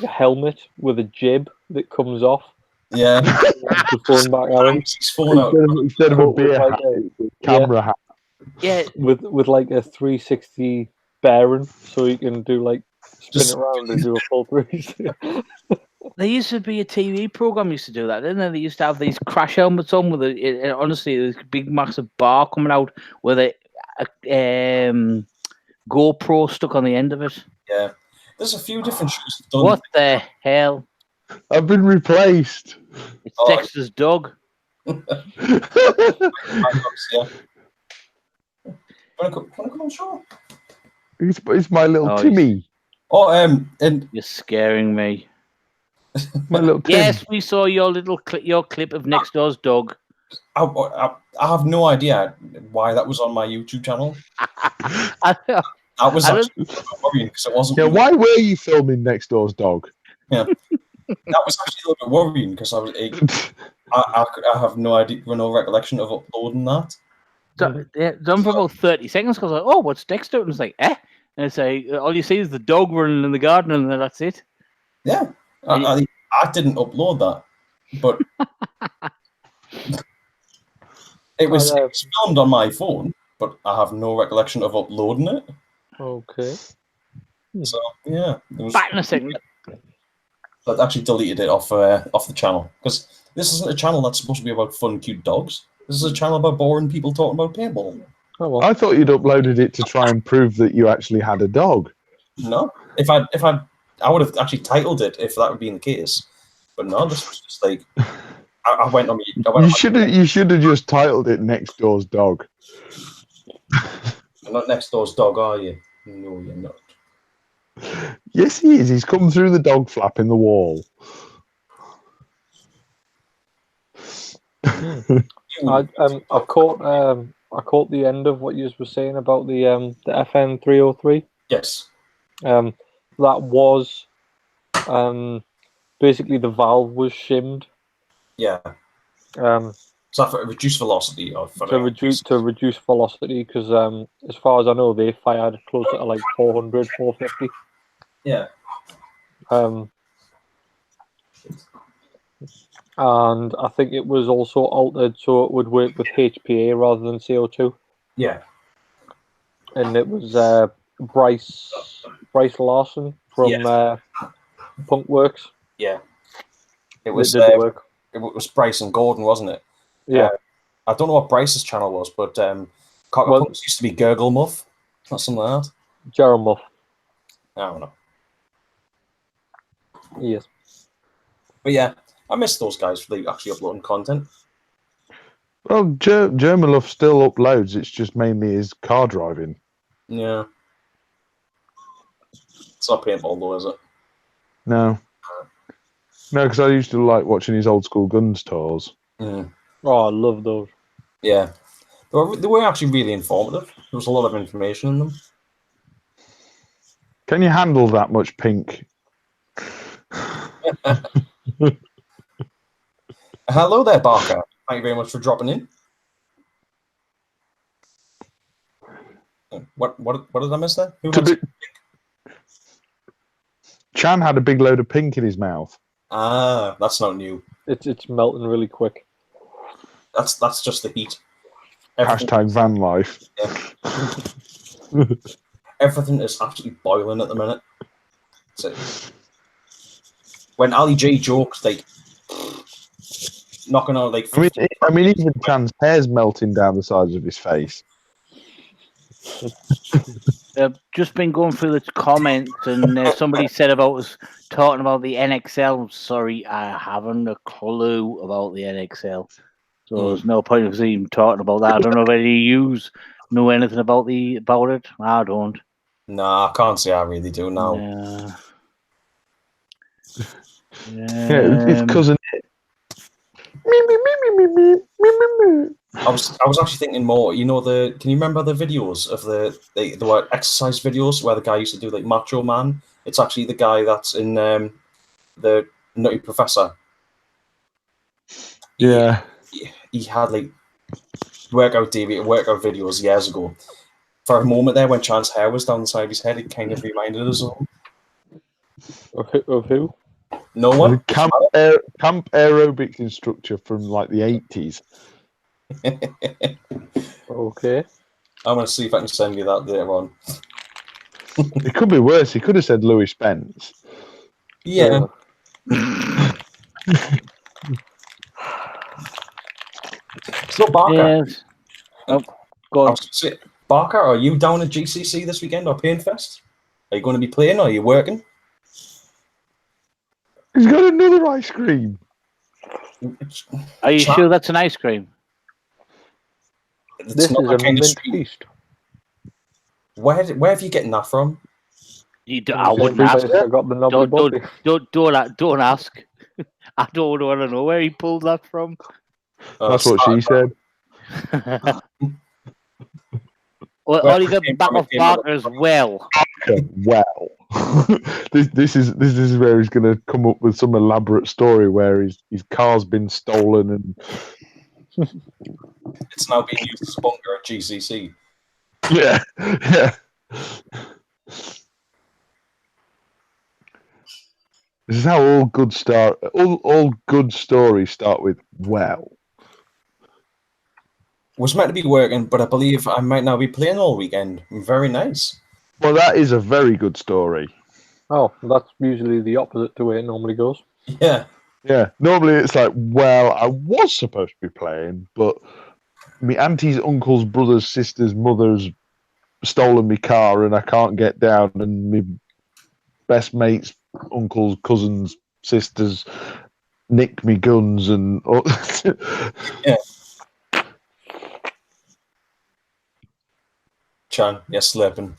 helmet with a jib that comes off. Yeah. The phone back on. His phone out. Instead of a beer hat, camera hat. Yeah. With like a 360 bearing, so you can do like spin around and do a full 360. There used to be a TV program used to do that, didn't there? They used to have these crash helmets on with honestly, this big massive bar coming out with a GoPro stuck on the end of it. Yeah, there's a few different shows done. What the hell? I've been replaced. It's Dexter's dog. Want to come on show? It's my little Timmy. And you're scaring me. My little Tim. Yes, we saw your clip of next door's dog. I have no idea why that was on my YouTube channel. That was actually worrying because it wasn't. Yeah, why were you filming next door's dog? Yeah, That was actually a little bit worrying because I have no idea, no recollection of uploading that. Done for about 30 seconds because I was like, oh, what's next to it? And it's like, eh? And it's like, all you see is the dog running in the garden and then that's it. Yeah. I didn't upload that, but it was filmed on my phone, but I have no recollection of uploading it. Okay. So, yeah. Back in a second. I actually deleted it off the channel because this isn't a channel that's supposed to be about fun, cute dogs. This is a channel about boring people talking about paintball. Oh, well. I thought you'd uploaded it to try and prove that you actually had a dog. No, I would have actually titled it if that would be the case. But no, this was just like I went on. You should have just titled it "Next Door's Dog." You're not next door's dog, are you? No, you're not. Yes, he is. He's come through the dog flap in the wall. I caught the end of what you were saying about the FN 303. Yes. That was basically the valve was shimmed. Yeah. So for reduced velocity or to reduce velocity because as far as I know they fired closer to like 400, 450. Yeah. And I think it was also altered so it would work with HPA rather than CO2. Yeah. And it was Bryce Larson from Punkworks. Yeah. It was work. It was Bryce and Gordon, wasn't it? Yeah. I don't know what Bryce's channel was, but Punks used to be Gurgle Muff. Not something like that. Gerald Muff. I don't know. Yes. But yeah, I miss those guys for actually uploading content. Well, Germaluf still uploads. It's just mainly his car driving. Yeah. It's not paintball though, is it? No. No, because I used to like watching his old school guns tours. Mm. Oh, I love those. Yeah. They were actually really informative. There was a lot of information in them. Can you handle that much pink? Hello there, Barker. Thank you very much for dropping in. What did I miss there? Chan had a big load of pink in his mouth. Ah, that's not new. It's melting really quick. That's just the heat. Hashtag van life. Yeah. Everything is absolutely boiling at the minute. So, when Ali J jokes, like knocking on like. I mean, even Chan's hair's melting down the sides of his face. I've just been going through the comments, and somebody said about us talking about the NXL. Sorry, I haven't a clue about the NXL, so there's no point of us even talking about that. I don't know whether you know anything about it. I don't. Nah, I can't say I really do now. Yeah, it's cousin. I was actually thinking more. You know can you remember the videos of the were exercise videos where the guy used to do like Macho Man? It's actually the guy that's in the Nutty Professor. Yeah. He had like workout videos years ago. For a moment there, when Chan's hair was down the side of his head, it kind of reminded us of him. Of who? No one. Camp aerobics instructor from like the 80s. Okay. I'm going to see if I can send you that later on. It could be worse. He could have said Louis Spence. Yeah. So Barker. Yes. Oh, go on. Barker, are you down at GCC this weekend or Painfest? Are you going to be playing or are you working? He's got another ice cream. Are you sure that's an ice cream? This is a mint feast. Where have you getting that from? I wouldn't ask. I got the don't ask. I don't want to know where he pulled that from. That's what she said. Well, Oliver Barker as well. Well, this is where he's going to come up with some elaborate story where his car's been stolen and it's now being used as a bunker at GCC. Yeah. This is how all good stories start with well. Was meant to be working, but I believe I might now be playing all weekend. Very nice. Well, that is a very good story. Oh, that's usually the opposite to where it normally goes. Yeah. Yeah. Normally it's like, well, I was supposed to be playing, but my auntie's, uncle's, brother's, sister's, mother's stolen my car and I can't get down, and my best mate's uncle's, cousin's, sisters nicked me guns and yeah. Chan, yes, slurping.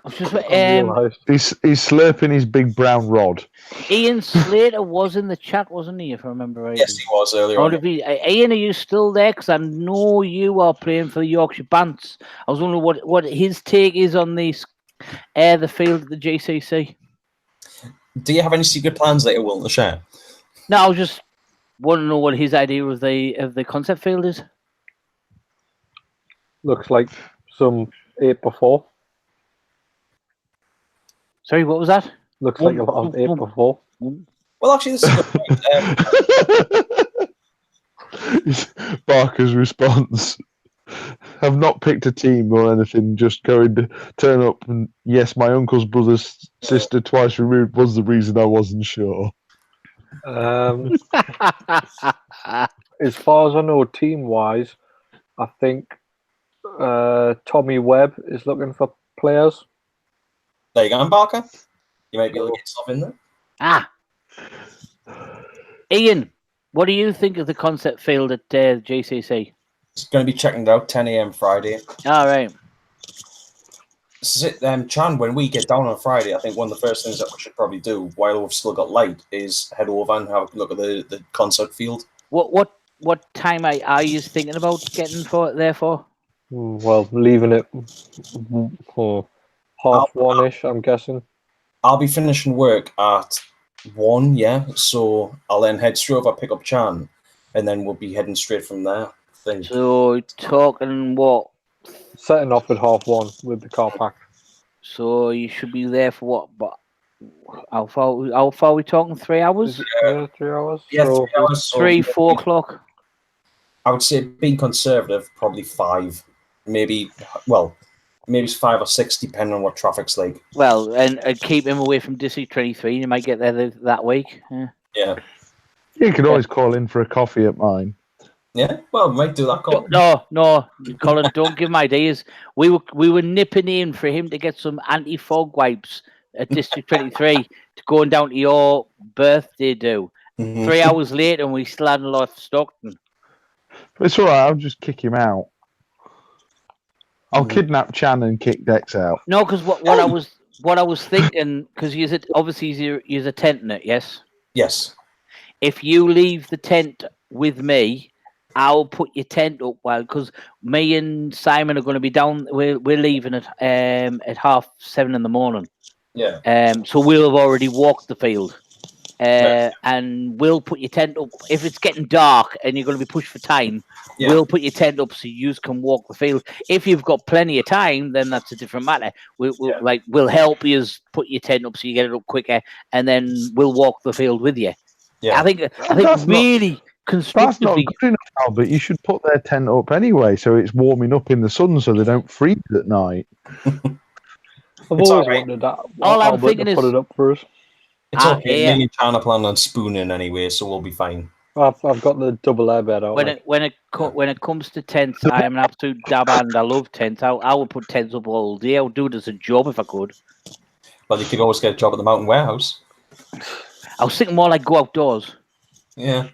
He's slurping his big brown rod. Ian Slater was in the chat, wasn't he? If I remember right. Yes, he was earlier on. Ian, are you still there? Because I know you are playing for the Yorkshire Bants. I was wondering what his take is on the field at the GCC. Do you have any secret plans that you're willing to share? No, I just want to know what his idea of the concept field is. Looks like some 8x4. Sorry, what was that? Looks like a lot of 8x4. Well, actually, this is a good point. Barker's response: "Have not picked a team or anything. Just going to turn up and yes, my uncle's brother's sister twice removed was the reason I wasn't sure." As far as I know, team-wise, I think Tommy Webb is looking for players. There you go, Barker. You might be able to get stuff in there. Ian, what do you think of the concept field at GCC? It's going to be checking it out 10 a.m. Friday. All right. This is it, Chan. When we get down on Friday, I think one of the first things that we should probably do while we've still got light is head over and have a look at the concert field. What time are you thinking about getting there for? Well, leaving it for 1:30, I'm guessing. I'll be finishing work at 1, yeah. So I'll then head straight over, pick up Chan, and then we'll be heading straight from there. So talking what? Setting off at 1:30 with the car pack. So you should be there for what? But how far are we talking? 3 hours? Yeah, 3 hours. Yeah, so 3 hours. 4 o'clock. I would say, being conservative, probably 5. Maybe it's 5 or 6, depending on what traffic's like. Well, and keep him away from District 23. You might get there that week. Yeah. You can always call in for a coffee at mine. Yeah, well, we might do that. Colin. No, Colin, don't give him ideas. We were nipping in for him to get some anti-fog wipes at District 23 to going down to your birthday do. 3 hours later, and we still hadn't left Stockton. It's all right. I'll just kick him out. I'll kidnap Chan and kick Dex out. No, because what I was thinking, because obviously you're a tent in it, yes. Yes. If you leave the tent with me, I'll put your tent up. Well, because me and Simon are going to be down. We're leaving at 7:30 in the morning. Yeah. So we'll have already walked the field. And we'll put your tent up. If it's getting dark and you're going to be pushed for time, we'll put your tent up so you can walk the field. If you've got plenty of time, then that's a different matter. We'll help you put your tent up so you get it up quicker, and then we'll walk the field with you. Yeah. I think really constructively. That's not good enough, Albert. You should put their tent up anyway, so it's warming up in the sun, so they don't freeze at night. I've always wanted that. All I'm thinking is put it up for us. It's okay. Me and Chan are planning on spooning anyway, so we'll be fine. I've got the double airbed out. When it comes to tents, I am an absolute dab and I love tents. I would put tents up all day. I would do it as a job if I could. Well, you could always get a job at the Mountain Warehouse. I was thinking more like go outdoors. Yeah.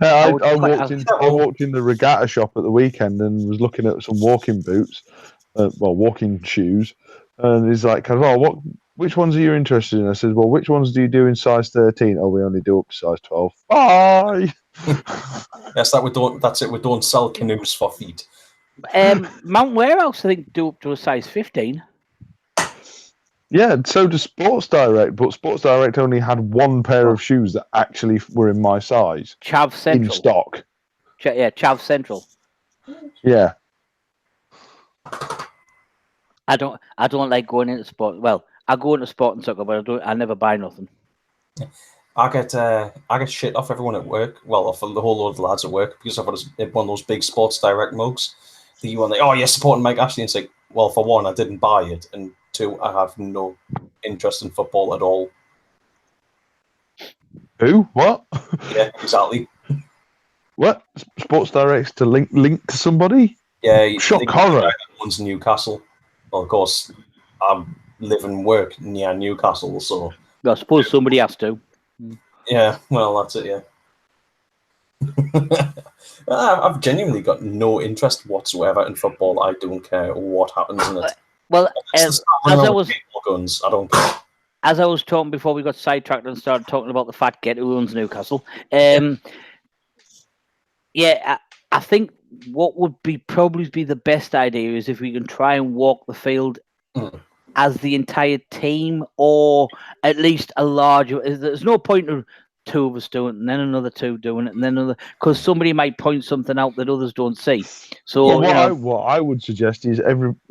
I walked in the regatta shop at the weekend and was looking at some walking boots, walking shoes, and he's like, "Oh, which ones are you interested in?" I said, "Well, which ones do you do in size 13? Oh, we only do up to size 12. Bye." Yes, that's it. We don't sell canoes for feet. Mount Warehouse, I think, do up to a size 15. Yeah, so does Sports Direct, but Sports Direct only had one pair of shoes that actually were in my size. Chav Central. In stock. Chav Central. Yeah. I don't like going into sport. Well, I go into sport and soccer, but I never buy nothing. I get shit off everyone at work. Well, off the whole load of lads at work because I've got one of those big Sports Direct mugs. You're supporting Mike Ashley. And it's like, well, for one, I didn't buy it, and two, I have no interest in football at all. Who? What? Yeah, exactly. What? Sports Direct's to link to somebody? Yeah, shock horror. One's Newcastle. Well, of course, I live and work near Newcastle, so I suppose somebody has to. Yeah, well, that's it. Yeah. I've genuinely got no interest whatsoever in football. I don't care what happens in it. Well, as I was guns, I don't care. As I was talking before we got sidetracked and started talking about the fat get who owns Newcastle. Yeah, I think what would probably be the best idea is if we can try and walk the field as the entire team, or at least a larger. There's no point of two of us doing it and then another two doing it and then another, because somebody might point something out that others don't see. So what I would suggest is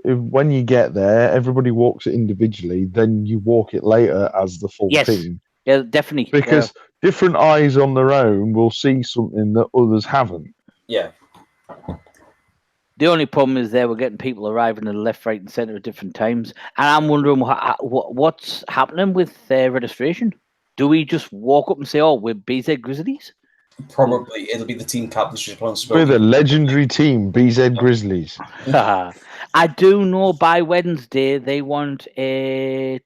when you get there, everybody walks it individually, then you walk it later as the full team. Yeah, definitely. Because different eyes on their own will see something that others haven't. Yeah. The only problem is we're getting people arriving in the left, right, and centre at different times, and I'm wondering what's happening with registration. Do we just walk up and say, "Oh, we're BZ Grizzlies"? Probably it'll be the team captain's responsibility. We're the legendary team, BZ Grizzlies. I do know by Wednesday they want the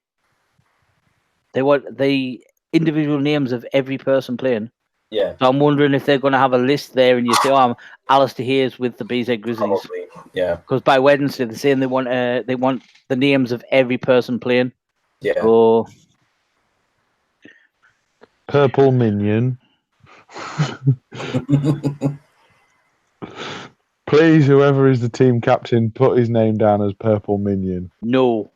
individual names of every person playing. Yeah. So I'm wondering if they're going to have a list there, and you say, "Oh, I'm Alistair Hayes with the BZ Grizzlies." Probably. Yeah. Because by Wednesday they're saying they want the names of every person playing. Yeah. So Purple Minion. Please, whoever is the team captain, put his name down as Purple Minion. No.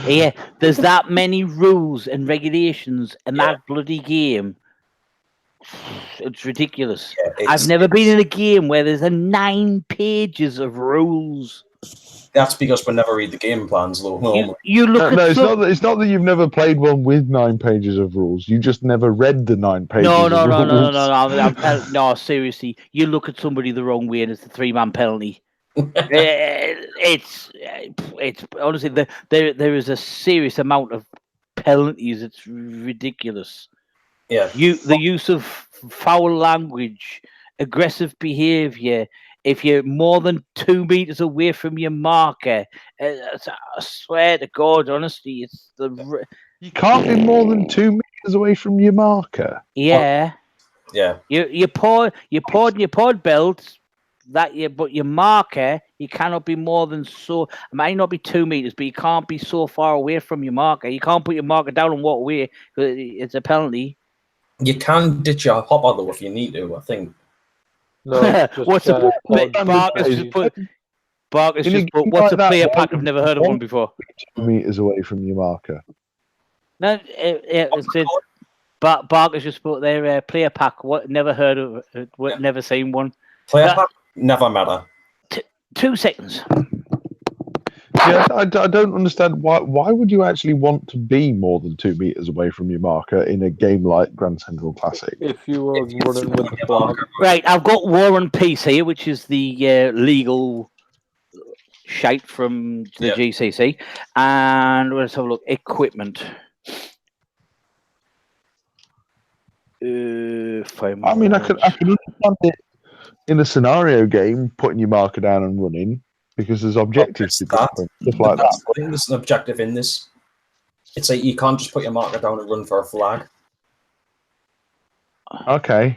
Yeah, there's that many rules and regulations in that bloody game. It's ridiculous. Yeah, I've never been in a game where there's 9 pages of rules. That's because we never read the game plans, though. You look at it's not that you've never played one with 9 pages of rules. You just never read the 9 pages. No. Seriously, you look at somebody the wrong way, and it's a 3-man penalty. It's honestly there is a serious amount of penalties. It's ridiculous. Yeah. The use of foul language, aggressive behaviour. If you're more than 2 meters away from your marker, I swear to God, honestly, it's you can't be more than 2 meters away from your marker. Yeah. Yeah. You pod belt but your marker, you cannot be more than it might not be 2 meters, but you can't be so far away from your marker. You can't put your marker down and walk away. It's a penalty. You can ditch your hopper though if you need to, I think. No, what's a Barker's just put what's a player pack? I've never heard of one before. 2 meters away from your marker. No, Barker's just put their player pack. What? Never heard of it. Never seen one. Player pack never matter. 2 seconds. Yeah, I don't understand why would you actually want to be more than 2 meters away from your marker in a game like Grand Central Classic? If you were running with the flag. Right, I've got War and Peace here, which is the legal shite from the GCC. And let's have a look. Equipment. I mean, I can understand it in a scenario game, putting your marker down and running. Because there's objectives to stuff like that. I think there's an objective in this. It's like you can't just put your marker down and run for a flag. Okay.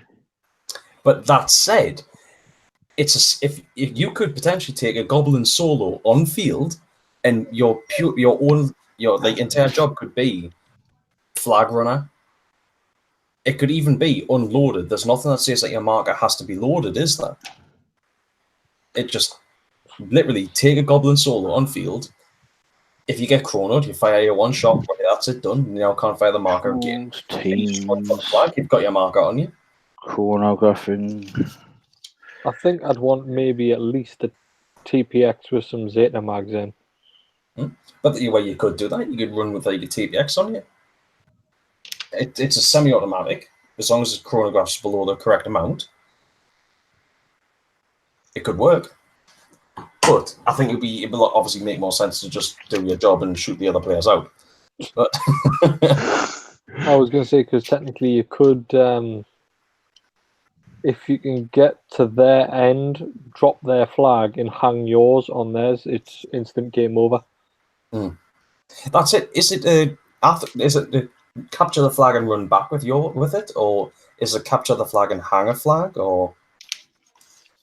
But that said, if you could potentially take a goblin solo on field, and your entire job could be flag runner. It could even be unloaded. There's nothing that says that your marker has to be loaded, is there? it just literally take a goblin solo on field. If you get chronoed, you fire your one shot. That's it, done. You now can't fire the marker again. Teams. You've got your marker on you. Chronographing. I think I'd want maybe at least a TPX with some Zeta mags in. But the way you could do that, you could run with like a TPX on you. It's a semi-automatic, as long as it chronographs below the correct amount. It could work. But I think it would obviously make more sense to just do your job and shoot the other players out. But I was going to say, because technically you could, if you can get to their end, drop their flag and hang yours on theirs, it's instant game over. That's it. Is it capture the flag and run back with it, or is it capture the flag and hang a flag, or?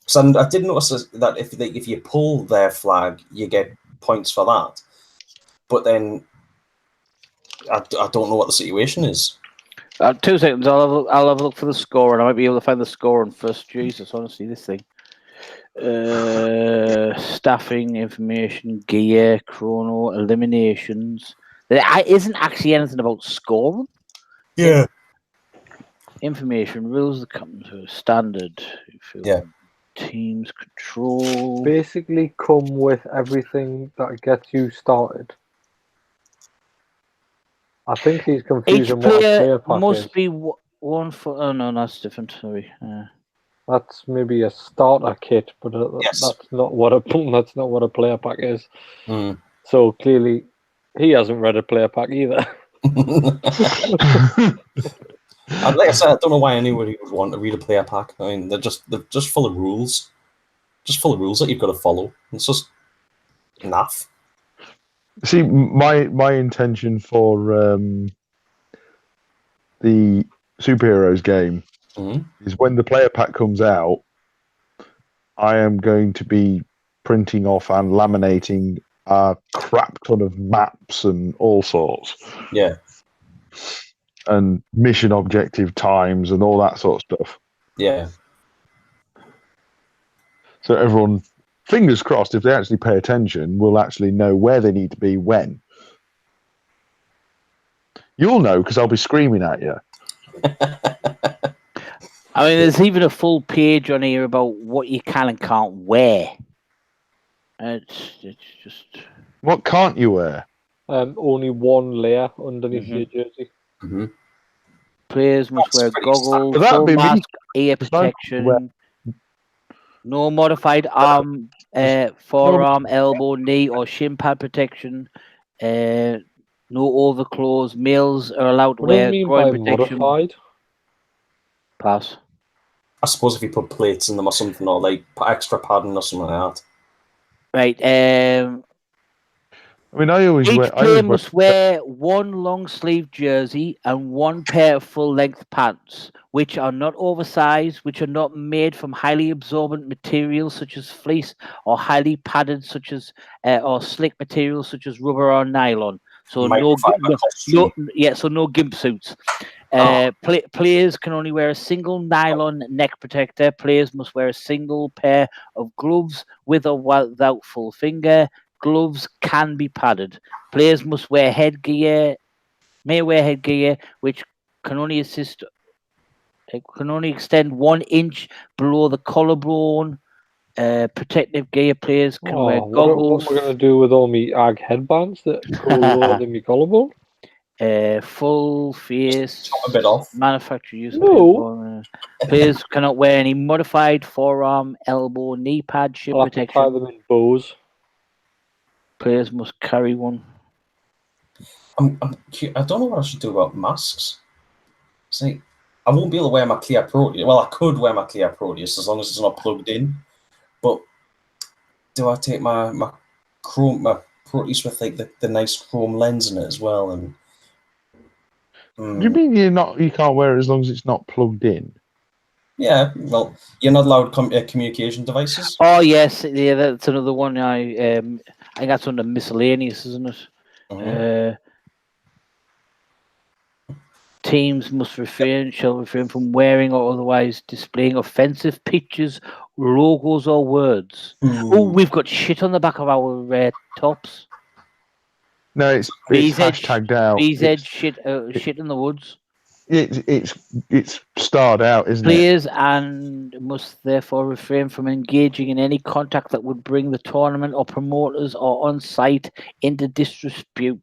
So I did notice that if you pull their flag, you get points for that. But then I don't know what the situation is. 2 seconds. I'll have a look for the score, and I might be able to find the score on first. Jesus, honestly, this thing. Staffing, information, gear, chrono, eliminations. There isn't actually anything about scoring. Yeah. Information, rules that come to standard. Yeah. Teams control. Basically come with everything that gets you started. I think he's confusing what a player pack must is. be one for. Oh no, that's different. Sorry. That's maybe a starter kit, but Yes. that's not what a player pack is. Mm. So clearly, he hasn't read a player pack either. And like I said, I don't know why anybody would want to read a player pack. I mean, they're just full of rules, that you've got to follow. It's just naff. See, my intention for the superheroes game is when the player pack comes out, I am going to be printing off and laminating a crap ton of maps and all sorts. Yeah. And mission objective times and all that sort of stuff. Yeah. So everyone, fingers crossed, if they actually pay attention, will actually know where they need to be when. You'll know because I'll be screaming at you. I mean, there's even a full page on here about what you can and can't wear. It's just. What can't you wear? Only one layer underneath your jersey. Mm-hmm. Players must wear goggles, That'd full be me. mask, ear protection, no modified arm, forearm, elbow, knee, or shin pad protection. No overclothes. Males are allowed to What do you wear mean groin by protection. modified? Pass. I suppose if you put plates in them or something, or like put extra padding or something like that. Right. I mean, I always Each wear. player must wear one long sleeve jersey and one pair of full length pants, which are not oversized, which are not made from highly absorbent materials such as fleece, or highly padded such as or slick materials such as rubber or nylon. So no gimp suits. Players can only wear a single nylon neck protector. Players must wear a single pair of gloves with or without full finger. Gloves can be padded. Players must wear headgear, which can only extend 1 inch below the collarbone. Protective gear. Players can wear goggles. What am I going to do with all my AG headbands that go lower than my collarbone? Full face. Chop a bit off. Manufacturer use. No. Players cannot wear any modified forearm, elbow, knee pad, shin I'll have to tie protection. them in bows. Players must carry one. I don't know what I should do about masks. See, I won't be able to wear my clear Proteus. Well, I could wear my clear Proteus as long as it's not plugged in. But do I take my Proteus with like the nice chrome lens in it as well? And You mean you can't wear it as long as it's not plugged in? Yeah, well, you're not allowed communication devices. Oh yes, yeah, that's another one. I think that's under miscellaneous, isn't it? Mm-hmm. Teams must shall refrain from wearing or otherwise displaying offensive pictures logos or words. Ooh. Oh, we've got shit on the back of our tops. No, it's hashtagged out. BZ shit in the woods. It's starred out, isn't it? Players and must therefore refrain from engaging in any contact that would bring the tournament or promoters or on site into disrepute,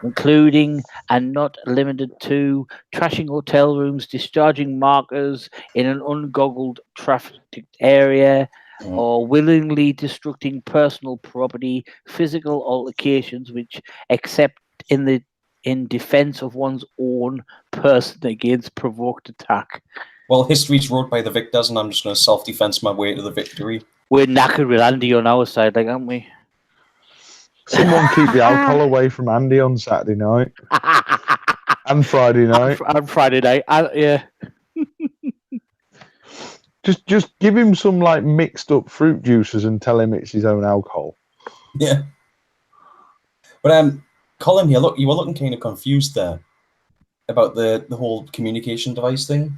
including and not limited to trashing hotel rooms, discharging markers in an ungoggled trafficked area, or willingly destructing personal property, physical altercations, which except in defense of one's own person against provoked attack. Well, history's wrote by the victors, and I'm just going to self-defense my way to the victory. We're knackered with Andy on our side, like, aren't we? Someone keep the alcohol away from Andy on Saturday night and Friday night. And Friday night, yeah. Just give him some like mixed up fruit juices and tell him it's his own alcohol. Yeah. But Colin here, look, you were looking kind of confused there about the whole communication device thing.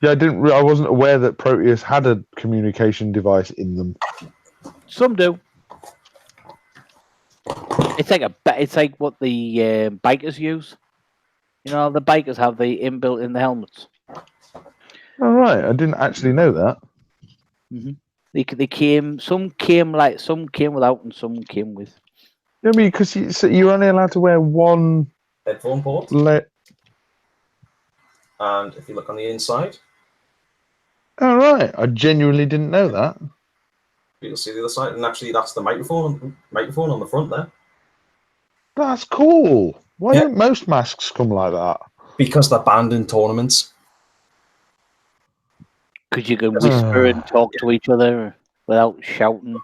Yeah, I wasn't aware that Proteus had a communication device in them. Some do. It's like what the bikers use. You know, the bikers have the inbuilt in the helmets. All right, I didn't actually know that. Mm-hmm. Some came without, and some came with. I mean, because you're only allowed to wear one headphone port. And if you look on the inside. All right, I genuinely didn't know that. You'll see the other side, and actually that's the microphone on the front there. That's cool. Why don't most masks come like that? Because they're banned in tournaments. Because you can whisper and talk to each other without shouting.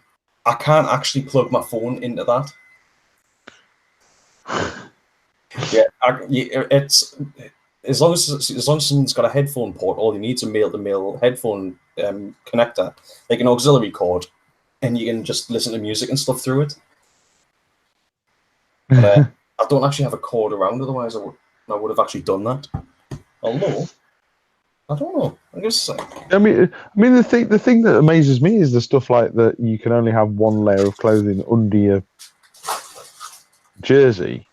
I can't actually plug my phone into that. It's as long as someone's got a headphone port, all you need is a male-to-male headphone connector, like an auxiliary cord, and you can just listen to music and stuff through it. But, I don't actually have a cord around, otherwise I would have actually done that. Although, I don't know. I'm just saying. I mean, the thing that amazes me is the stuff like that. You can only have one layer of clothing under your jersey.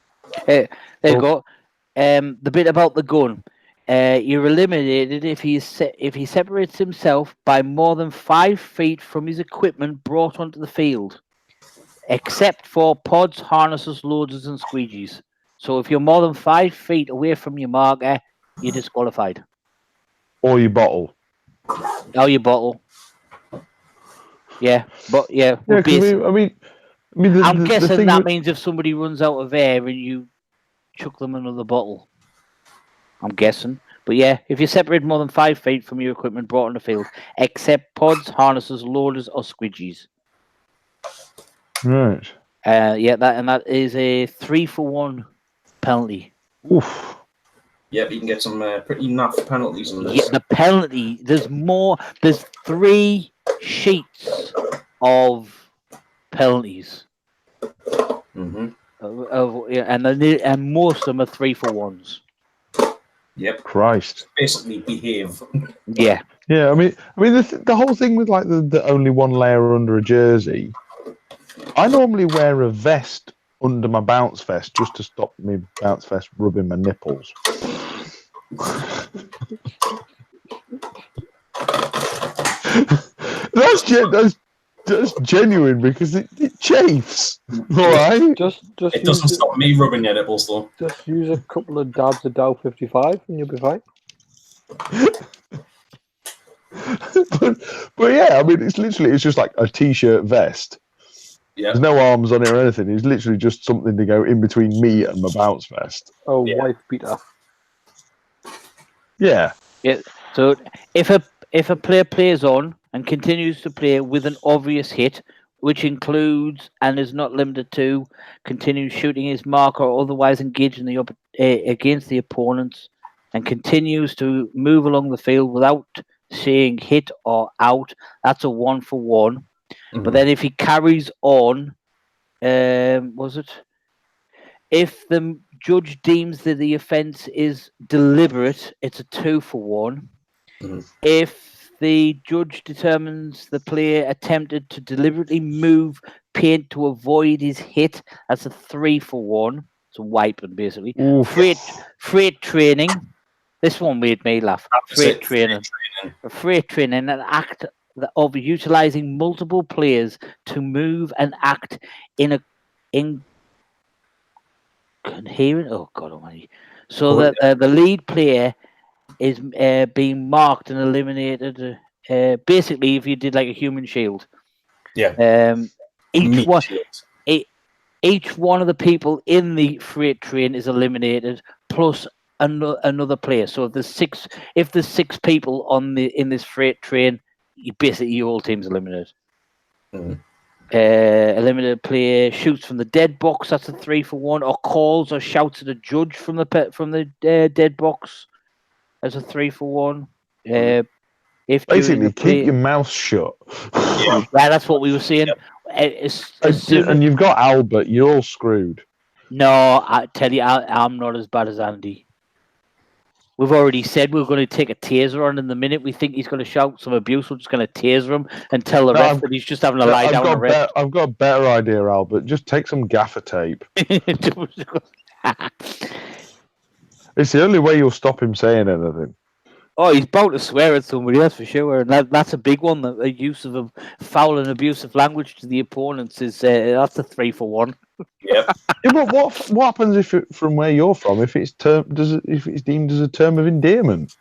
There you go. The bit about the gun. You're eliminated if he separates himself by more than 5 feet from his equipment brought onto the field, except for pods, harnesses, loaders, and squeegees. So if you're more than 5 feet away from your marker, you're disqualified. Or your bottle. Oh, your bottle. Yeah, but yeah. Yeah, I'm guessing that means if somebody runs out of air and you chuck them another bottle. I'm guessing. But yeah, if you're separated more than 5 feet from your equipment brought on the field, except pods, harnesses, loaders, or squeegees. Right. That is a 3-for-1 penalty. Oof. Yeah, but you can get some pretty naff penalties on this. Yeah, the penalty. There's more. There's 3 sheets of penalties. Mm-hmm. And most of them are 3-for-1s. Yep. Christ. Basically, behave. Yeah. Yeah. I mean, the whole thing with like the only one layer under a jersey. I normally wear a vest under my bounce vest just to stop me bounce vest rubbing my nipples. That's genuine because it chafes. All right. It doesn't stop me rubbing your nipples though. Just use a couple of dabs of Dow 55 and you'll be fine. but yeah, I mean, it's just like a t-shirt vest. Yeah. There's no arms on it or anything. It's literally just something to go in between me and my bounce vest. Oh, yeah. Wife beater. Yeah. Yeah. So if a player plays on and continues to play with an obvious hit, which includes and is not limited to continues shooting his mark or otherwise engaging against the opponents, and continues to move along the field without saying hit or out, that's a 1-for-1. Mm-hmm. But then if he carries on, if the judge deems that the offence is deliberate, it's a 2-for-1. Mm-hmm. If the judge determines the player attempted to deliberately move paint to avoid his hit, that's a 3-for-1. It's a wiping, basically. Freight training. This one made me laugh. Freight training. Freight training, an act of utilizing multiple players to move and act in coherent. Oh God Almighty! So that the lead player is being marked and eliminated. Basically, if you did like a human shield, each one of the people in the freight train is eliminated, plus another player. So if there's six people in this freight train, your whole team's eliminated. Eliminated player shoots from the dead box. That's a 3-for-1. Or calls or shouts at a judge from the dead box. That's a 3-for-1. If basically keep your mouth shut. Yeah, that's what we were saying. And you've got Albert. You're all screwed. No, I tell you, I'm not as bad as Andy. We've already said we're going to take a taser on in the minute we think he's going to shout some abuse. We're just going to taser him and tell the ref that he's just having a lie down. I've got a better idea, Albert. Just take some gaffer tape. It's the only way you'll stop him saying anything. Oh, he's about to swear at somebody, that's for sure. And that's a big one. The use of foul and abusive language to the opponents is that's a 3-for-1. Yep. But what happens if from where you're from, if it's deemed as a term of endearment?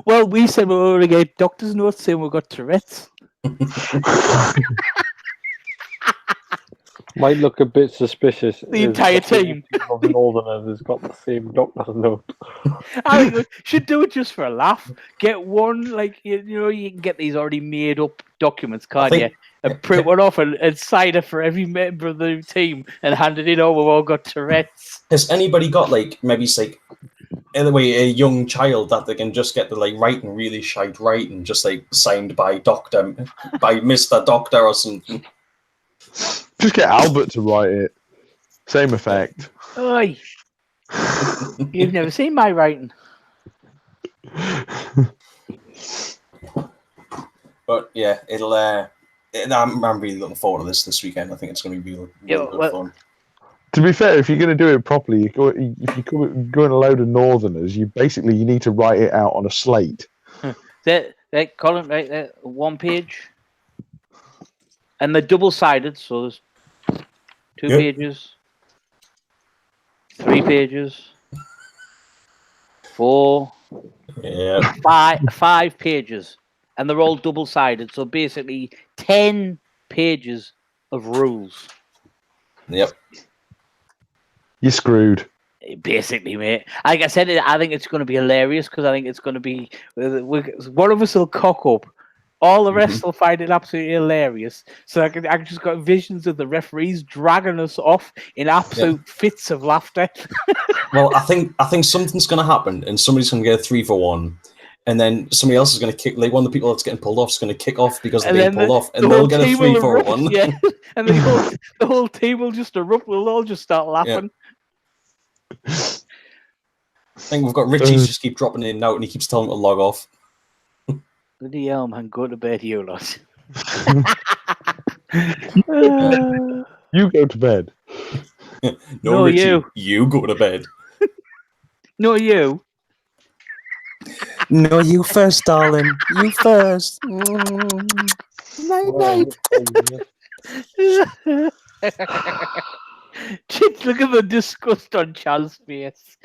We said we were going to get doctor's notes saying we've got Tourette's. Might look a bit suspicious. The entire team of Northerners has got the same doctor's note. I think we should do it just for a laugh. Get one, you can get these already made up documents, can't you? And print one off and sign it for every member of the team and hand it in. Oh, we've all got Tourette's. Has anybody got maybe say anyway a young child that they can just get the writing really shite writing, just signed by Mr. Doctor or something? Just get Albert to write it. Same effect. Oi. You've never seen my writing. But yeah, I'm really looking forward to this weekend. I think it's going to be really good fun. To be fair, if you're going to do it properly, if you're going a load of Northerners, you need to write it out on a slate. That column right there, 1 page. And they're double-sided, so there's 2 pages, 3 pages, 4, 5 pages, and they're all double-sided. So basically, 10 pages of rules. Yep. You're screwed. Basically, mate. Like I said, I think it's going to be hilarious because I think it's going to be one of us will cock up. All the rest will find it absolutely hilarious. So I just got visions of the referees dragging us off in absolute fits of laughter. Well, I think something's going to happen, and somebody's going to get a 3-for-1, and then somebody else is going to kick. One of the people that's getting pulled off is going to kick off because they're being pulled off, and they'll get a 3-for-1. Yeah, and the whole team will just erupt. We'll all just start laughing. Yeah. I think we've got Richie's just keep dropping in and out, and he keeps telling them to log off. Bloody hell, man, go to bed, you lot. You go to bed. No, Richie, you go to bed. No, you. No, you first, darling. You first. Night. Look at the disgust on Charles' face.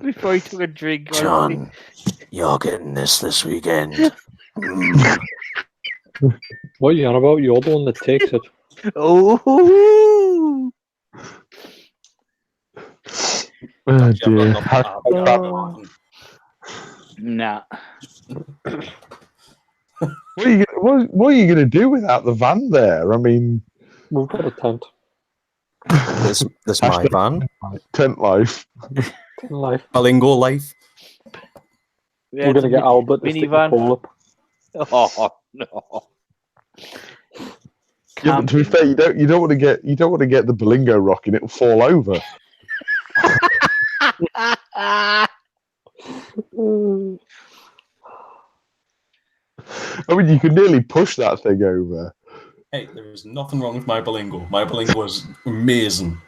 Before he took a drink. John, you're getting this weekend. What are you on about? You're the one that takes it. Oh, dear. Nah. What are you going to do without the van there? I mean, we've got a tent. This my van. Tent life. Bilingual life. We're going to get Albert to stick the pole up. Oh no! Yeah, but to be fair, you don't want to get the Bilingo rocking. It'll fall over. I mean, you could nearly push that thing over. Hey, there is nothing wrong with my Berlingo. My Berlingo is amazing.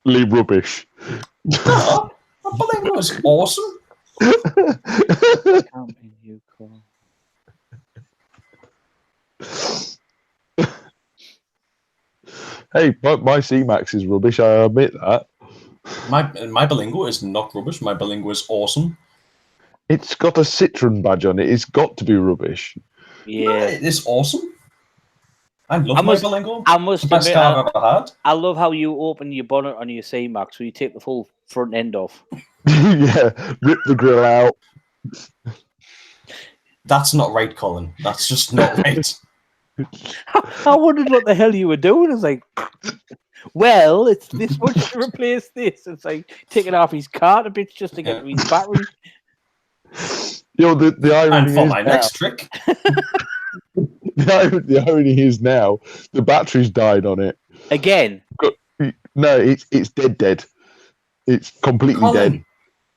Leave rubbish. No, my Berlingo is awesome. Can't be you, Cole. Hey, my C-Max is rubbish. I admit that. My Berlingo is not rubbish. My Berlingo is awesome. It's got a Citroen badge on it. It's got to be rubbish. Yeah, No, it is awesome. I love my Berlingo. I must It's the best admit, car I've ever had. I love how you open your bonnet on your C-Max, so you take the full front end off. Yeah, rip the grill out. That's not right, Colin. That's just not right. I wondered what the hell you were doing. It's like, well, it's this much to replace this. It's like taking off his cart a bit just to get his battery. You know, the irony And for is my now, next trick, the irony is now the battery's died on it. Again. No, it's dead. It's completely Colin, dead.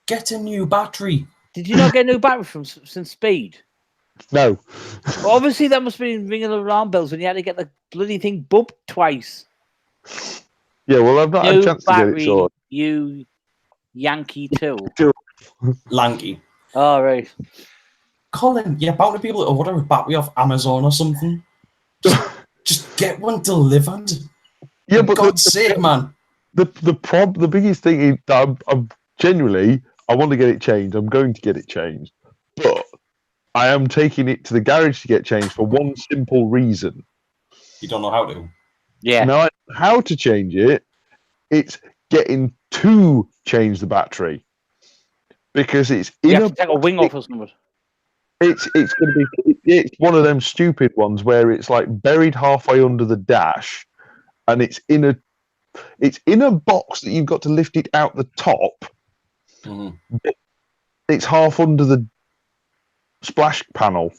get a new battery. Did you not get a new battery from Speed? No. Well, obviously, that must have been ringing alarm bells when you had to get the bloody thing bumped twice. Yeah, well, I've not had a New chance to get battery, it sorted. you Yankee too. Lanky. All right. Colin, you're about to be able to order a battery off Amazon or something. Just get one delivered. Yeah, For but God's sake, man. The biggest thing is that I'm genuinely, I want to get it changed. I'm going to get it changed, but I am taking it to the garage to get changed for one simple reason. You don't know how to. Yeah. Now, I know how to change it. It's getting to change the battery because it's You in have to take a wing off or something. It's going to be. It's one of them stupid ones where it's like buried halfway under the dash, and it's in a box that you've got to lift it out the top. Mm-hmm. But it's half under the splash panel,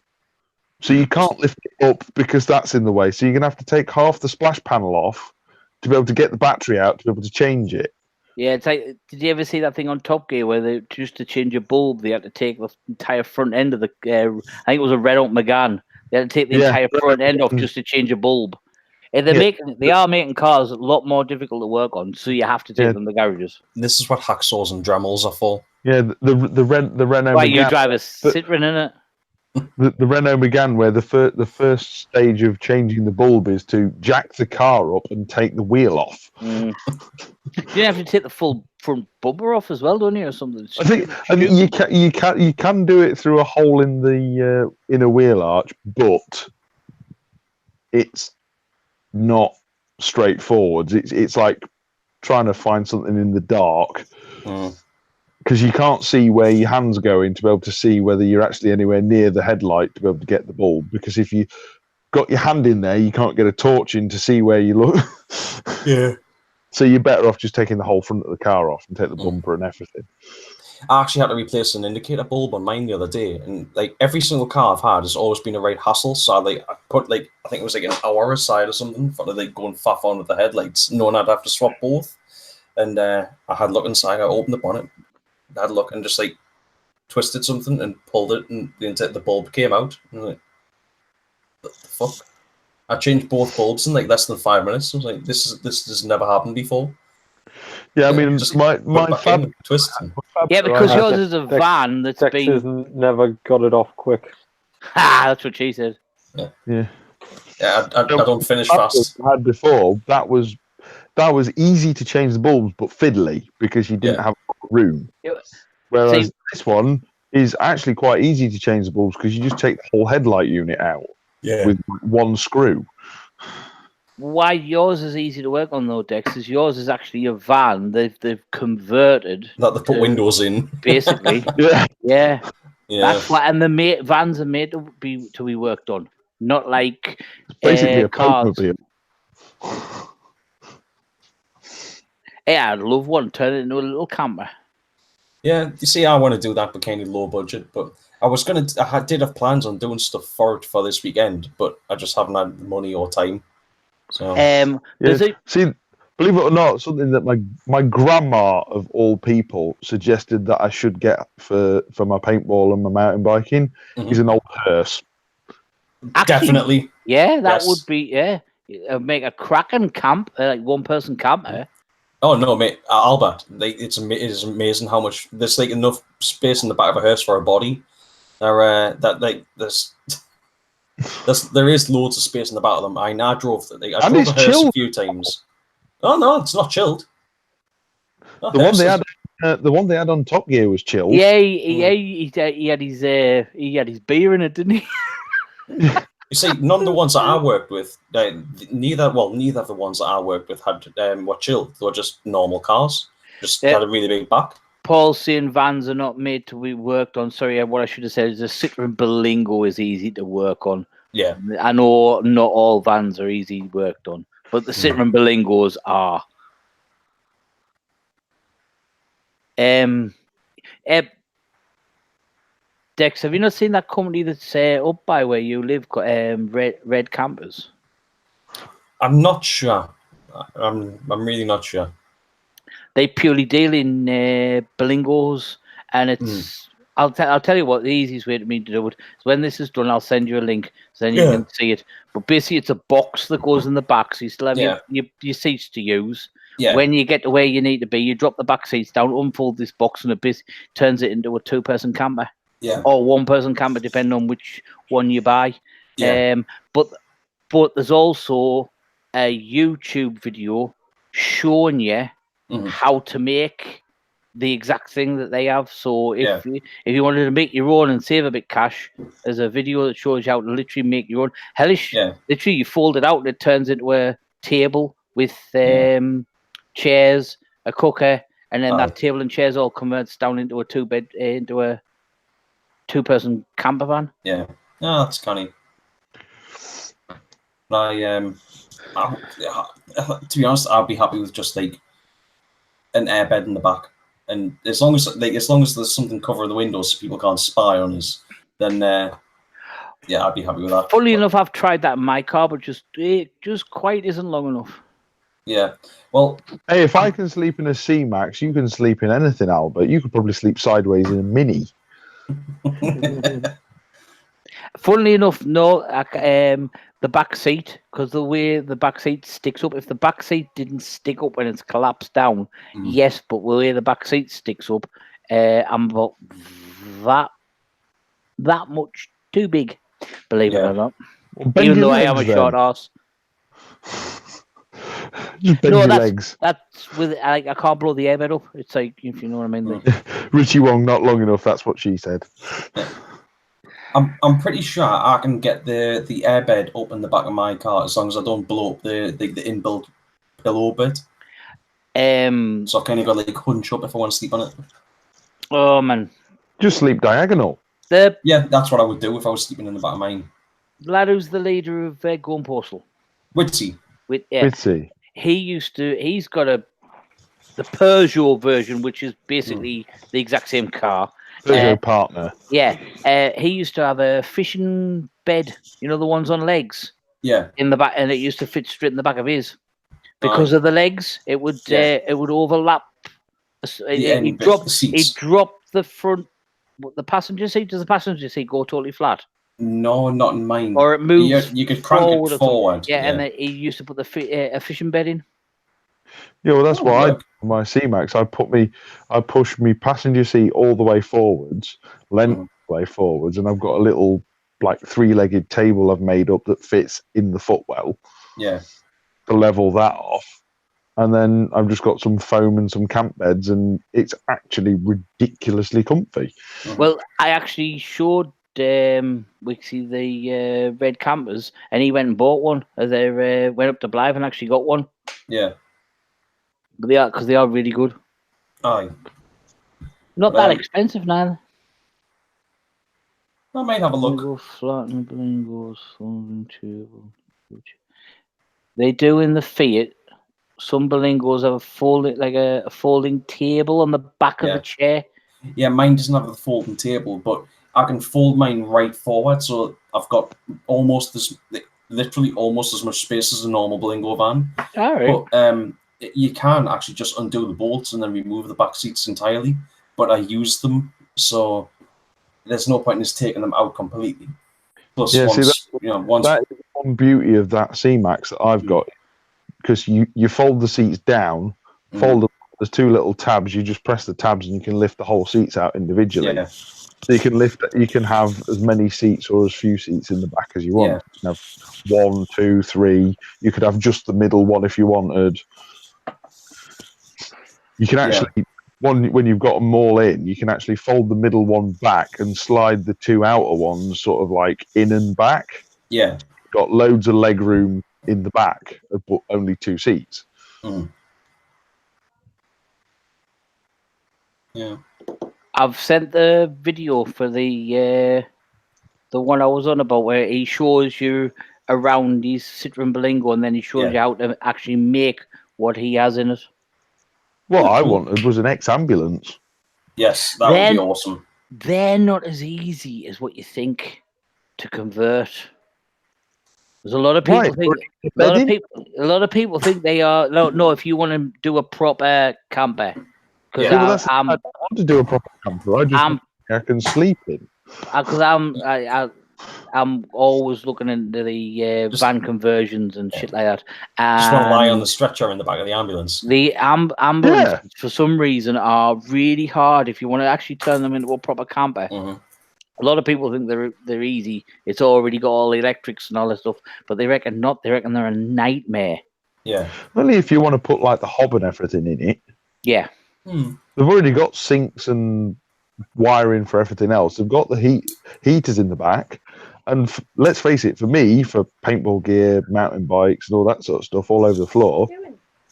so you can't lift it up because that's in the way. So you're going to have to take half the splash panel off to be able to get the battery out to be able to change it. Yeah, it's like, did you ever see that thing on Top Gear where they just to change a bulb, they had to take the entire front end of the, I think it was a Red Oak Megane. They had to take the entire front end off just to change a bulb. And they are making cars a lot more difficult to work on, so you have to take them to garages. This is what hacksaws and Dremels are for. Yeah, the Renault. Why Megane, you drive a Citroen, innit? The Renault Megane, where the first stage of changing the bulb is to jack the car up and take the wheel off. Mm. You have to take the full front bumper off as well, don't you, or something? I think you can do it through a hole in the inner wheel arch, but it's not straightforward. It's like trying to find something in the dark. Because you can't see where your hand's going to be able to see whether you're actually anywhere near the headlight to be able to get the bulb. Because if you got your hand in there, you can't get a torch in to see where you look. Yeah. So you're better off just taking the whole front of the car off and take the bumper and everything. I actually had to replace an indicator bulb on mine the other day, and like every single car I've had has always been a right hassle. So I put I think it was like an hour aside or something for go and faff on with the headlights, knowing I'd have to swap both. And I had a look inside. I opened the bonnet. I had a look and just twisted something and pulled it, and the bulb came out. And what the fuck? I changed both bulbs in less than 5 minutes. I was like, this has never happened before. Yeah, I mean, just my twist. Yeah, because yours is a van that's Texas been never got it off quick. Ha! That's what she said. Yeah. I don't finish fast. I had before that was easy to change the bulbs, but fiddly because you didn't have room. Whereas this one is actually quite easy to change the bulbs because you just take the whole headlight unit out with one screw. Why yours is easy to work on though, Dex, is yours is actually a van they've converted. That they put windows in. Basically. Yeah. That's why, and the vans are made to be worked on. Not like basically a cars. Pokemobile. Yeah, I'd love one. Turn it into a little camper. Yeah, you see, I want to do that, but kind of low budget. But I did have plans on doing stuff for this weekend, but I just haven't had the money or time. So, see, believe it or not, something that my grandma of all people suggested that I should get for my paintball and my mountain biking is an old hearse. Actually, Definitely. Yeah, that Yes. would be make a cracking camp, like 1-person camper. Oh no, mate, Albert! It is amazing how much there's like enough space in the back of a hearse for a body. There is loads of space in the back of them. I drove a hearse a few times. Oh no, it's not chilled. The one they had on Top Gear was chilled. Yeah, he had his beer in it, didn't he? You see, none of the ones that I worked with, neither of the ones that I worked with had were chilled. They were just normal cars, just had a really big back. Paul's saying vans are not made to be worked on. Sorry, what I should have said is the Citroen Berlingo is easy to work on. Yeah, I know not all vans are easy worked on, but the Citroen Berlingos are. Dex, have you not seen that company that's up by where you live, Red Campers? I'm not sure. I'm really not sure. They purely deal in Berlingos, and it's. I'll tell you what the easiest way to me to do it is when this is done. I'll send you a link so then you can see it. But basically, it's a box that goes in the back, so you still have your seats to use. Yeah. When you get to where you need to be, you drop the back seats down, unfold this box, and it turns it into a 2-person camper. Yeah. Or 1-person camper, depending on which one you buy. Yeah. But there's also a YouTube video showing you how to make the exact thing that they have. So if you wanted to make your own and save a bit of cash, there's a video that shows you how to literally make your own. Hellish, literally you fold it out and it turns into a table with chairs, a cooker, and then that table and chairs all converts down into a 2-person camper van. Yeah. No, that's canny. To be honest, I'd be happy with just like an airbed in the back, and as long as there's something covering the windows so people can't spy on us, then I'd be happy with that. Funnily enough, I've tried that in my car, but it just quite isn't long enough. Yeah. Well, hey, if I can sleep in a C-Max, you can sleep in anything, Albert. You could probably sleep sideways in a Mini. Funnily enough, no. The back seat, because the way the back seat sticks up, if the back seat didn't stick up when it's collapsed down, yes, but the way the back seat sticks up, I'm about that much too big, believe it or not. Well, even though I am a short ass. Just bend your legs. That's with I can't blow the airbed up. It's like, if you know what I mean. Like. Richie Wong, not long enough. That's what she said. I'm pretty sure I can get the airbed up in the back of my car as long as I don't blow up the inbuilt pillow bit. So I've kind of got like hunch up if I want to sleep on it. Oh man, just sleep diagonal. Yeah, that's what I would do if I was sleeping in the back of mine. Lad, who's the leader of Gone Postal? Witsy. Witsy. He's got the Peugeot version, which is basically the exact same car. Peugeot partner. Yeah. He used to have a fishing bed, you know, the ones on legs. Yeah. In the back, and it used to fit straight in the back of his. Because of the legs, it would overlap. He'd drop the front, the passenger seat. Does the passenger seat go totally flat? No, not in mine. Or it moves. You could crank it forward. Yeah, and then he used to put a fishing bed in. Yeah, well, that's why my C-Max. I push my passenger seat all the way forwards, lengthway forwards, and I've got a little like 3-legged table I've made up that fits in the footwell. Yeah. To level that off, and then I've just got some foam and some camp beds, and it's actually ridiculously comfy. Well, I actually showed Wixie the red campers, and he went and bought one. They went up to Blythe and actually got one. Yeah, but they are really good. Aye, not that expensive neither. I might have a look. They do in the Fiat. Some Berlingos have a folding table on the back of the chair. Yeah, mine doesn't have a folding table, but I can fold mine right forward, so I've got literally almost as much space as a normal Berlingo van. All right. But you can actually just undo the bolts and then remove the back seats entirely. But I use them, so there's no point in just taking them out completely. Plus, Yeah, once, see, that is one beauty of that C-Max that I've got, because you fold the seats down, there's two little tabs. You just press the tabs and you can lift the whole seats out individually. Yeah. So you can have as many seats or as few seats in the back as you want. Yeah. You can have 1, 2, 3. You could have just the middle one if you wanted. You can actually, when you've got them all in, you can actually fold the middle one back and slide the two outer ones sort of like in and back. Yeah. Got loads of leg room in the back, but only 2 seats. Yeah. I've sent the video for the one I was on about where he shows you around his Citroen Berlingo and then he shows you how to actually make what he has in it. What I wanted was an ex-ambulance. Yes, that would be awesome. They're not as easy as what you think to convert. There's a lot of people think a lot of people think they are. No, if you want to do a proper camper, because I don't want to do a proper camper. I can sleep in. Because I'm always looking into the van conversions and shit like that. Just want to lie on the stretcher in the back of the ambulance. The ambulance, for some reason, are really hard if you want to actually turn them into a proper camper. A lot of people think they're easy. It's already got all the electrics and all that stuff, but they reckon not. They reckon they're a nightmare. Yeah. Only if you want to put like the hob and everything in it. Yeah. They've already got sinks and wiring for everything else. They've got the heaters in the back. And let's face it, for me, for paintball gear, mountain bikes, and all that sort of stuff all over the floor,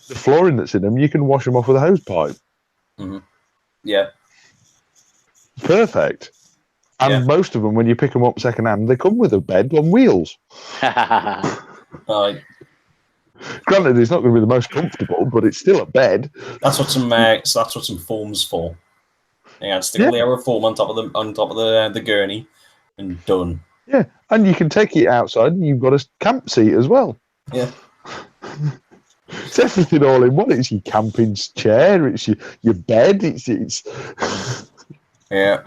the flooring that's in them, you can wash them off with a hose pipe. Yeah. Perfect. And most of them, when you pick them up second hand, they come with a bed on wheels. Granted, it's not going to be the most comfortable, but it's still a bed. That's what some foam's for. Yeah, stick a layer of foam on top of the gurney, and done. Yeah, and you can take it outside, and you've got a camp seat as well. Yeah. It's everything all in one. It's your camping chair. It's your bed. It's. Yeah.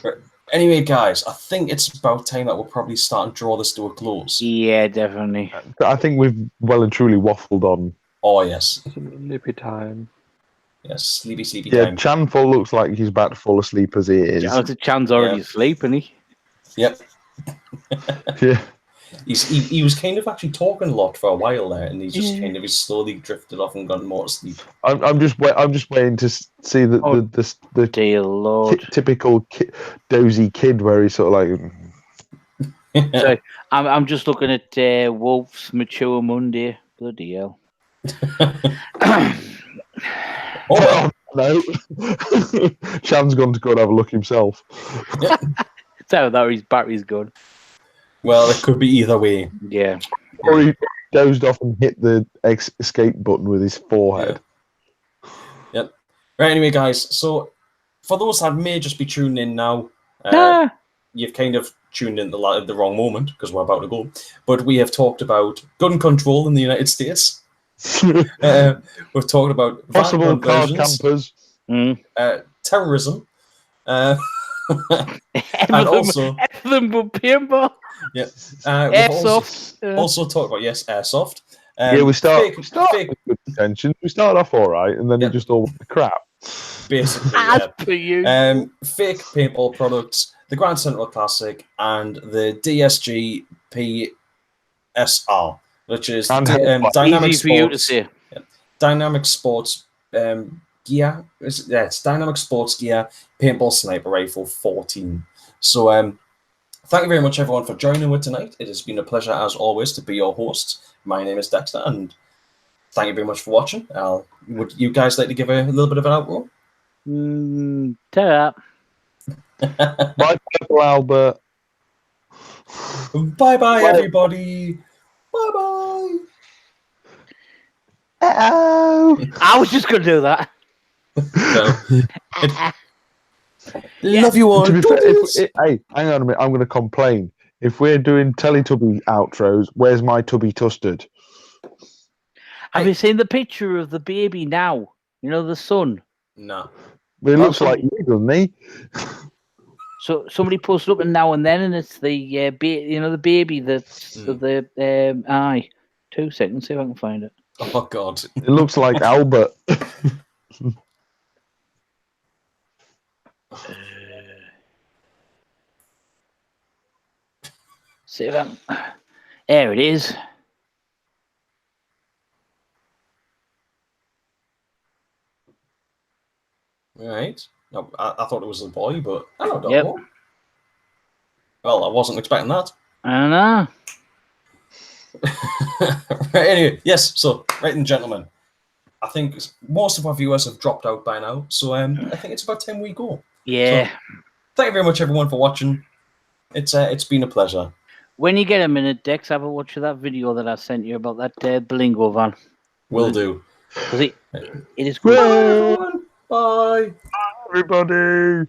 But anyway, guys, I think it's about time that we'll probably start and draw this to a close. Yeah, definitely. I think we've well and truly waffled on. Oh, yes. Sleepy time. Yes, sleepy time. Yeah, Chanful looks like he's about to fall asleep as he is. Chan's already asleep, isn't he? Yep. Yeah. He was kind of actually talking a lot for a while there, and he's just kind of slowly drifted off and gone more to sleep. I'm just waiting to see the dear Lord. Typical dozy kid where he's sort of like. So I'm just looking at Wolf's Mature Monday. Bloody hell. Oh no! Chan's gone to go and have a look himself. So that his battery's gone. Well, it could be either way. Yeah. Or he dozed off and hit the escape button with his forehead. Yep. Right, anyway, guys, so for those that may just be tuning in now, you've kind of tuned in at the wrong moment because we're about to go. But we have talked about gun control in the United States. We've talked about possible car campers, terrorism, and also paintball. Yeah, airsoft. Also talked about airsoft. We start with good intentions. We start off all right, and then it just all went to crap. Basically, fake paintball products, the Grand Central Classic, and the DSG PSR, which is Dynamic Sports. For you to say. Dynamic Sports gear. It's Dynamic Sports Gear Paintball Sniper Rifle 14. So, thank you very much, everyone, for joining with tonight. It has been a pleasure, as always, to be your host. My name is Dexter, and thank you very much for watching. Would you guys like to give a little bit of an outro? Ta-ra. Bye, Purple Albert. Bye-bye, everybody. Bye-bye. Uh-oh. I was just going to do that. Love you all. Hey, hang on a minute. I'm going to complain. If we're doing Teletubby outros, where's my tubby tustard? Have you seen the picture of the baby now? You know, the son? No. It looks like you, doesn't he? So somebody posted up and now and then, and it's the the baby that's the eye. 2 seconds, see if I can find it. Oh God! It looks like Albert. See if I can... There it is. Right. No, I thought it was a boy, but I don't know. Well, I wasn't expecting that. I know. Right, anyway, yes. So, right and gentlemen, I think most of our viewers have dropped out by now. So, I think it's about time we go. Yeah. So, thank you very much, everyone, for watching. It's been a pleasure. When you get a minute, Dex, have a watch of that video that I sent you about that Blingo van. Will do. Because it is good. Bye, everyone. Bye. Everybody.